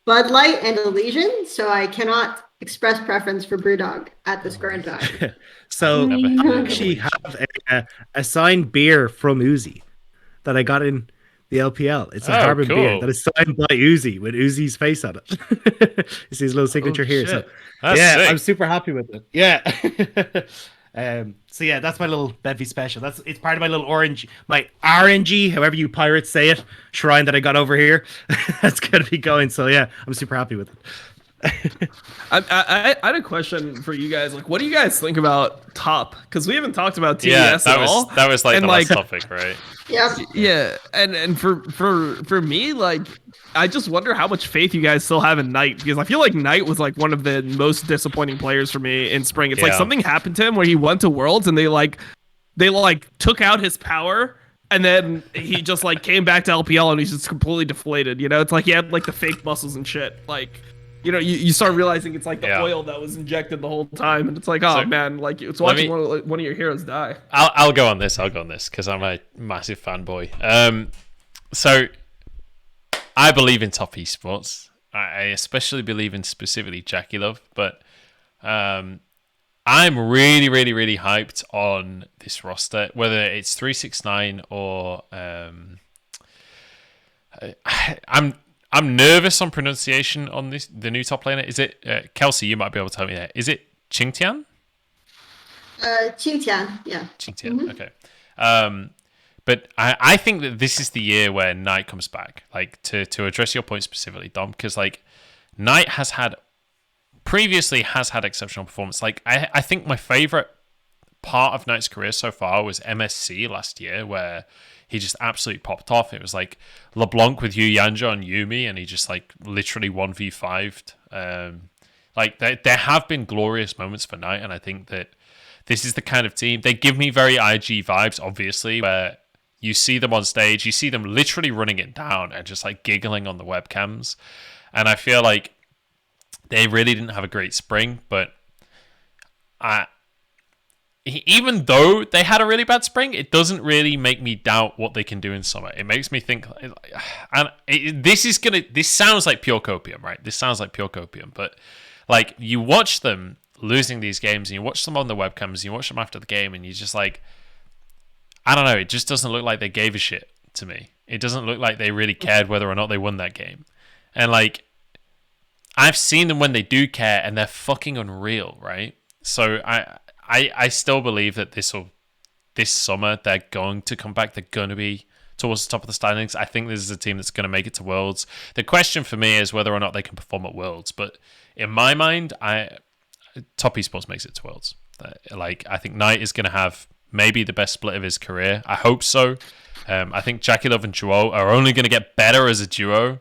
S3: Bud Light and Elysian, so I cannot express preference for Brewdog at this current time.
S4: So I actually have a signed beer from Uzi that I got in the LPL. It's a Harbin beer that is signed by Uzi with Uzi's face on it. You see his little signature here. So sick. I'm super happy with it. Yeah. So yeah, that's my little Bevvies special. It's part of my little my RNG, however you pirates say it, shrine that I got over here. That's gonna be going. So yeah, I'm super happy with it.
S2: I had a question for you guys. Like, what do you guys think about top? Because we haven't talked about TES at all.
S1: That was like the last topic, right?
S3: Yeah.
S2: And for me, like, I just wonder how much faith you guys still have in Knight, because I feel like Knight was like one of the most disappointing players for me in spring. It's like something happened to him where he went to Worlds and they took out his power. And then he just like came back to LPL and he's just completely deflated. It's like he had like the fake muscles and shit. Like, you start realizing it's like the oil that was injected the whole time, and it's like, man, like it's watching one of your heroes die.
S1: I'll go on this because I'm a massive fanboy. So I believe in top esports. I especially believe in specifically Jackie Love, but I'm really, really, really hyped on this roster, whether it's 369 or I'm nervous on pronunciation on the new top laner. Is it Kelsey? You might be able to help me there. Is it Qingtian?
S3: Qingtian, yeah.
S1: Qingtian, okay. But I think that this is the year where Knight comes back. Like to address your point specifically, Dom, because like Knight previously has had exceptional performance. Like I think my favorite part of Knight's career so far was MSC last year, where he just absolutely popped off. It was like LeBlanc with Yu Yanja and Yumi, and he just like literally 1v5'd. Like there have been glorious moments for Knight, and I think that this is the kind of team. They give me very IG vibes, obviously, where you see them on stage, you see them literally running it down and just like giggling on the webcams. And I feel like they really didn't have a great spring, but even though they had a really bad spring, it doesn't really make me doubt what they can do in summer. It makes me think, and this sounds like pure copium, right? This sounds like pure copium, but like you watch them losing these games and you watch them on the webcams, and you watch them after the game, and you just like, I don't know, it just doesn't look like they gave a shit to me. It doesn't look like they really cared whether or not they won that game. And like, I've seen them when they do care, and they're fucking unreal, right? So I still believe that this summer they're going to come back. They're going to be towards the top of the standings. I think this is a team that's going to make it to Worlds. The question for me is whether or not they can perform at Worlds. But in my mind, top esports makes it to Worlds. Like I think Knight is going to have maybe the best split of his career. I hope so. I think Jackie Love and Duo are only going to get better as a duo.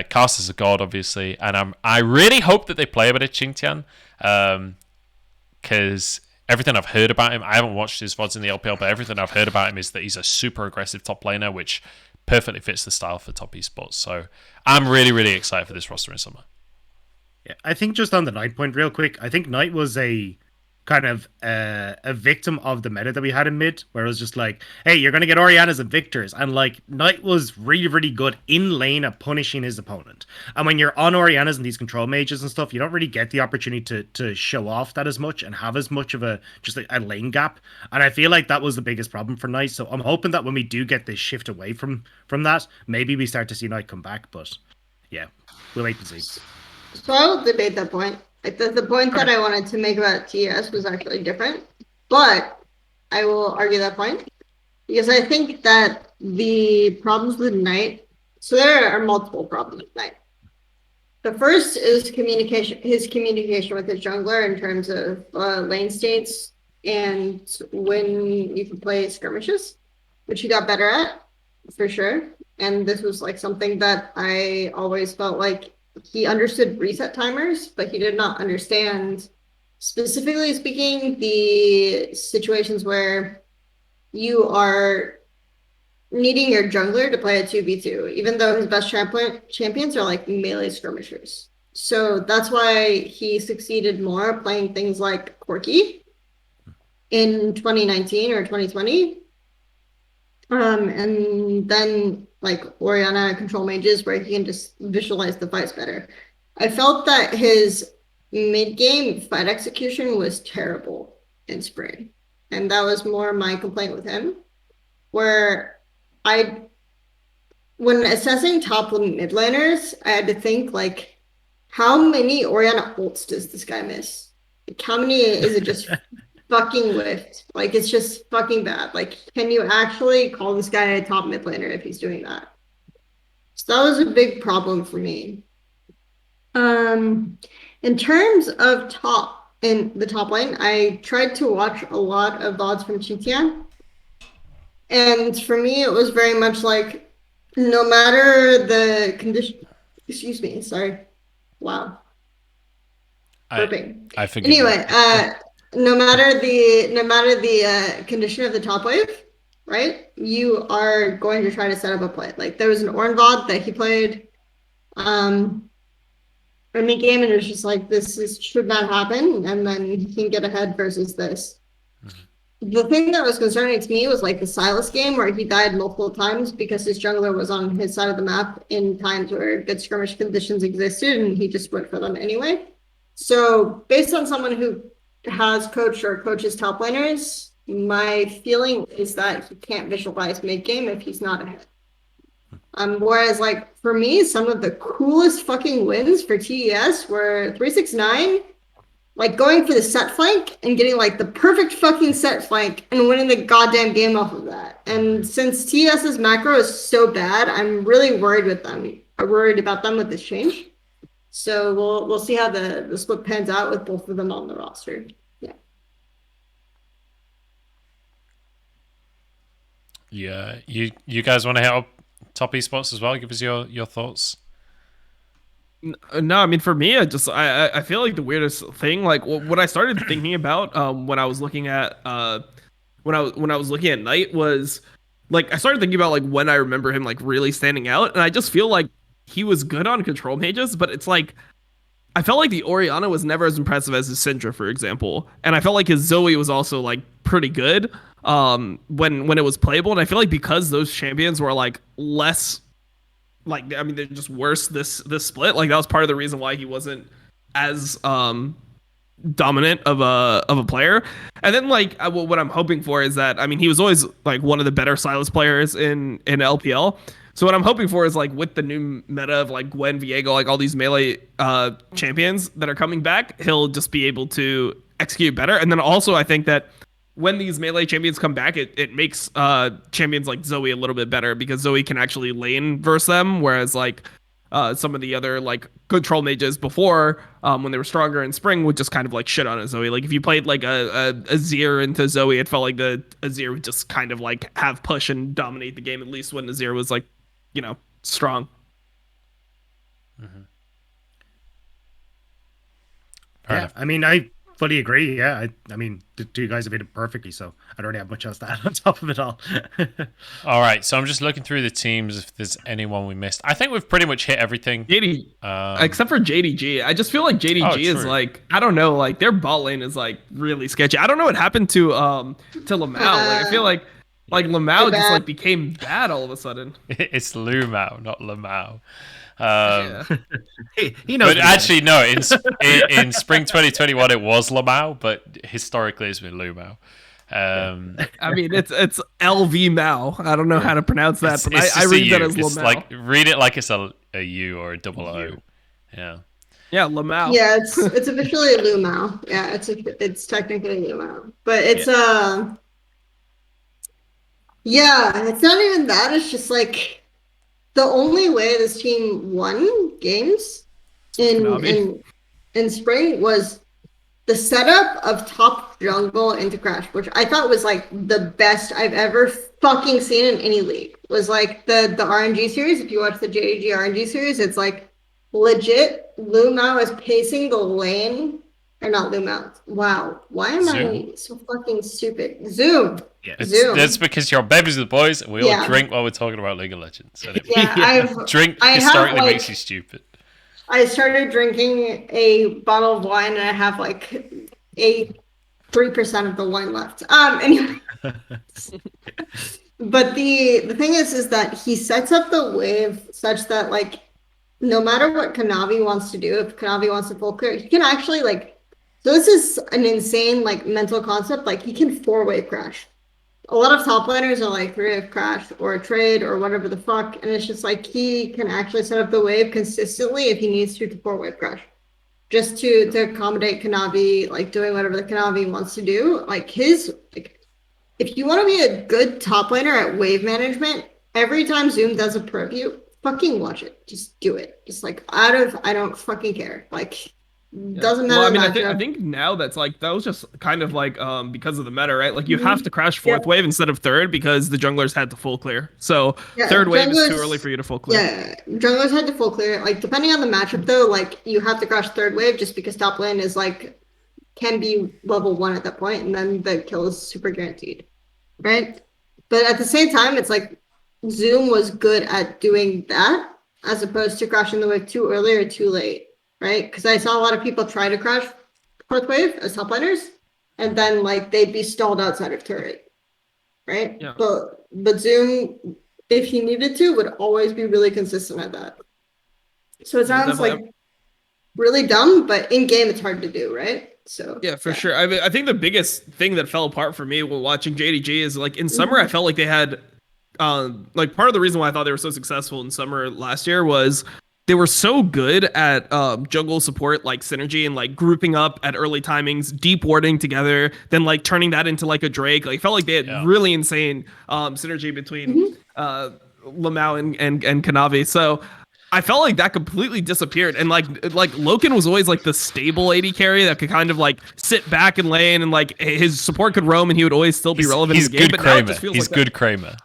S1: Cast is a god, obviously, and I really hope that they play a bit of Qingtian, because everything I've heard about him, I haven't watched his VODs in the LPL, but everything I've heard about him is that he's a super aggressive top laner, which perfectly fits the style for top esports. So I'm really, really excited for this roster in summer.
S4: Yeah, I think just on the Knight point real quick, I think Knight was a kind of a victim of the meta that we had in mid, where it was just like, hey, you're going to get Oriannas and Victors. And like, Knight was really, really good in lane at punishing his opponent. And when you're on Oriannas and these control mages and stuff, you don't really get the opportunity to show off that as much and have as much of a lane gap. And I feel like that was the biggest problem for Knight. So I'm hoping that when we do get this shift away from that, maybe we start to see Knight come back. But yeah, we'll wait and see.
S3: So I'll debate that point. Like the point that I wanted to make about TS was actually different, but I will argue that point because I think that the problems with Knight, so there are multiple problems with Knight. The first is communication, his communication with his jungler in terms of lane states and when you can play skirmishes, which he got better at for sure. And this was like something that I always felt like he understood reset timers, but he did not understand, specifically speaking, the situations where you are needing your jungler to play a 2v2, even though his best champions are like melee skirmishers. So that's why he succeeded more playing things like Corki in 2019 or 2020. And then like Orianna control mages where he can just visualize the fights better. I felt that his mid-game fight execution was terrible in spring. And that was more my complaint with him. Where when assessing top mid laners, I had to think like, how many Orianna ults does this guy miss? Like, how many is it just fucking whiffed? Like, it's just fucking bad. Like, can you actually call this guy a top mid laner if he's doing that? So that was a big problem for me. In terms of in the top lane, I tried to watch a lot of VODs from Qingtian. And for me, it was very much like, no matter the condition, excuse me, sorry. Wow. Burping.
S1: I forget.
S3: Anyway, no matter the condition of the top wave, right? You are going to try to set up a play. Like there was an Ornn VOD that he played in the game, and it was just like, should not happen, and then he can get ahead versus this. the thing that was concerning to me was like the Silas game where he died multiple times because his jungler was on his side of the map in times where good skirmish conditions existed and he just went for them anyway. So based on someone who has coached or coaches top laners, my feeling is that he can't visualize mid game if he's not ahead. Whereas like for me, some of the coolest fucking wins for TES were 369, like going for the set flank and getting like the perfect fucking set flank and winning the goddamn game off of that. And since TES's macro is so bad, I'm really worried with them. I'm worried about them with this change. So we'll see how the split pans out with both of them on the roster. Yeah.
S1: Yeah. You guys want to hit up top esports as well? Give us your thoughts.
S2: No, I mean for me, I feel like the weirdest thing, like what I started thinking about when I was looking at when I was looking at Knight was like I started thinking about like when I remember him like really standing out, and I just feel like he was good on control mages, but it's like I felt like the Orianna was never as impressive as his Syndra, for example, and I felt like his Zoe was also like pretty good when it was playable, and I feel like because those champions were like less. Like, I mean, they're just worse this split. Like, that was part of the reason why he wasn't as dominant of a player. And then, like, what I'm hoping for is that, I mean, he was always, like, one of the better Silas players in LPL. So what I'm hoping for is, like, with the new meta of, like, Gwen, Viego, like, all these melee champions that are coming back, he'll just be able to execute better. And then also, I think that when these melee champions come back, it makes champions like Zoe a little bit better because Zoe can actually lane versus them, whereas like some of the other like control mages before when they were stronger in spring would just kind of like shit on a Zoe. Like if you played like a Azir into Zoe, it felt like the Azir would just kind of like have push and dominate the game, at least when Azir was like, you know, strong.
S1: Mm-hmm.
S4: Yeah, I mean, I fully agree. Yeah, I mean, the two guys have hit it perfectly, so I don't really have much else to add on top of it all.
S1: All right, so I'm just looking through the teams if there's anyone we missed. I think we've pretty much hit everything.
S2: Except for JDG. I just feel like JDG is like, I don't know, like their bot lane is like really sketchy. I don't know what happened to Lamau. Like I feel like Lamau just like became bad all of a sudden.
S1: It's Lumau, not Lamau.
S2: Yeah.
S4: He knows.
S1: But actually, no. In spring 2021, it was Lamau, but historically, it's been Lumau.
S2: I mean, it's LV Mao. I don't know how to pronounce that, but I read that as Lamau.
S1: Like read it like it's a U or a double O. Yeah.
S2: Yeah, Lamau.
S3: Yeah, it's officially a Lumau. Yeah, it's technically Lumau, but it's yeah, it's not even that. It's just like the only way this team won games in spring was the setup of top jungle into Crash, which I thought was like the best I've ever fucking seen in any league. Was like the RNG series. If you watch the JDG RNG series, it's like legit. Lumau is pacing the lane, or not Lumau. Wow, why am I so fucking stupid? Zoom.
S4: Yeah.
S1: That's because you're Bevvies with the boys, and we all drink while we're talking about League of Legends. Anyway. Drink historically makes you stupid.
S3: I started drinking a bottle of wine, and I have like 3% of the wine left. Anyway. But the thing is that he sets up the wave such that like no matter what Kanavi wants to do, if Kanavi wants to full clear, he can actually like. So this is an insane like mental concept. Like he can 4-wave crash. A lot of top laners are like 3-wave crash or a trade or whatever the fuck, and it's just like he can actually set up the wave consistently if he needs to 4-wave crash, just to accommodate Kanavi like doing whatever the Kanavi wants to do. Like his like, if you want to be a good top laner at wave management, every time Zoom does a preview, fucking watch it. Just do it. Just like I don't fucking care. Like. Doesn't matter.
S2: Well, I mean, I think now that's like that was just kind of like because of the meta, right? Like you have to crash fourth wave instead of third because the junglers had to full clear. So third wave is too early for you to full clear.
S3: Yeah, junglers had to full clear. Like depending on the matchup though, like you have to crash third wave just because top lane is like can be level 1 at that point, and then the kill is super guaranteed, right? But at the same time, it's like Zoom was good at doing that as opposed to crashing the wave too early or too late. Right, because I saw a lot of people try to crash fourth wave as top laners, and then like they'd be stalled outside of turret, right?
S2: Yeah.
S3: But Zoom, if he needed to, would always be really consistent at that. So it sounds
S2: definitely.
S3: like really dumb, but in game it's hard to do, right? So
S2: Yeah, for sure. I mean, I think the biggest thing that fell apart for me while watching JDG is like in summer, I felt like they had, like part of the reason why I thought they were so successful in summer last year was they were so good at jungle support, like synergy and like grouping up at early timings, deep warding together, then like turning that into like a Drake. Like, felt like they had really insane synergy between Lamau and Kanavi. So I felt like that completely disappeared, and like Loken was always like the stable AD carry that could kind of like sit back and lane, and like his support could roam, and he would always still be relevant in the game.
S1: Good
S2: But now it
S1: Kramer.
S2: just feels
S1: He's
S2: like
S1: good Kramer.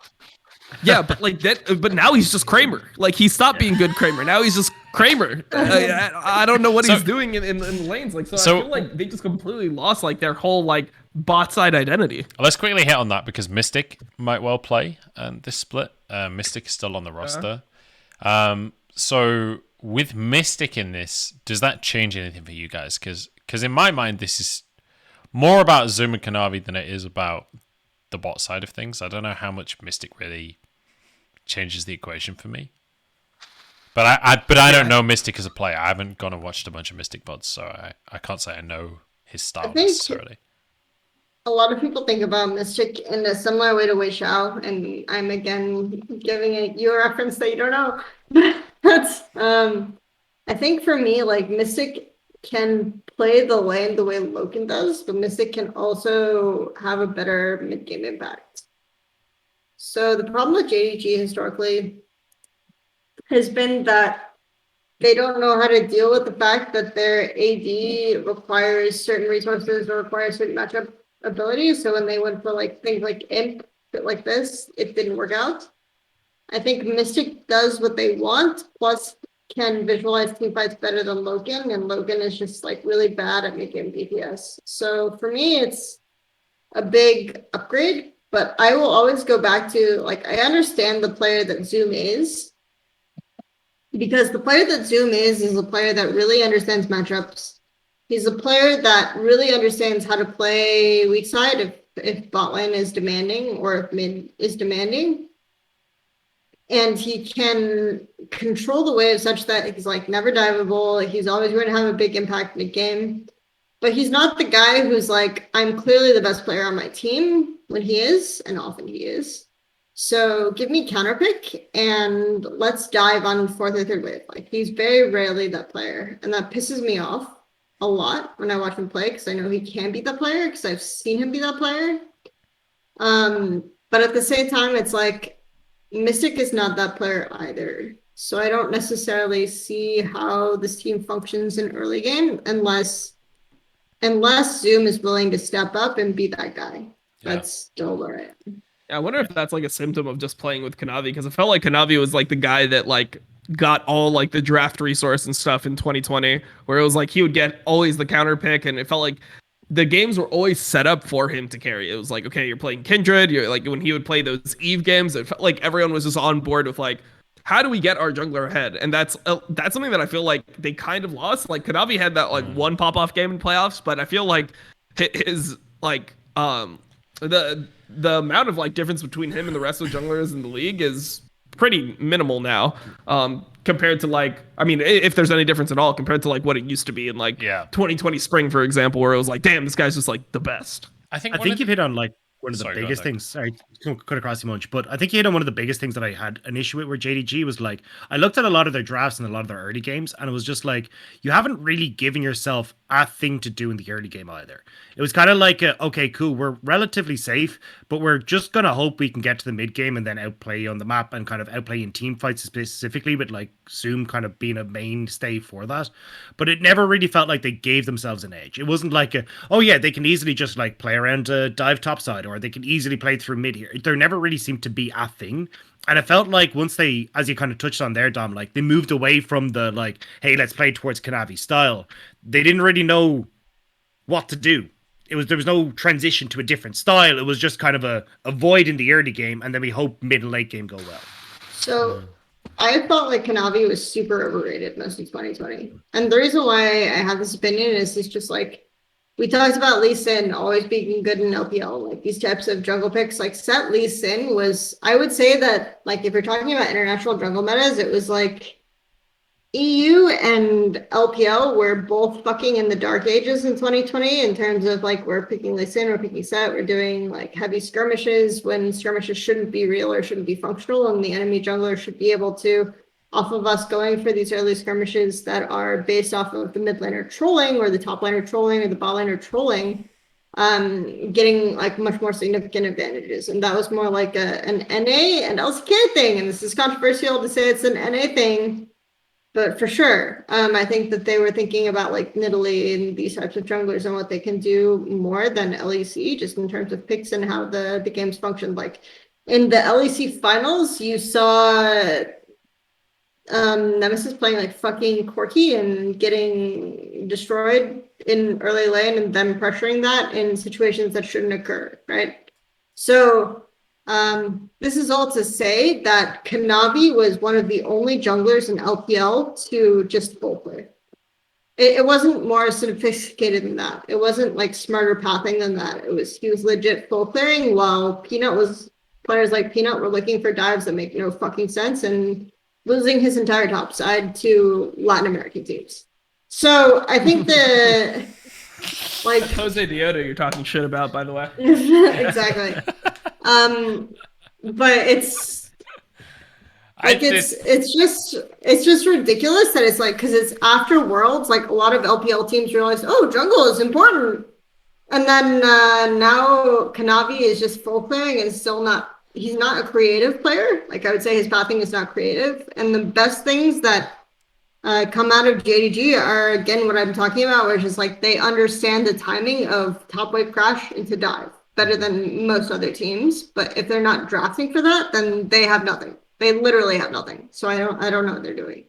S2: yeah, but like that. But now he's just Kramer. Like he stopped being good Kramer. Now he's just Kramer. I don't know what he's doing in the lanes. Like so, I feel like they just completely lost like their whole like bot side identity.
S1: Let's quickly hit on that because Mystic might well play this split. Mystic is still on the roster. So with Mystic in this, does that change anything for you guys? Because in my mind, this is more about Zoom and Kanavi than it is about the bot side of things. I don't know how much Mystic really changes the equation for me. But I don't know Mystic as a player. I haven't gone and watched a bunch of Mystic VODs, so I can't say I know his style necessarily.
S3: A lot of people think about Mystic in a similar way to Wei Xiao, and I'm again giving you a reference that you don't know. That's I think for me, like Mystic can play the lane the way Loken does, but Mystic can also have a better mid-game impact. So the problem with JDG historically has been that they don't know how to deal with the fact that their AD requires certain resources or requires certain matchup abilities. So when they went for like things like imp, but like this, it didn't work out. I think Mystic does what they want, plus can visualize team fights better than Loken, and Loken is just like really bad at mid-game DPS. So for me, it's a big upgrade, but I will always go back to like I understand the player that Zoom is, because the player that Zoom is a player that really understands matchups. He's a player that really understands how to play weak side if bot lane is demanding or if mid is demanding. And he can control the wave such that he's like never diveable. He's always going to have a big impact mid game. But he's not the guy who's like, I'm clearly the best player on my team when he is, and often he is. So give me counterpick and let's dive on fourth or third wave. Like he's very rarely that player. And that pisses me off a lot when I watch him play because I know he can be that player because I've seen him be that player. But at the same time, it's like Mystic is not that player either. So I don't necessarily see how this team functions in early game unless Zoom is willing to step up and be that guy.
S1: Yeah.
S3: That's still where I am.
S2: I wonder if that's like a symptom of just playing with Kanavi, because I felt like Kanavi was like the guy that like got all like the draft resource and stuff in 2020, where it was like he would get always the counter pick, and it felt like the games were always set up for him to carry. It was like, okay, you're playing Kindred. You're like when he would play those Eve games, it felt like everyone was just on board with like, how do we get our jungler ahead? And that's something that I feel like they kind of lost. Like Kanavi had that like one pop off game in playoffs, but I feel like his like the amount of like difference between him and the rest of the junglers in the league is pretty minimal now, compared to like, I mean, if there's any difference at all compared to like what it used to be in like 2020 spring, for example, where it was like, damn, this guy's just like the best.
S1: I think
S4: you've hit on like one of the biggest things. Sorry, cut across you, Munch, but I think you hit on one of the biggest things that I had an issue with, where JDG was like, I looked at a lot of their drafts and a lot of their early games, and it was just like, you haven't really given yourself a thing to do in the early game either. It was kind of like, okay, cool, we're relatively safe, but we're just going to hope we can get to the mid game and then outplay on the map and kind of outplay in team fights specifically, with like Zoom kind of being a mainstay for that. But it never really felt like they gave themselves an edge. It wasn't like, oh yeah, they can easily just like play around dive topside, or they can easily play through mid here. There never really seemed to be a thing. And it felt like once they, as you kind of touched on there, Dom, like they moved away from the like, hey, let's play towards Kanavi style. They didn't really know what to do. There was no transition to a different style. It was just kind of a void in the early game, and then we hope mid and late game go well.
S3: So I felt like Kanavi was super overrated most of 2020. And the reason why I have this opinion is it's just like, we talked about Lee Sin always being good in LPL, like these types of jungle picks. Like Set Lee Sin was, I would say that, like, if you're talking about international jungle metas, it was like EU and LPL were both fucking in the dark ages in 2020 in terms of like we're picking Lee Sin, we're picking Set, we're doing like heavy skirmishes when skirmishes shouldn't be real or shouldn't be functional, and the enemy jungler should be able to, off of us going for these early skirmishes that are based off of the mid laner trolling or the top laner trolling or the bot laner trolling, getting like much more significant advantages. And that was more like an NA and LCK thing. And this is controversial to say it's an NA thing, but for sure, I think that they were thinking about like Nidalee and these types of junglers and what they can do more than LEC, just in terms of picks and how the games function. Like in the LEC finals, you saw Nemesis playing like fucking Corki and getting destroyed in early lane and then pressuring that in situations that shouldn't occur, right? So this is all to say that Kanavi was one of the only junglers in LPL to just full play. It wasn't more sophisticated than that. It wasn't like smarter pathing than that. He was legit full clearing, while players like Peanut were looking for dives that make no fucking sense and losing his entire top side to Latin American teams. So I think the like
S2: Jose Dioto you're talking shit about, by the way.
S3: exactly. But it's like it's just ridiculous that it's like, because it's after Worlds, like a lot of LPL teams realize, oh, jungle is important, and then now Kanavi is just full clearing and still not. He's not a creative player. Like I would say his pathing is not creative. And the best things that come out of JDG are, again, what I'm talking about, which is like they understand the timing of top wave crash into dive better than most other teams. But if they're not drafting for that, then they have nothing. They literally have nothing. So I don't know what they're doing.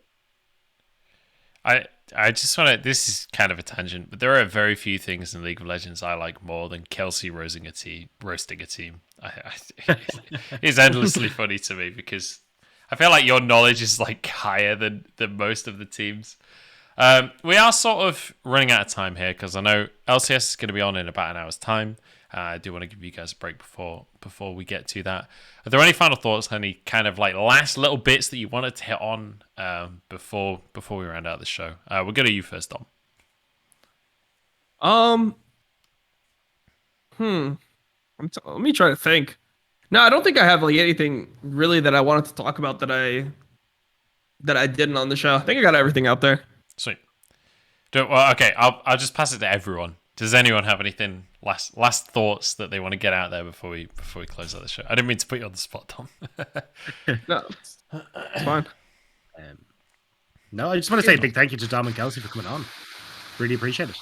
S1: I just want to, this is kind of a tangent, but there are very few things in League of Legends I like more than Kelsey roasting a team. It's endlessly funny to me because I feel like your knowledge is like higher than most of the teams. We are sort of running out of time here because I know LCS is going to be on in about an hour's time. I do want to give you guys a break before we get to that. Are there any final thoughts, any kind of like last little bits that you wanted to hit on before we round out the show? We'll go to you first, Dom.
S2: Let me try to think. No, I don't think I have like anything really that I wanted to talk about that I didn't on the show. I think I got everything out there.
S1: Sweet. Okay, I'll just pass it to everyone. Does anyone have anything last thoughts that they want to get out there before we close out the show? I didn't mean to put you on the spot, Tom.
S2: No, it's fine.
S4: No, I just want to say a big thank you to Dom and Kelsey for coming on. Really appreciate it.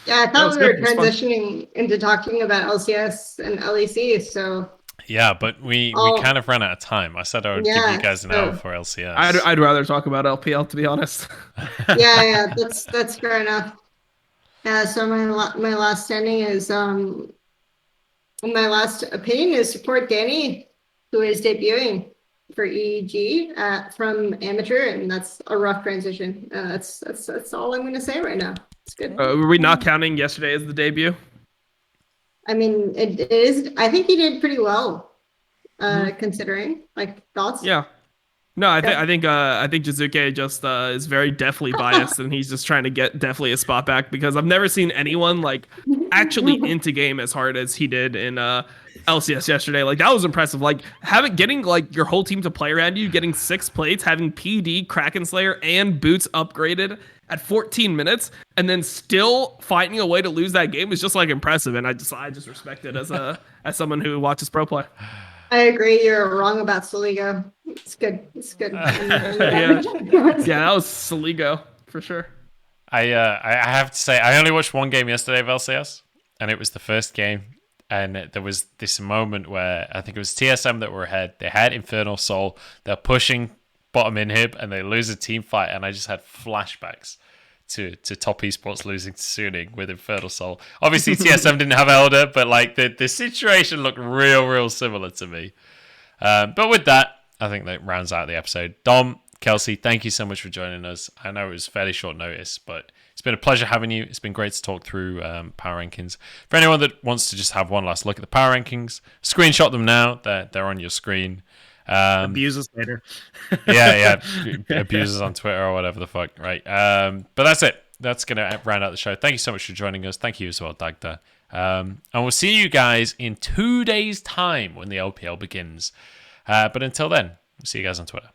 S3: Yeah, I thought we were transitioning into talking about LCS and LEC, so...
S1: Yeah, but we kind of ran out of time. I said I would give you guys an hour for LCS.
S2: I'd rather talk about LPL, to be honest.
S3: Yeah, that's fair enough. Yeah, so my last standing is my last opinion is support Danny, who is debuting for EEG from amateur, and that's a rough transition. That's all I'm going to say right now. It's good.
S2: Were we not counting yesterday as the debut?
S3: I mean, it is. I think he did pretty well, considering. Like, thoughts?
S2: Yeah. No, I think Jizuke just is very definitely biased, and he's just trying to get definitely a spot back, because I've never seen anyone like actually into game as hard as he did in LCS yesterday. Like, that was impressive. Like, getting like your whole team to play around you, getting 6 plates, having PD, Kraken Slayer, and Boots upgraded at 14 minutes, and then still finding a way to lose that game is just like impressive. And I just respect it as someone who watches pro play.
S3: I agree. You're wrong about Soligo. It's good. It's good.
S2: Yeah, that was Soligo for sure.
S1: I have to say, I only watched one game yesterday of LCS, and it was the first game. And there was this moment where I think it was TSM that were ahead. They had Infernal Soul. They're pushing bottom inhib, and they lose a team fight. And I just had flashbacks to Top Esports losing to Suning with Infernal Soul. Obviously, TSM didn't have Elder, but like the situation looked real similar to me. But with that, I think that rounds out the episode. Dom, Kelsey, thank you so much for joining us. I know it was fairly short notice, but it's been a pleasure having you. It's been great to talk through power rankings. For anyone that wants to just have one last look at the power rankings, screenshot them now. They're on your screen.
S4: Abuse us later.
S1: yeah. Abusers on Twitter or whatever the fuck, right? But that's it. That's going to round out the show. Thank you so much for joining us. Thank you as well, Dagda. And we'll see you guys in 2 days' time when the LPL begins. But until then, we'll see you guys on Twitter.